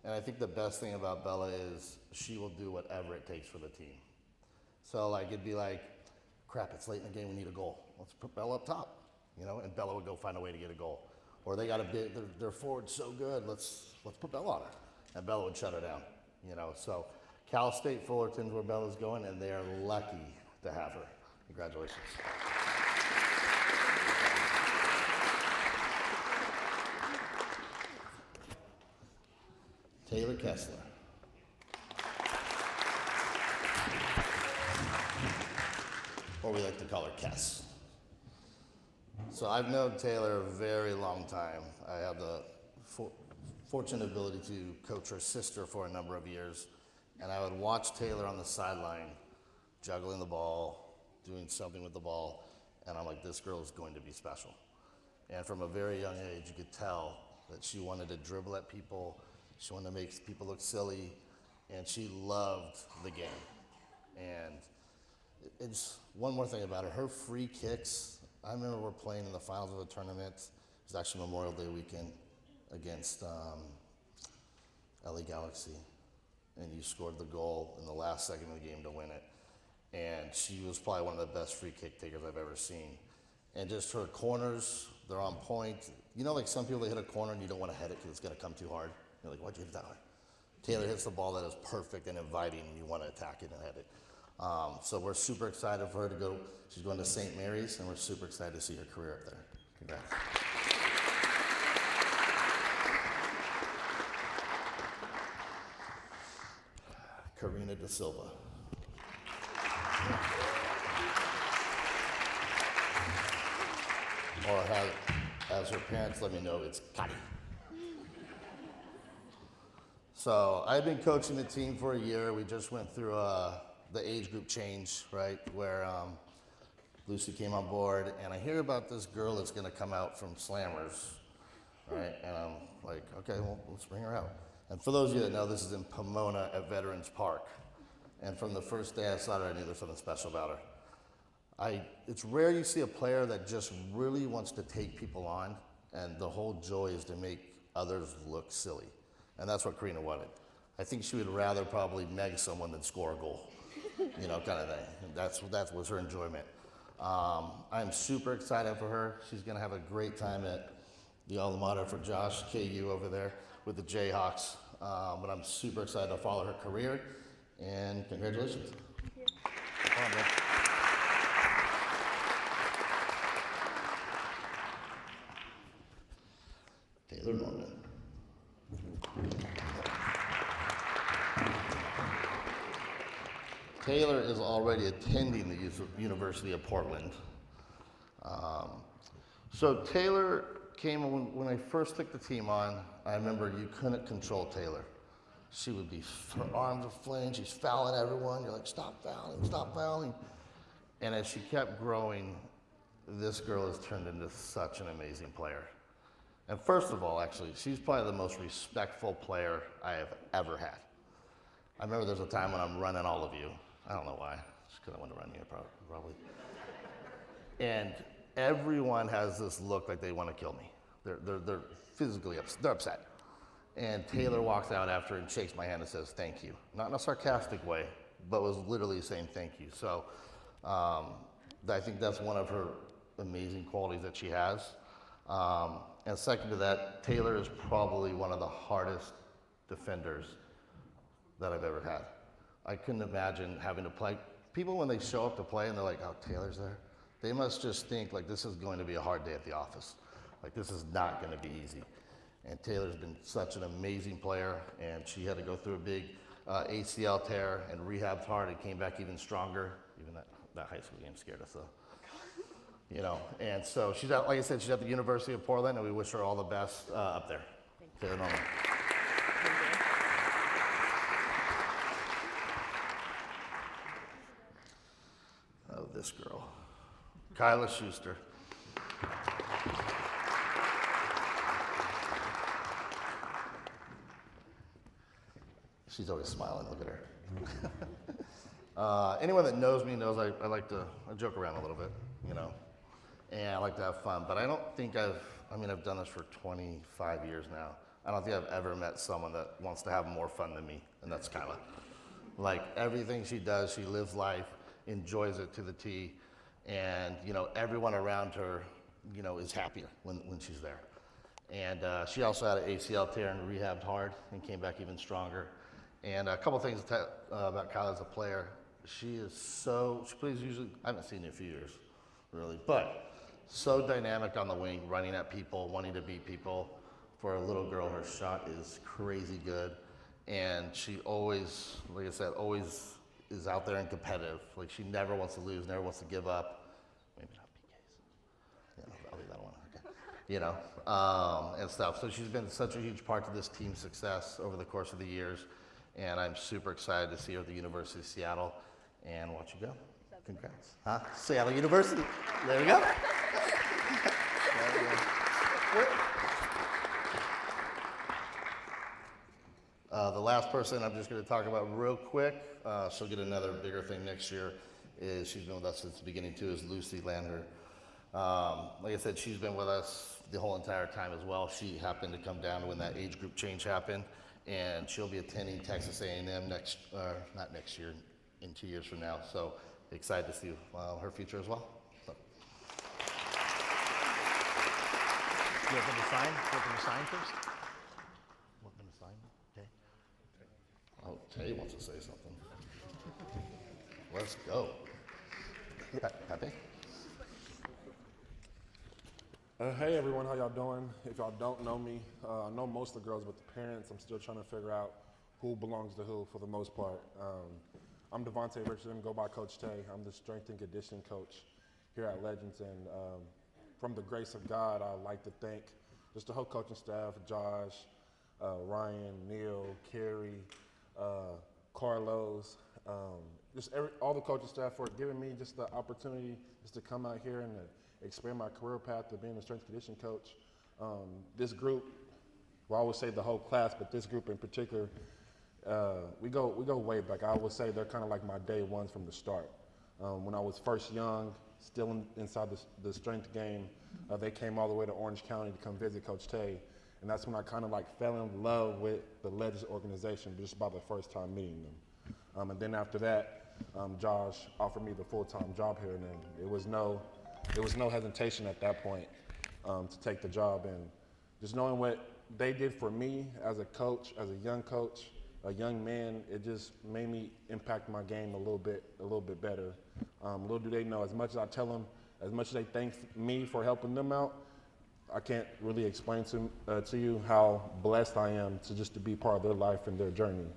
and I think the best thing about Bella is she will do whatever it takes for the team. So it'd be like, crap, it's late in the game, we need a goal. Let's put Bella up top, and Bella would go find a way to get a goal. Or they got their forward's so good, let's put Bella on her. and Bella would shut her down, you know. So Cal State Fullerton's where Bella's going, and they are lucky to have her. Congratulations. Taylor Kessler. Or we like to call her Kess. So I've known Taylor a very long time. I have the fortunate ability to coach her sister for a number of years, and I would watch Taylor on the sideline juggling the ball, doing something with the ball, and I'm like, this girl is going to be special. And from a very young age, you could tell that she wanted to dribble at people, she wanted to make people look silly, and she loved the game. And it's one more thing about her free kicks. I remember we're playing in the finals of a tournament. It was actually Memorial Day weekend against LA Galaxy. And you scored the goal in the last second of the game to win it. And she was probably one of the best free kick takers I've ever seen. And just her corners, they're on point. You know, like some people, they hit a corner and you don't want to head it because it's going to come too hard. You're like, why'd you hit it that way? Taylor hits the ball that is perfect and inviting, and you want to attack it and head it. So we're super excited for her to go. She's going to St. Mary's, and we're super excited to see her career up there. Congrats. Karina Da Silva. Or as her parents let me know, it's Kari. So I've been coaching the team for a year. We just went through the age group change, right, where Lucy came on board, and I hear about this girl that's going to come out from Slammers, right, and I'm like, okay, well, let's bring her out. And for those of you that know, this is in Pomona at Veterans Park, and from the first day I saw her, I knew there was something special about her. It's rare you see a player that just really wants to take people on, and the whole joy is to make others look silly, and that's what Karina wanted. I think she would rather probably meg someone than score a goal. You know, kind of thing. That was her enjoyment. I'm super excited for her. She's going to have a great time at the alma mater for Josh, KU over there with the Jayhawks. But I'm super excited to follow her career, and congratulations. Thank you. Taylor Norman. Taylor is already attending the University of Portland. So Taylor came when I first took the team on. I remember you couldn't control Taylor. She would be, her arms are flailing, she's fouling everyone. You're like, stop fouling, stop fouling. And as she kept growing, this girl has turned into such an amazing player. And first of all, actually, she's probably the most respectful player I have ever had. I remember there's a time when I'm running all of you. I don't know why, just because I want to run here probably. And everyone has this look like they want to kill me. They're physically upset, they're upset. And Taylor walks out after and shakes my hand and says, thank you. Not in a sarcastic way, but was literally saying thank you. So I think that's one of her amazing qualities that she has. And second to that, Taylor is probably one of the hardest defenders that I've ever had. I couldn't imagine having to play. People, when they show up to play and they're like, oh, Taylor's there, they must just think like this is going to be a hard day at the office. Like this is not going to be easy. And Taylor's been such an amazing player, and she had to go through a big ACL tear and rehabbed hard and came back even stronger. Even that high school game scared us though. You know, and so she's at, like I said, she's at the University of Portland, and we wish her all the best up there. Taylor Norman. Oh, this girl, Kyla Schuster. She's always smiling, look at her. Anyone that knows me knows I like to joke around a little bit, you know, and I like to have fun, but I don't think I've done this for 25 years now. I don't think I've ever met someone that wants to have more fun than me, and that's Kyla. Like everything she does, she lives life, enjoys it to the T, and you know, everyone around her, you know, is happier when she's there. And she also had an ACL tear and rehabbed hard and came back even stronger. And a couple things about Kyla as a player. She plays usually, I haven't seen her in a few years, really, but so dynamic on the wing, running at people, wanting to beat people. For a little girl, her shot is crazy good. And she always, like I said, always is out there and competitive. Like, she never wants to lose, never wants to give up. Maybe not PKs. Yeah, I'll leave that one. Okay. You know, and stuff. So she's been such a huge part to this team's success over the course of the years. And I'm super excited to see her at the University of Seattle and watch you go. Congrats. Huh? Seattle University. There we go. The last person I'm just going to talk about real quick, she'll get another bigger thing next year, is she's been with us since the beginning too, is Lucy Lander. Like I said, she's been with us the whole entire time as well. She happened to come down when that age group change happened, and she'll be attending Texas A&M not next year, in 2 years from now. So excited to see her future as well. So. You want them to sign? You want them to sign first? Want them to sign? Okay. Oh, Tay wants to say something. Let's go. Happy? Hey everyone, how y'all doing? If y'all don't know me, I know most of the girls, but the parents, I'm still trying to figure out who belongs to who for the most part. I'm Devontae Richardson, go by Coach Tay. I'm the strength and conditioning coach here at Legends, and from the grace of God, I'd like to thank just the whole coaching staff, Josh, Ryan, Neil, Carrie, Carlos, all the coaching staff for giving me just the opportunity just to come out here and expand my career path to being a strength conditioning coach. This group, well, I would say the whole class, but this group in particular, we go way back. I would say they're kind of like my day ones from the start. When I was first young, still inside the strength game, they came all the way to Orange County to come visit Coach Tay, and that's when I kind of like fell in love with the Legends organization just by the first time meeting them. And then after that, Josh offered me the full-time job here, and then it was no hesitation at that point to take the job. And just knowing what they did for me as a coach, as a young man, it just made me impact my game a little bit better. Little do they know, as much as I tell them, as much as they thank me for helping them out, I can't really explain to you how blessed I am to be part of their life and their journey.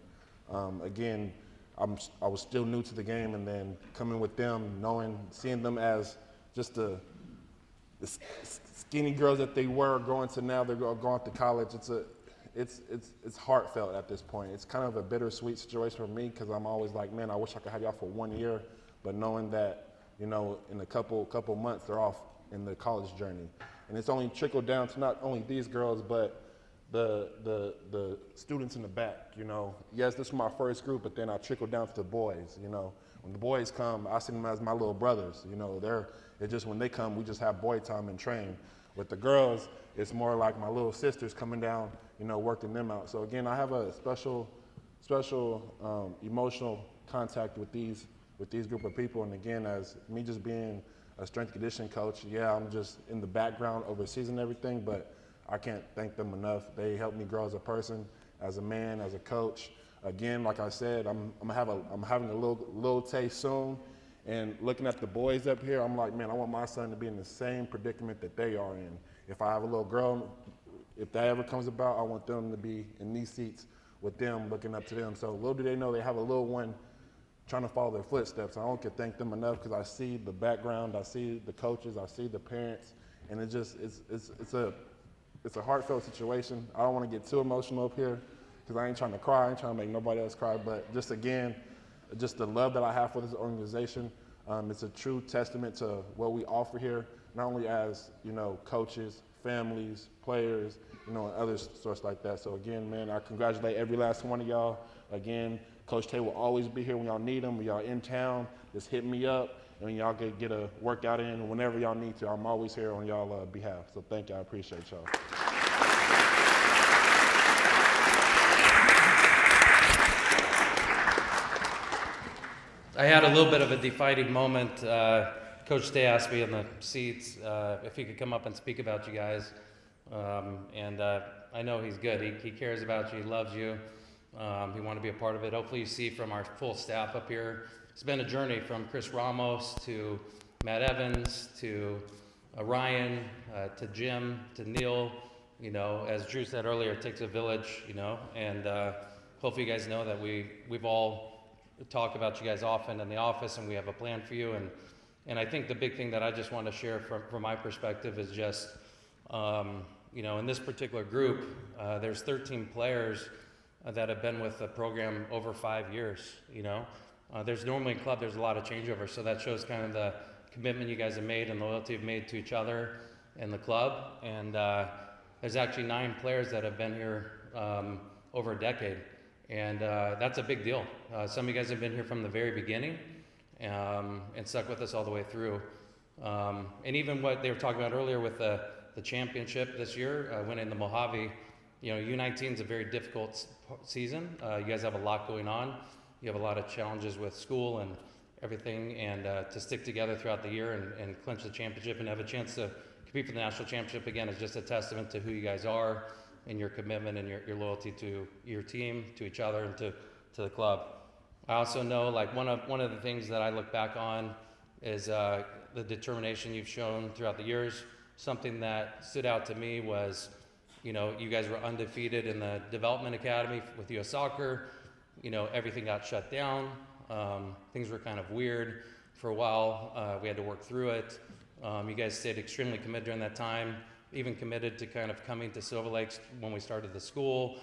Again, I was still new to the game, and then coming with them, seeing them as just the skinny girls that they were going to now, they're going to college. It's heartfelt at this point. It's kind of a bittersweet situation for me because I'm always like, man, I wish I could have y'all for 1 year, but knowing that, in a couple months they're off in the college journey, and it's only trickled down to not only these girls but the students in the back. Yes, this is my first group, but then I trickled down to the boys. When the boys come, I see them as my little brothers. It's just when they come, we just have boy time and train. With the girls, it's more like my little sisters coming down, working them out. So again, I have a special emotional contact with these group of people. And again, as me just being a strength conditioning coach, yeah, I'm just in the background overseeing and everything, but I can't thank them enough. They helped me grow as a person, as a man, as a coach. Again, like I said, I'm having a little taste soon, and looking at the boys up here, I'm like, man, I want my son to be in the same predicament that they are in. If I have a little girl, if that ever comes about, I want them to be in these seats with them, looking up to them. So little do they know they have a little one trying to follow their footsteps. I don't can thank them enough because I see the background, I see the coaches, I see the parents, and it's a heartfelt situation. I don't want to get too emotional up here because I ain't trying to cry, I ain't trying to make nobody else cry, but just again, just the love that I have for this organization, it's a true testament to what we offer here, not only as, coaches, families, players, and other sorts like that. So again, man, I congratulate every last one of y'all. Again, Coach Tay will always be here when y'all need him, when y'all in town, just hit me up, and when y'all get a workout in, whenever y'all need to, I'm always here on y'all behalf. So thank you, I appreciate y'all. I had a little bit of a defining moment. Coach Tay asked me in the seats if he could come up and speak about you guys. And I know he's good. He cares about you. He loves you. He wanted to be a part of it. Hopefully you see from our full staff up here. It's been a journey from Chris Ramos to Matt Evans to Ryan to Jim to Neil. You know, as Drew said earlier, it takes a village, you know, and hopefully you guys know that we've all talked about you guys often in the office, and we have a plan for you. And I think the big thing that I just want to share from my perspective is just, you know, in this particular group, there's 13 players that have been with the program over 5 years, you know. There's normally in club, there's a lot of changeover, so that shows kind of the commitment you guys have made and the loyalty you've made to each other and the club. And there's actually 9 players that have been here over a decade, and that's a big deal. Some of you guys have been here from the very beginning and stuck with us all the way through. And even what they were talking about earlier with the championship this year, winning the Mojave, you know, U19 is a very difficult season. You guys have a lot going on. You have a lot of challenges with school and everything, and to stick together throughout the year and clinch the championship and have a chance to compete for the national championship again is just a testament to who you guys are and your commitment and your loyalty to your team, to each other, and to the club. I also know, like, one of the things that I look back on is the determination you've shown throughout the years. Something that stood out to me was, you know, you guys were undefeated in the development academy with U.S. Soccer. You know, everything got shut down. Things were kind of weird for a while. We had to work through it. You guys stayed extremely committed during that time, even committed to kind of coming to Silver Lakes when we started the school,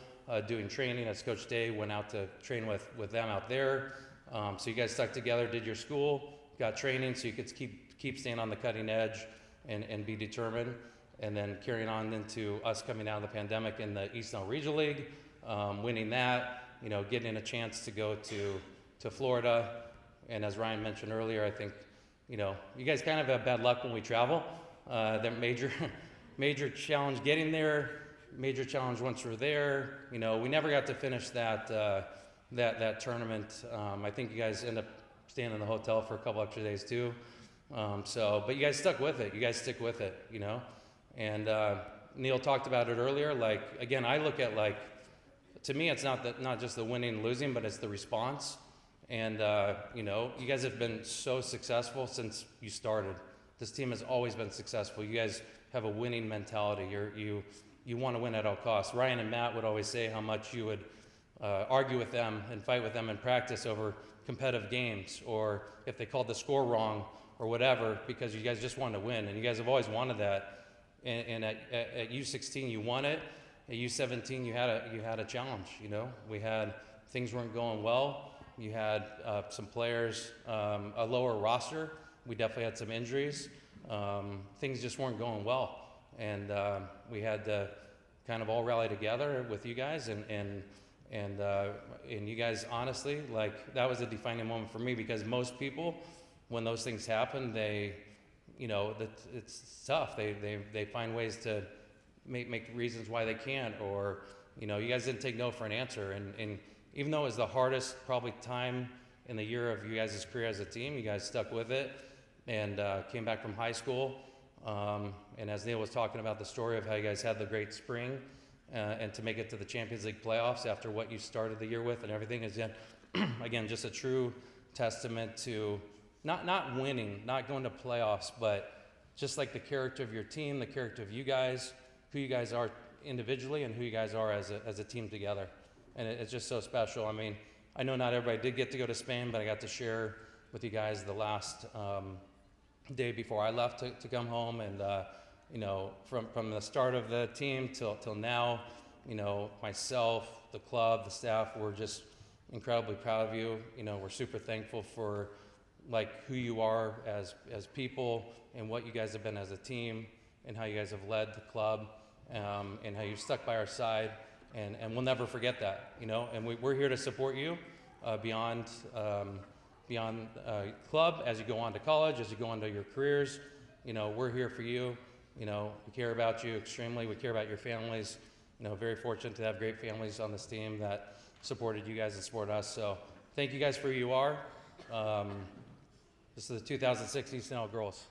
doing training as Coach Day went out to train with them out there. So you guys stuck together, did your school, got training so you could keep staying on the cutting edge and be determined. And then carrying on into us coming out of the pandemic in the ECNL Regional League, winning that, you know, getting a chance to go to Florida. And as Ryan mentioned earlier, I think, you know, you guys kind of have bad luck when we travel. The major challenge getting there, major challenge once we're there. You know, we never got to finish that tournament. I think you guys end up staying in the hotel for a couple extra days too. But you guys stuck with it. You guys stick with it, you know. And Neil talked about it earlier. Like, again, I look at, like, to me, it's not just the winning and losing, but it's the response. And you know, you guys have been so successful since you started. This team has always been successful. You guys have a winning mentality. You want to win at all costs. Ryan and Matt would always say how much you would argue with them and fight with them in practice over competitive games, or if they called the score wrong or whatever, because you guys just wanted to win, and you guys have always wanted that. And at U16 you won it. At U17 you had a challenge. You know, things weren't going well. You had some players, a lower roster. We definitely had some injuries. Things just weren't going well, and we had to kind of all rally together with you guys. And you guys, honestly, like, that was a defining moment for me, because most people, when those things happen, you know, it's tough. They find ways to make reasons why they can't, or, you know, you guys didn't take no for an answer. And even though it was the hardest probably time in the year of you guys' career as a team, you guys stuck with it and came back from high school. And as Neil was talking about the story of how you guys had the great spring and to make it to the Champions League playoffs after what you started the year with and everything is, again, just a true testament to not winning, not going to playoffs, but just like the character of your team, the character of you guys, who you guys are individually and who you guys are as a team together. And it's just so special. I mean, I know not everybody did get to go to Spain, but I got to share with you guys the last day before I left to come home. And, you know, from the start of the team till now, you know, myself, the club, the staff, we're just incredibly proud of you. You know, we're super thankful for, like, who you are as people and what you guys have been as a team and how you guys have led the club and how you've stuck by our side. And we'll never forget that, you know, and we're here to support you beyond club, as you go on to college, as you go on to your careers. You know, we're here for you. You know, we care about you extremely. We care about your families. You know, very fortunate to have great families on this team that supported you guys and support us. So thank you guys for who you are. This is the 2006 ECNL girls.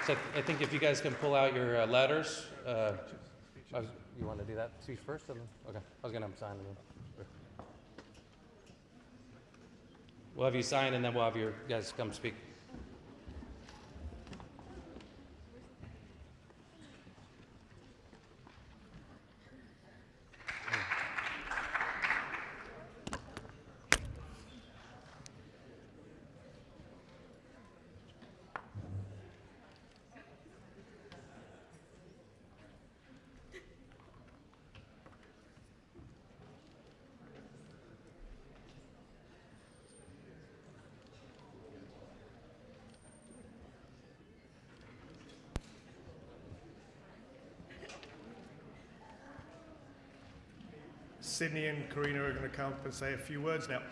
So I think if you guys can pull out your letters. You want to do that speech first? Okay, I was going to sign it. We'll have you sign, and then we'll have you guys come speak. Sydney and Karina are going to come up and say a few words now.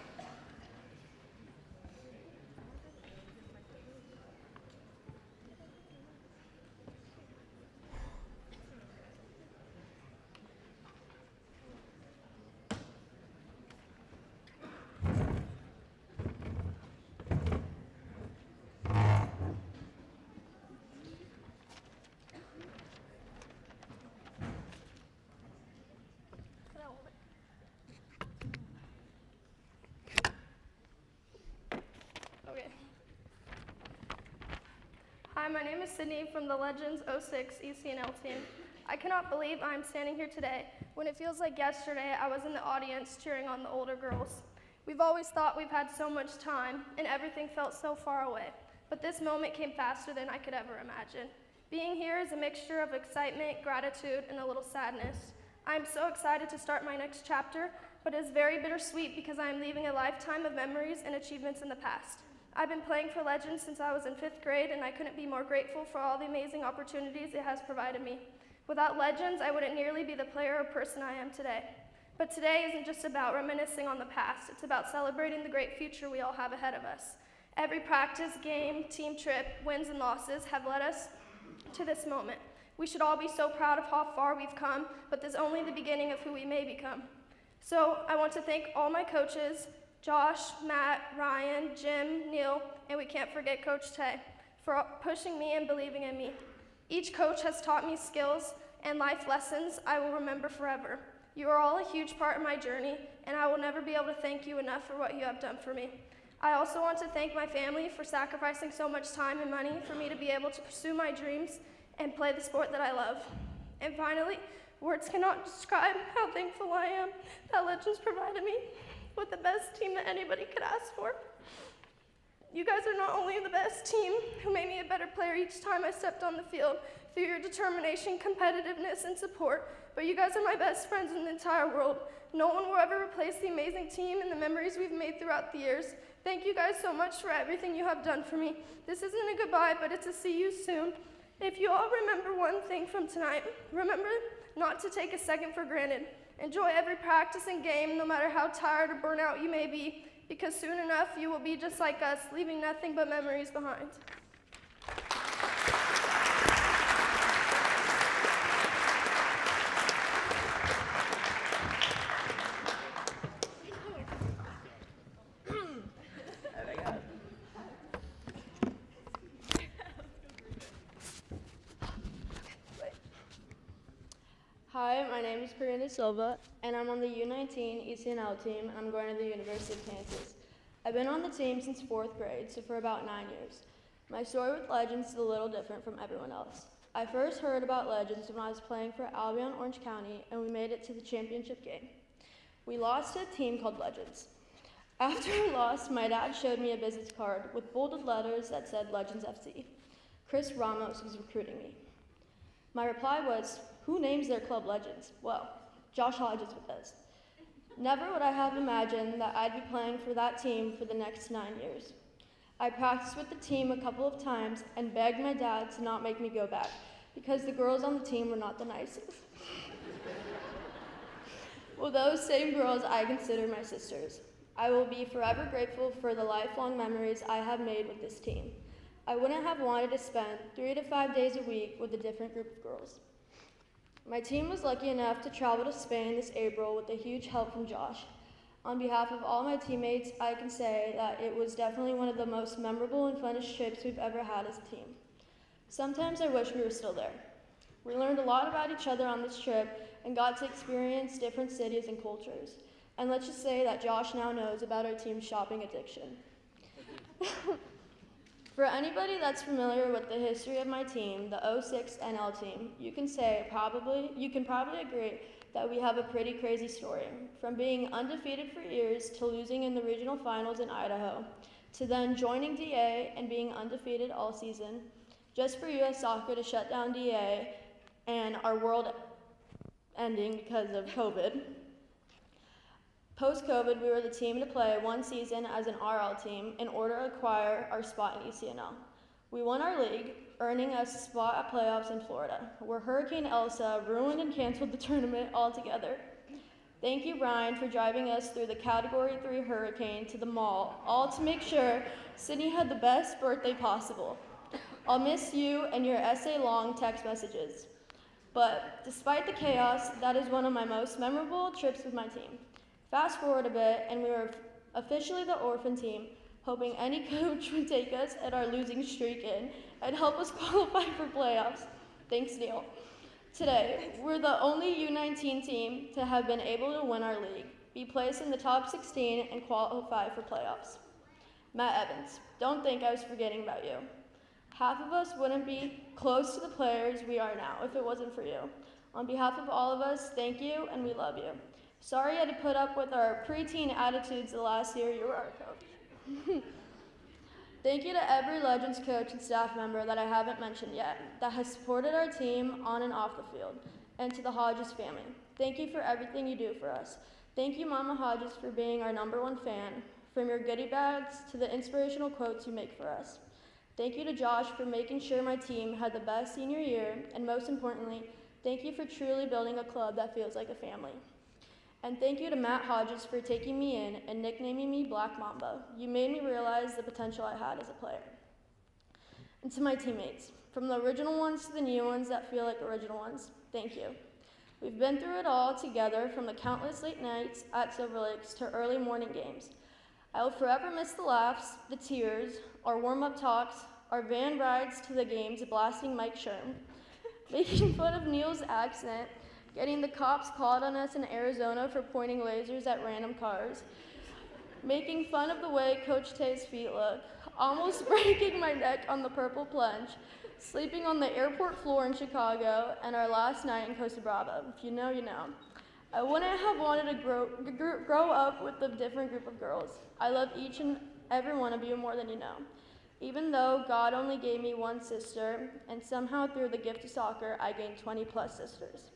Hi, my name is Sydney from the Legends 06 ECNL team. I cannot believe I am standing here today when it feels like yesterday I was in the audience cheering on the older girls. We've always thought we've had so much time and everything felt so far away, but this moment came faster than I could ever imagine. Being here is a mixture of excitement, gratitude, and a little sadness. I am so excited to start my next chapter, but it is very bittersweet because I am leaving a lifetime of memories and achievements in the past. I've been playing for Legends since I was in 5th grade, and I couldn't be more grateful for all the amazing opportunities it has provided me. Without Legends, I wouldn't nearly be the player or person I am today. But today isn't just about reminiscing on the past, it's about celebrating the great future we all have ahead of us. Every practice, game, team trip, wins and losses have led us to this moment. We should all be so proud of how far we've come, but this is only the beginning of who we may become. So I want to thank all my coaches, Josh, Matt, Ryan, Jim, Neil, and we can't forget Coach Tay for pushing me and believing in me. Each coach has taught me skills and life lessons I will remember forever. You are all a huge part of my journey, and I will never be able to thank you enough for what you have done for me. I also want to thank my family for sacrificing so much time and money for me to be able to pursue my dreams and play the sport that I love. And finally, words cannot describe how thankful I am that Legends provided me with the best team that anybody could ask for. You guys are not only the best team who made me a better player each time I stepped on the field through your determination, competitiveness, and support, but you guys are my best friends in the entire world. No one will ever replace the amazing team and the memories we've made throughout the years. Thank you guys so much for everything you have done for me. This isn't a goodbye, but it's a see you soon. If you all remember one thing from tonight, remember not to take a second for granted. Enjoy every practice and game, no matter how tired or burnt out you may be, because soon enough you will be just like us, leaving nothing but memories behind. Hi, my name is Karina Silva, and I'm on the U19 ECNL team, and I'm going to the University of Kansas. I've been on the team since 4th grade, so for about 9 years. My story with Legends is a little different from everyone else. I first heard about Legends when I was playing for Albion Orange County, and we made it to the championship game. We lost to a team called Legends. After we lost, my dad showed me a business card with bolded letters that said Legends FC. Chris Ramos was recruiting me. My reply was, "Who names their club Legends?" Well, Josh Hodges does. Never would I have imagined that I'd be playing for that team for the next 9 years. I practiced with the team a couple of times and begged my dad to not make me go back because the girls on the team were not the nicest. Well, those same girls I consider my sisters. I will be forever grateful for the lifelong memories I have made with this team. I wouldn't have wanted to spend 3 to 5 days a week with a different group of girls. My team was lucky enough to travel to Spain this April with a huge help from Josh. On behalf of all my teammates, I can say that it was definitely one of the most memorable and funnest trips we've ever had as a team. Sometimes I wish we were still there. We learned a lot about each other on this trip and got to experience different cities and cultures. And let's just say that Josh now knows about our team's shopping addiction. For anybody that's familiar with the history of my team, the 06 NL team, you can probably agree that we have a pretty crazy story. From being undefeated for years to losing in the regional finals in Idaho, to then joining DA and being undefeated all season, just for US Soccer to shut down DA and our world ending because of COVID. Post-COVID, we were the team to play one season as an RL team in order to acquire our spot in ECNL. We won our league, earning us a spot at playoffs in Florida, where Hurricane Elsa ruined and canceled the tournament altogether. Thank you, Brian, for driving us through the Category 3 hurricane to the mall, all to make sure Sydney had the best birthday possible. I'll miss you and your essay-long text messages. But despite the chaos, that is one of my most memorable trips with my team. Fast forward a bit, and we were officially the orphan team, hoping any coach would take us at our losing streak in and help us qualify for playoffs. Thanks, Neil. Today, we're the only U19 team to have been able to win our league, be placed in the top 16, and qualify for playoffs. Matt Evans, don't think I was forgetting about you. Half of us wouldn't be close to the players we are now if it wasn't for you. On behalf of all of us, thank you, and we love you. Sorry I had to put up with our preteen attitudes the last year you were our coach. Thank you to every Legends coach and staff member that I haven't mentioned yet that has supported our team on and off the field, and to the Hodges family. Thank you for everything you do for us. Thank you, Mama Hodges, for being our #1 fan, from your goodie bags to the inspirational quotes you make for us. Thank you to Josh for making sure my team had the best senior year, and most importantly, thank you for truly building a club that feels like a family. And thank you to Matt Hodges for taking me in and nicknaming me Black Mamba. You made me realize the potential I had as a player. And to my teammates, from the original ones to the new ones that feel like original ones, thank you. We've been through it all together, from the countless late nights at Silver Lakes to early morning games. I will forever miss the laughs, the tears, our warm-up talks, our van rides to the games blasting Mike Sherm, making fun of Neil's accent, getting the cops called on us in Arizona for pointing lasers at random cars, making fun of the way Coach Tay's feet look, almost breaking my neck on the purple plunge, sleeping on the airport floor in Chicago, and our last night in Costa Brava. If you know, you know. I wouldn't have wanted to grow up with a different group of girls. I love each and every one of you more than you know. Even though God only gave me one sister, and somehow through the gift of soccer, I gained 20+ sisters.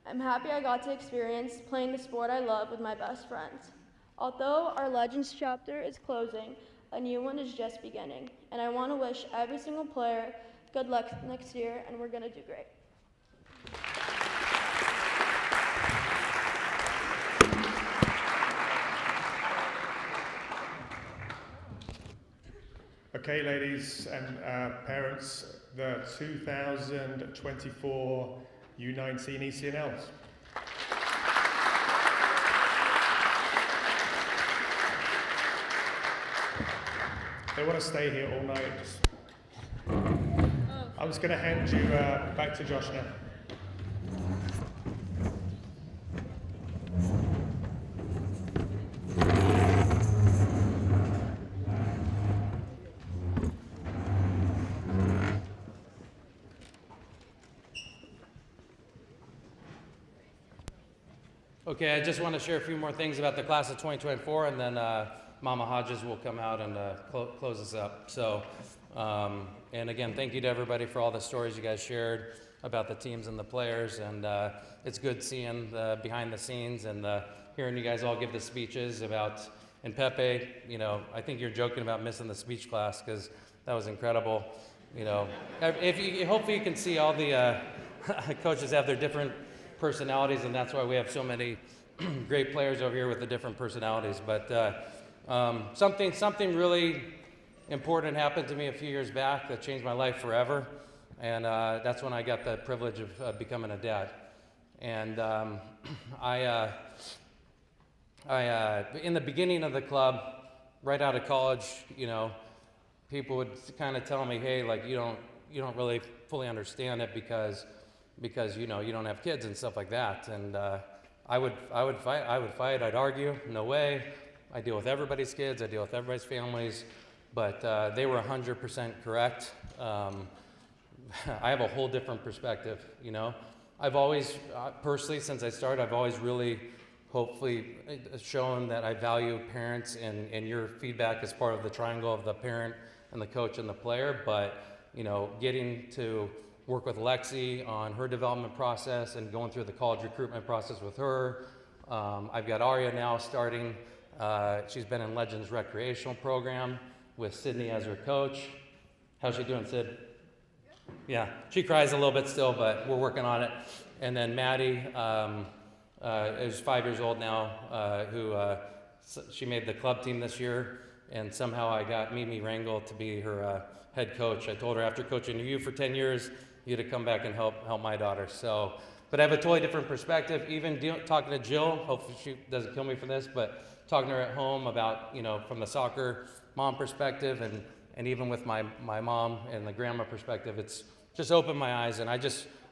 I'm happy I got to experience playing the sport I love with my best friends. Although our Legends chapter is closing, a new one is just beginning, and I want to wish every single player good luck next year, and we're going to do great. Okay, ladies and parents, the 2024 U19 ECNLs. They want to stay here all night. I'm just going to hand you back to Josh now. Okay, I just want to share a few more things about the class of 2024, and then Mama Hodges will come out and close us up. So, and again, thank you to everybody for all the stories you guys shared about the teams and the players, and it's good seeing the behind the scenes and hearing you guys all give the speeches about, and Pepe, you know, I think you're joking about missing the speech class because that was incredible. You know, hopefully you can see all the coaches have their different personalities, and that's why we have so many great players over here with the different personalities. But something really important happened to me a few years back that changed my life forever, and that's when I got the privilege of becoming a dad. And I in the beginning of the club, right out of college, you know, people would kind of tell me, hey, like, you really fully understand it because you don't have kids and stuff like that. And I would fight, I'd argue, no way. I deal with everybody's kids, I deal with everybody's families, but they were 100% correct. I have a whole different perspective, I've always, personally, since I started, I've always really, hopefully, shown that I value parents and your feedback as part of the triangle of the parent and the coach and the player. But, getting to work with Lexi on her development process and going through the college recruitment process with her. I've got Aria now starting. She's been in Legends recreational program with Sydney as her coach. How's she doing, Sid? Yeah, she cries a little bit still, but we're working on it. And then Maddie is 5 years old now, she made the club team this year, and somehow I got Mimi Rangel to be her head coach. I told her after coaching you for 10 years, you to come back and help my daughter. So, but I have a totally different perspective. Even talking to Jill, hopefully she doesn't kill me for this, but talking to her at home about, from the soccer mom perspective and even with my mom and the grandma perspective, it's just opened my eyes. And I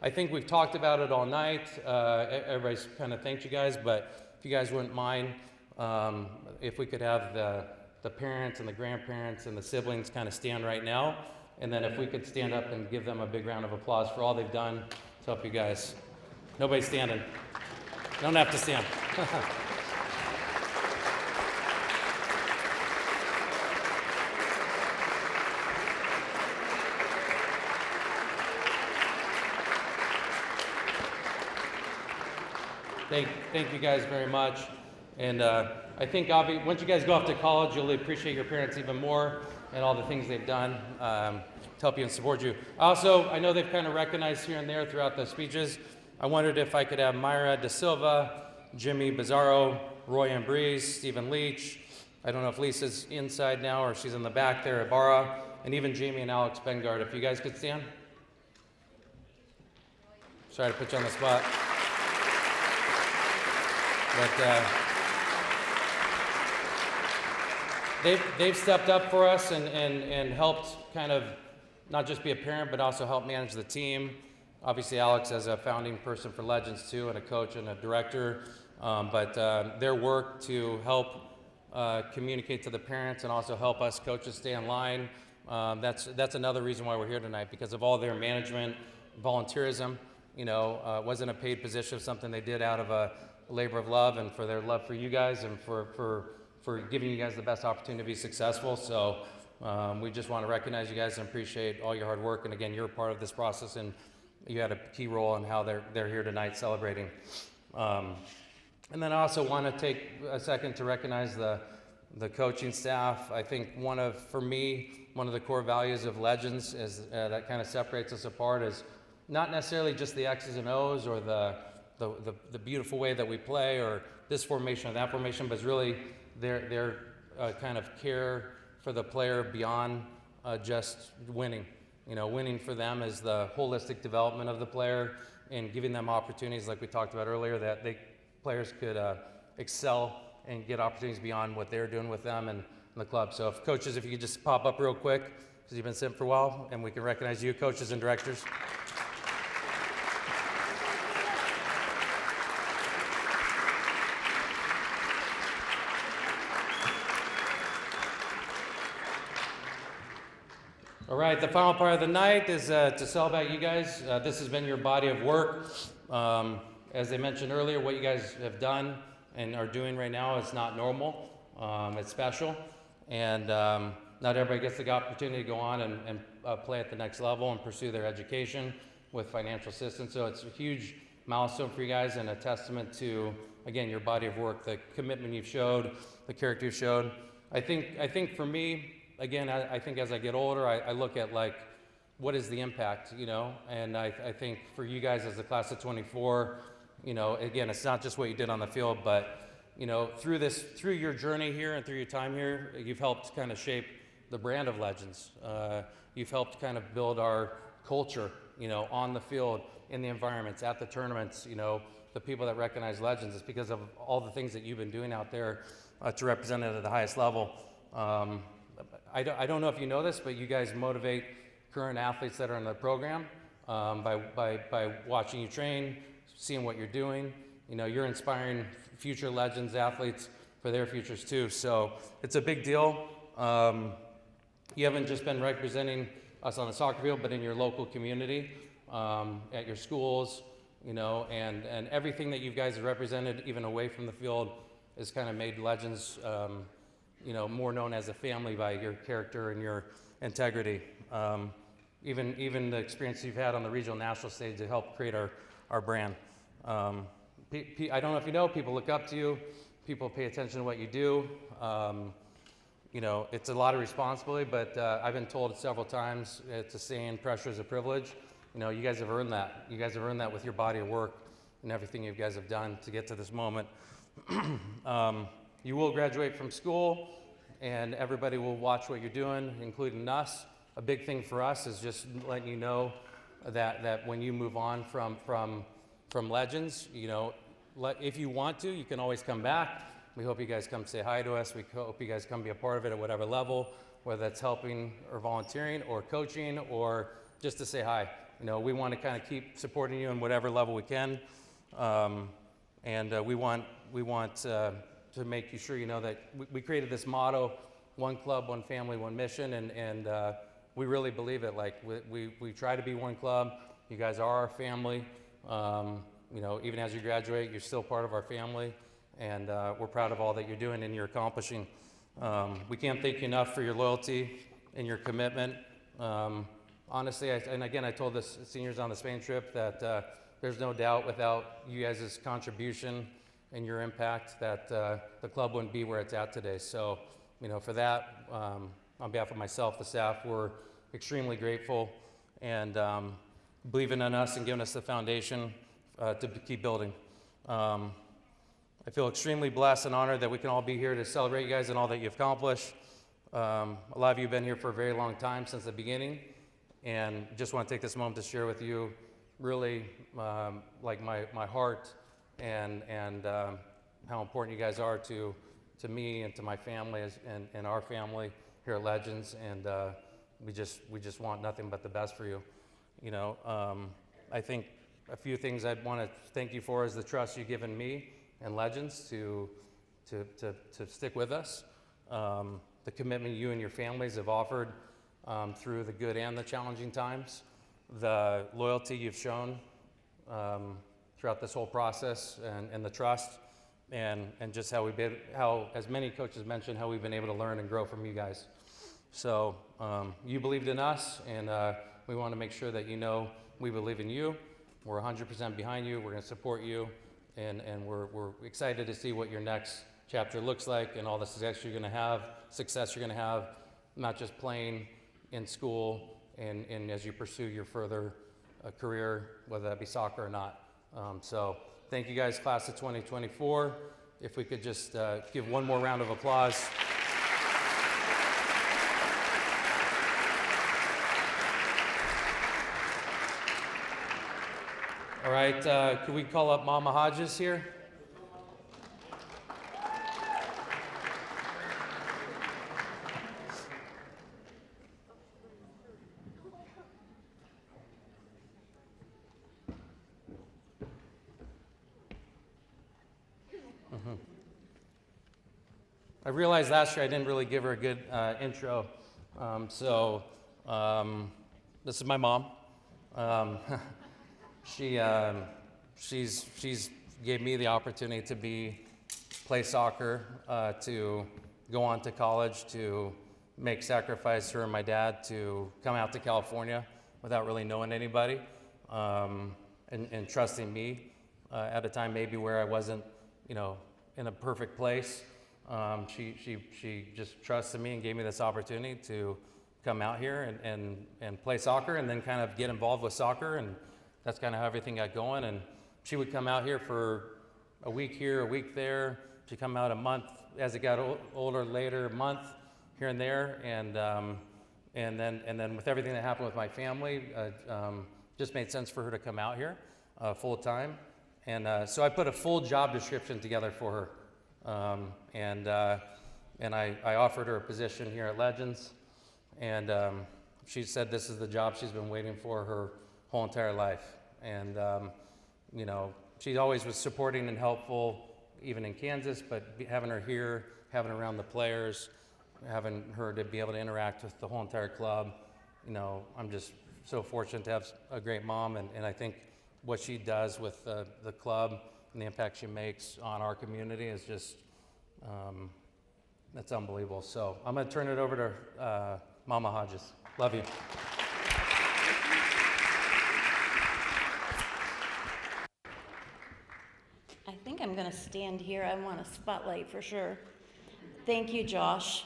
think we've talked about it all night. Everybody's kind of thanked you guys, but if you guys wouldn't mind, if we could have the parents and the grandparents and the siblings kind of stand right now. And then if we could stand up and give them a big round of applause for all they've done to help you guys. Nobody's standing. You don't have to stand. Thank you guys very much. And I think once you guys go off to college, you'll appreciate your parents even more and all the things they've done to help you and support you. Also, I know they've kind of recognized here and there throughout the speeches. I wondered if I could have Myra Da Silva, Jimmy Bizarro, Roy Ambrose, Stephen Leach. I don't know if Lisa's inside now or she's in the back there at Barra, and even Jamie and Alex Bengard. If you guys could stand. Sorry to put you on the spot. But they've stepped up for us and helped kind of not just be a parent, but also help manage the team. Obviously, Alex as a founding person for Legends too, and a coach and a director. But their work to help communicate to the parents and also help us coaches stay in line. That's another reason why we're here tonight, because of all their management, volunteerism. It wasn't a paid position, something they did out of a labor of love and for their love for you guys and for giving you guys the best opportunity to be successful. So we just want to recognize you guys and appreciate all your hard work. And again, you're a part of this process and you had a key role in how they're here tonight celebrating. And then I also want to take a second to recognize the coaching staff. I think for me, one of the core values of Legends is that kind of separates us apart is not necessarily just the X's and O's or the beautiful way that we play or this formation or that formation, but it's really their kind of care for the player beyond just winning. Winning for them is the holistic development of the player and giving them opportunities like we talked about earlier that players could excel and get opportunities beyond what they're doing with them and the club. So coaches, if you could just pop up real quick, because you've been sitting for a while, and we can recognize you, coaches and directors. All right, the final part of the night is to celebrate you guys. This has been your body of work. As I mentioned earlier, what you guys have done and are doing right now is not normal. It's special. And not everybody gets the opportunity to go on and play at the next level and pursue their education with financial assistance. So it's a huge milestone for you guys and a testament to, again, your body of work, the commitment you've showed, the character you've showed. I think for me, again, I think as I get older, I look at what is the impact, and I think for you guys as the class of 24, again, it's not just what you did on the field, but, through your journey here and through your time here, you've helped kind of shape the brand of Legends. You've helped kind of build our culture, on the field, in the environments, at the tournaments, the people that recognize Legends. It's because of all the things that you've been doing out there to represent it at the highest level. I don't know if you know this, but you guys motivate current athletes that are in the program by watching you train, seeing what you're doing. You know, you're inspiring future legends, athletes for their futures too. So it's a big deal. You haven't just been representing us on the soccer field, but in your local community, at your schools, you know, and everything that you guys have represented, even away from the field, has kind of made Legends, you know, more known as a family by your character and your integrity. Even the experience you've had on the regional national stage to help create our brand. I don't know if you know, people look up to you, people pay attention to what you do. You know, it's a lot of responsibility, but I've been told several times, it's a saying, pressure is a privilege. You know, you guys have earned that. You guys have earned that with your body of work and everything you guys have done to get to this moment. You will graduate from school, and everybody will watch what you're doing, including us. A big thing for us is just letting you know that when you move on from Legends, you know, if you want to, you can always come back. We hope you guys come say hi to us. We hope you guys come be a part of it at whatever level, whether that's helping or volunteering or coaching or just to say hi. You know, we want to kind of keep supporting you in whatever level we can. We want to make you sure you know that we created this motto, one club, one family, one mission, and we really believe it. Like we try to be one club. You guys are our family. You know, even as you graduate, you're still part of our family, and we're proud of all that you're doing and you're accomplishing. We can't thank you enough for your loyalty and your commitment. Honestly, and again, I told the seniors on the Spain trip that there's no doubt without you guys' contribution and your impact that the club wouldn't be where it's at today. So, you know, for that, on behalf of myself, the staff, we're extremely grateful and believing in us and giving us the foundation to keep building. I feel extremely blessed and honored that we can all be here to celebrate you guys and all that you've accomplished. A lot of you have been here for a very long time, since the beginning, and just want to take this moment to share with you really like my heart and how important you guys are to me and to my family and our family here at Legends, and we just want nothing but the best for you. You know, I think a few things I'd want to thank you for is the trust you've given me and Legends to stick with us, the commitment you and your families have offered through the good and the challenging times, the loyalty you've shown throughout this whole process, and the trust, and just how, as many coaches mentioned, how we've been able to learn and grow from you guys. So you believed in us, and we want to make sure that you know we believe in you. We're 100% behind you. We're going to support you, and we're excited to see what your next chapter looks like and all the success you're going to have, not just playing in school and as you pursue your further career, whether that be soccer or not. So thank you guys, class of 2024. If we could just give one more round of applause. All right, could we call up Mama Hodges here? I realized last year I didn't really give her a good intro. This is my mom. She's gave me the opportunity to play soccer, to go on to college, to make sacrifice, her and my dad, to come out to California without really knowing anybody, and trusting me at a time maybe where I wasn't, you know, in a perfect place. She just trusted me and gave me this opportunity to come out here and play soccer, and then kind of get involved with soccer, and that's kind of how everything got going. And she would come out here for a week here, a week there. She'd come out a month as it got older, later, a month here and there, and then with everything that happened with my family, just made sense for her to come out here full time. And so I put a full job description together for her, and I offered her a position here at Legends, and she said this is the job she's been waiting for her whole entire life. And, you know, she always was supporting and helpful, even in Kansas, but having her here, having her around the players, having her to be able to interact with the whole entire club, you know, I'm just so fortunate to have a great mom, and I think what she does with the club and the impact she makes on our community is just, that's unbelievable. So I'm gonna turn it over to Mama Hodges. Love you. I think I'm going to stand here. I want a spotlight for sure. Thank you, Josh.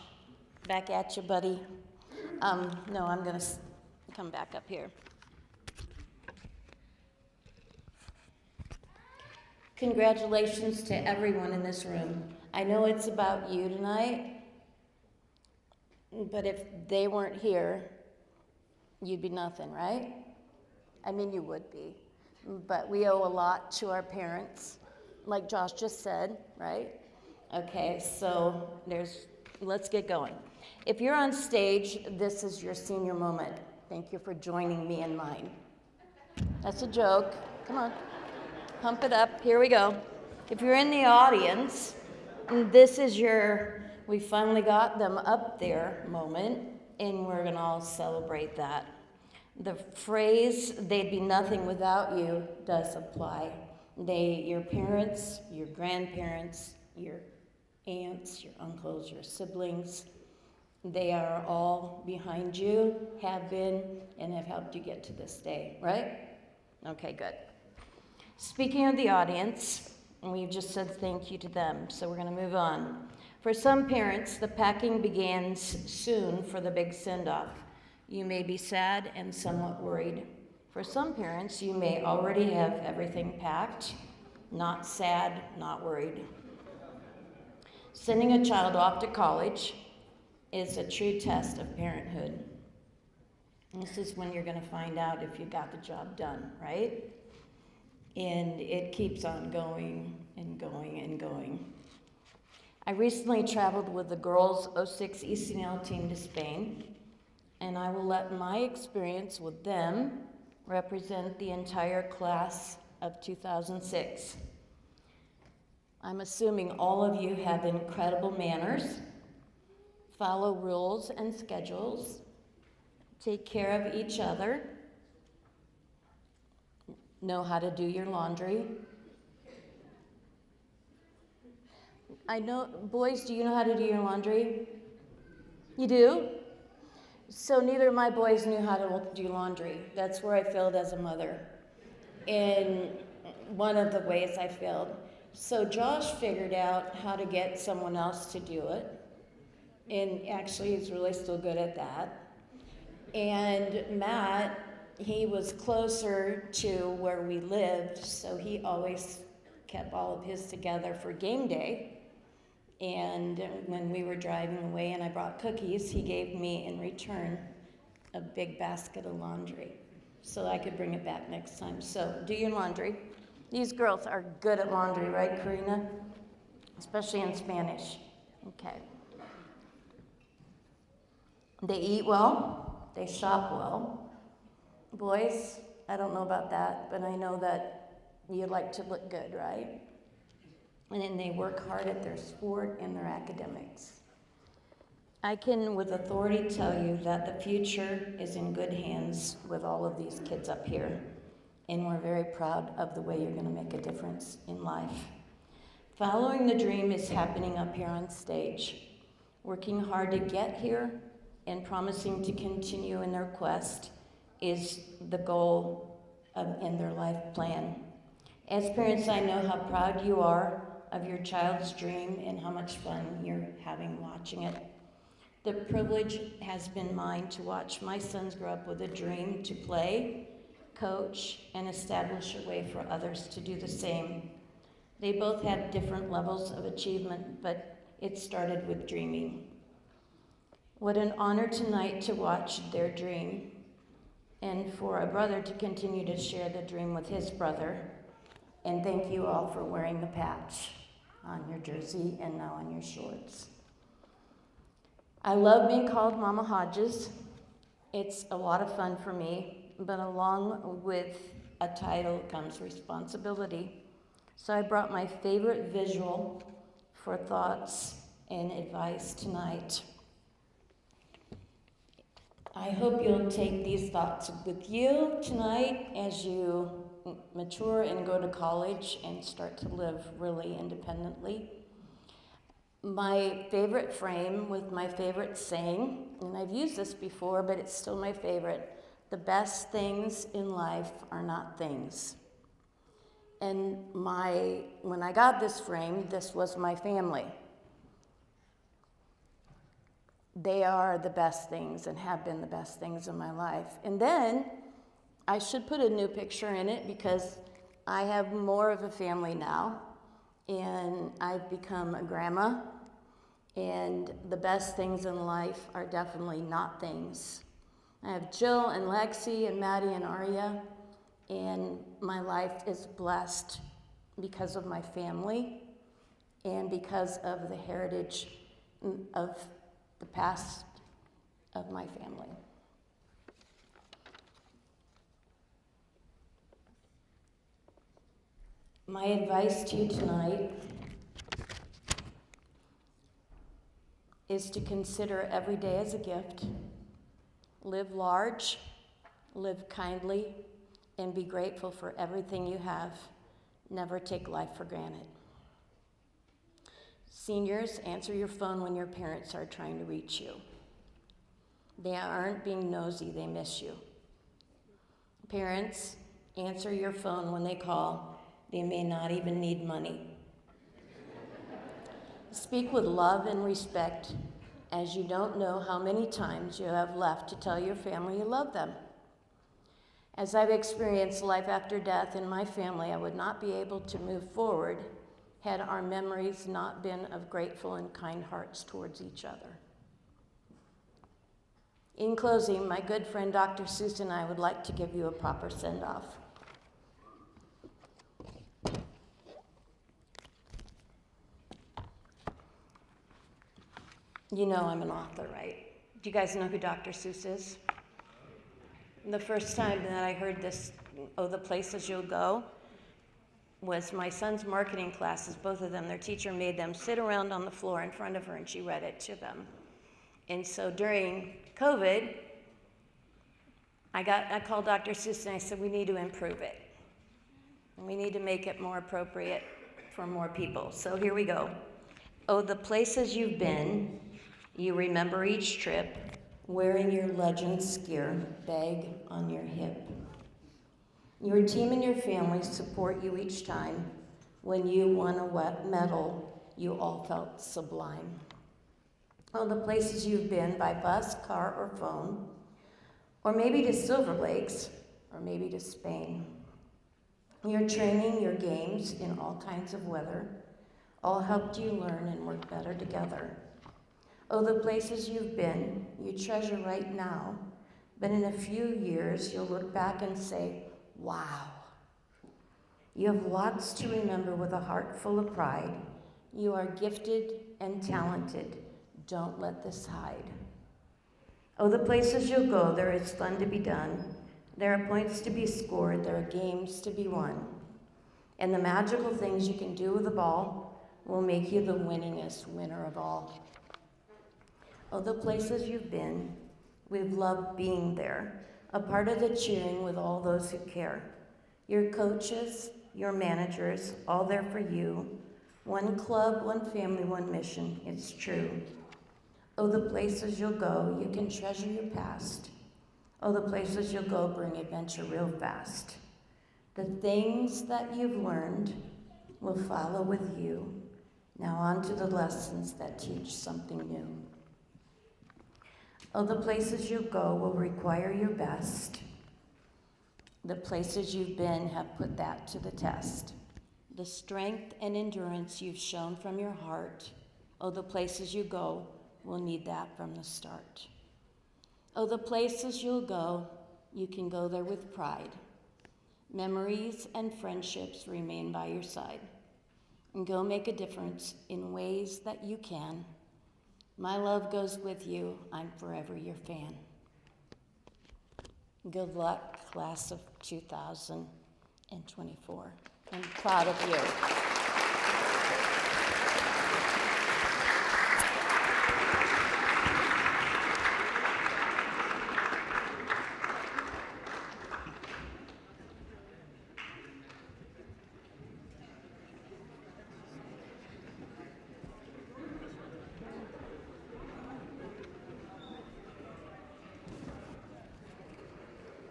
Back at you, buddy. No, I'm going to come back up here. Congratulations to everyone in this room. I know it's about you tonight, but if they weren't here, you'd be nothing, right? I mean, you would be. But we owe a lot to our parents, like Josh just said, right? Okay, so let's get going. If you're on stage, this is your senior moment. Thank you for joining me in mine. That's a joke. Come on, pump it up. Here we go. If you're in the audience, this is your, we finally got them up there moment, and we're gonna all celebrate that. The phrase, they'd be nothing without you, does apply. Your parents, your grandparents, your aunts, your uncles, your siblings, they are all behind you, have been, and have helped you get to this day, right? Okay, good. Speaking of the audience, we've just said thank you to them, so we're gonna move on. For some parents, the packing begins soon for the big send-off. You may be sad and somewhat worried. For some parents, you may already have everything packed, not sad, not worried. Sending a child off to college is a true test of parenthood. This is when you're going to find out if you got the job done, right? And it keeps on going and going and going. I recently traveled with the girls' 06 ECNL team to Spain, and I will let my experience with them represent the entire class of 2006. I'm assuming all of you have incredible manners, follow rules and schedules, take care of each other, know how to do your laundry. I know, boys, do you know how to do your laundry? You do? So neither of my boys knew how to do laundry. That's where I failed as a mother. In one of the ways I failed. So Josh figured out how to get someone else to do it. And actually he's really still good at that. And Matt, he was closer to where we lived, so he always kept all of his together for game day. And when we were driving away and I brought cookies, he gave me in return a big basket of laundry so I could bring it back next time. So do your laundry. These girls are good at laundry, right, Karina? Especially in Spanish. Okay. They eat well, they shop well. Boys, I don't know about that, but I know that you like to look good, right? And then they work hard at their sport and their academics. I can with authority tell you that the future is in good hands with all of these kids up here. And we're very proud of the way you're gonna make a difference in life. Following the dream is happening up here on stage. Working hard to get here and promising to continue in their quest is the goal in their life plan. As parents, I know how proud you are of your child's dream and how much fun you're having watching it. The privilege has been mine to watch my sons grow up with a dream to play, coach, and establish a way for others to do the same. They both have different levels of achievement, but it started with dreaming. What an honor tonight to watch their dream and for a brother to continue to share the dream with his brother. And thank you all for wearing the patch on your jersey and now on your shorts. I love being called Mama Hodges. It's a lot of fun for me, but along with a title comes responsibility. So I brought my favorite visual for thoughts and advice tonight. I hope you'll take these thoughts with you tonight as you mature and go to college and start to live really independently. My favorite frame with my favorite saying, and I've used this before, but it's still my favorite: the best things in life are not things. And when I got this frame, this was my family. They are the best things and have been the best things in my life. And then I should put a new picture in it because I have more of a family now, and I've become a grandma. And the best things in life are definitely not things. I have Jill and Lexi and Maddie and Arya, and my life is blessed because of my family and because of the heritage of the past of my family. My advice to you tonight is to consider every day as a gift. Live large, live kindly, and be grateful for everything you have. Never take life for granted. Seniors, answer your phone when your parents are trying to reach you. They aren't being nosy, they miss you. Parents, answer your phone when they call. They may not even need money. Speak with love and respect, as you don't know how many times you have left to tell your family you love them. As I've experienced life after death in my family, I would not be able to move forward had our memories not been of grateful and kind hearts towards each other. In closing, my good friend Dr. Seuss and I would like to give you a proper send-off. You know I'm an author, right? Do you guys know who Dr. Seuss is? The first time that I heard this, "Oh, the places you'll go," was my son's marketing classes, both of them. Their teacher made them sit around on the floor in front of her and she read it to them. And so during COVID, I called Dr. Seuss and I said, we need to improve it. And we need to make it more appropriate for more people. So here we go. Oh, the places you've been, you remember each trip, wearing your Legends gear, bag on your hip. Your team and your family support you each time. When you won a wet medal, you all felt sublime. Oh, the places you've been by bus, car, or phone, or maybe to Silver Lakes, or maybe to Spain. Your training, your games in all kinds of weather, all helped you learn and work better together. Oh, the places you've been, you treasure right now, but in a few years, you'll look back and say, wow. You have lots to remember with a heart full of pride. You are gifted and talented. Don't let this hide. Oh, the places you'll go, there is fun to be done. There are points to be scored. There are games to be won. And the magical things you can do with the ball will make you the winningest winner of all. Oh, the places you've been, we've loved being there, a part of the cheering with all those who care. Your coaches, your managers, all there for you. One club, one family, one mission, it's true. Oh, the places you'll go, you can treasure your past. Oh, the places you'll go bring adventure real fast. The things that you've learned will follow with you. Now on to the lessons that teach something new. Oh, the places you go will require your best. The places you've been have put that to the test. The strength and endurance you've shown from your heart, oh, the places you go will need that from the start. Oh, the places you'll go, you can go there with pride. Memories and friendships remain by your side. And go make a difference in ways that you can. My love goes with you. I'm forever your fan. Good luck, class of 2024. I'm proud of you.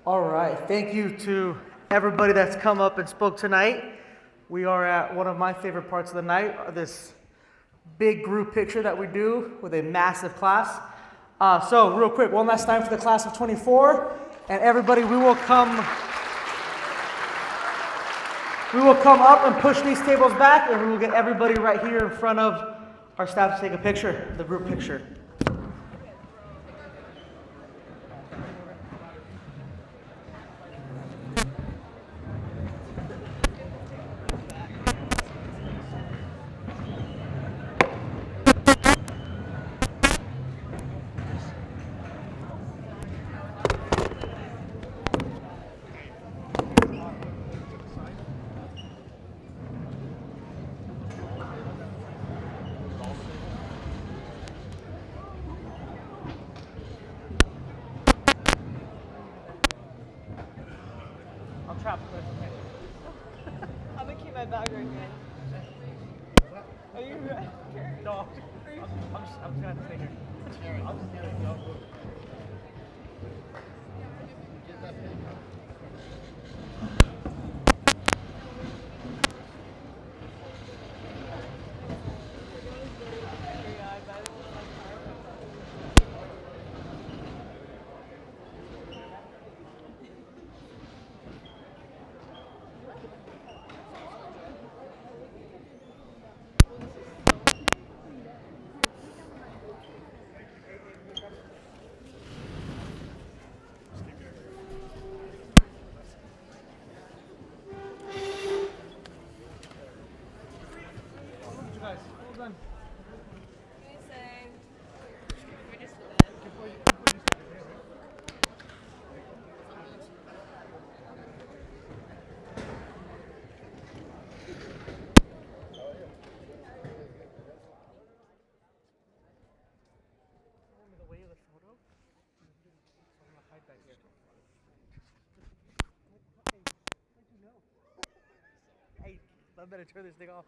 All right, thank you to everybody that's come up and spoke tonight. We are at one of my favorite parts of the night, this big group picture that we do with a massive class. So real quick, one last time for the class of 24, and everybody, we will come up and push these tables back, and we will get everybody right here in front of our staff to take a picture, the group picture. I'm trapped. I'm gonna keep my bag right here. Are you ready? No, I'm just gonna have to stay here. I'll just get it. Hey, I better turn this thing off.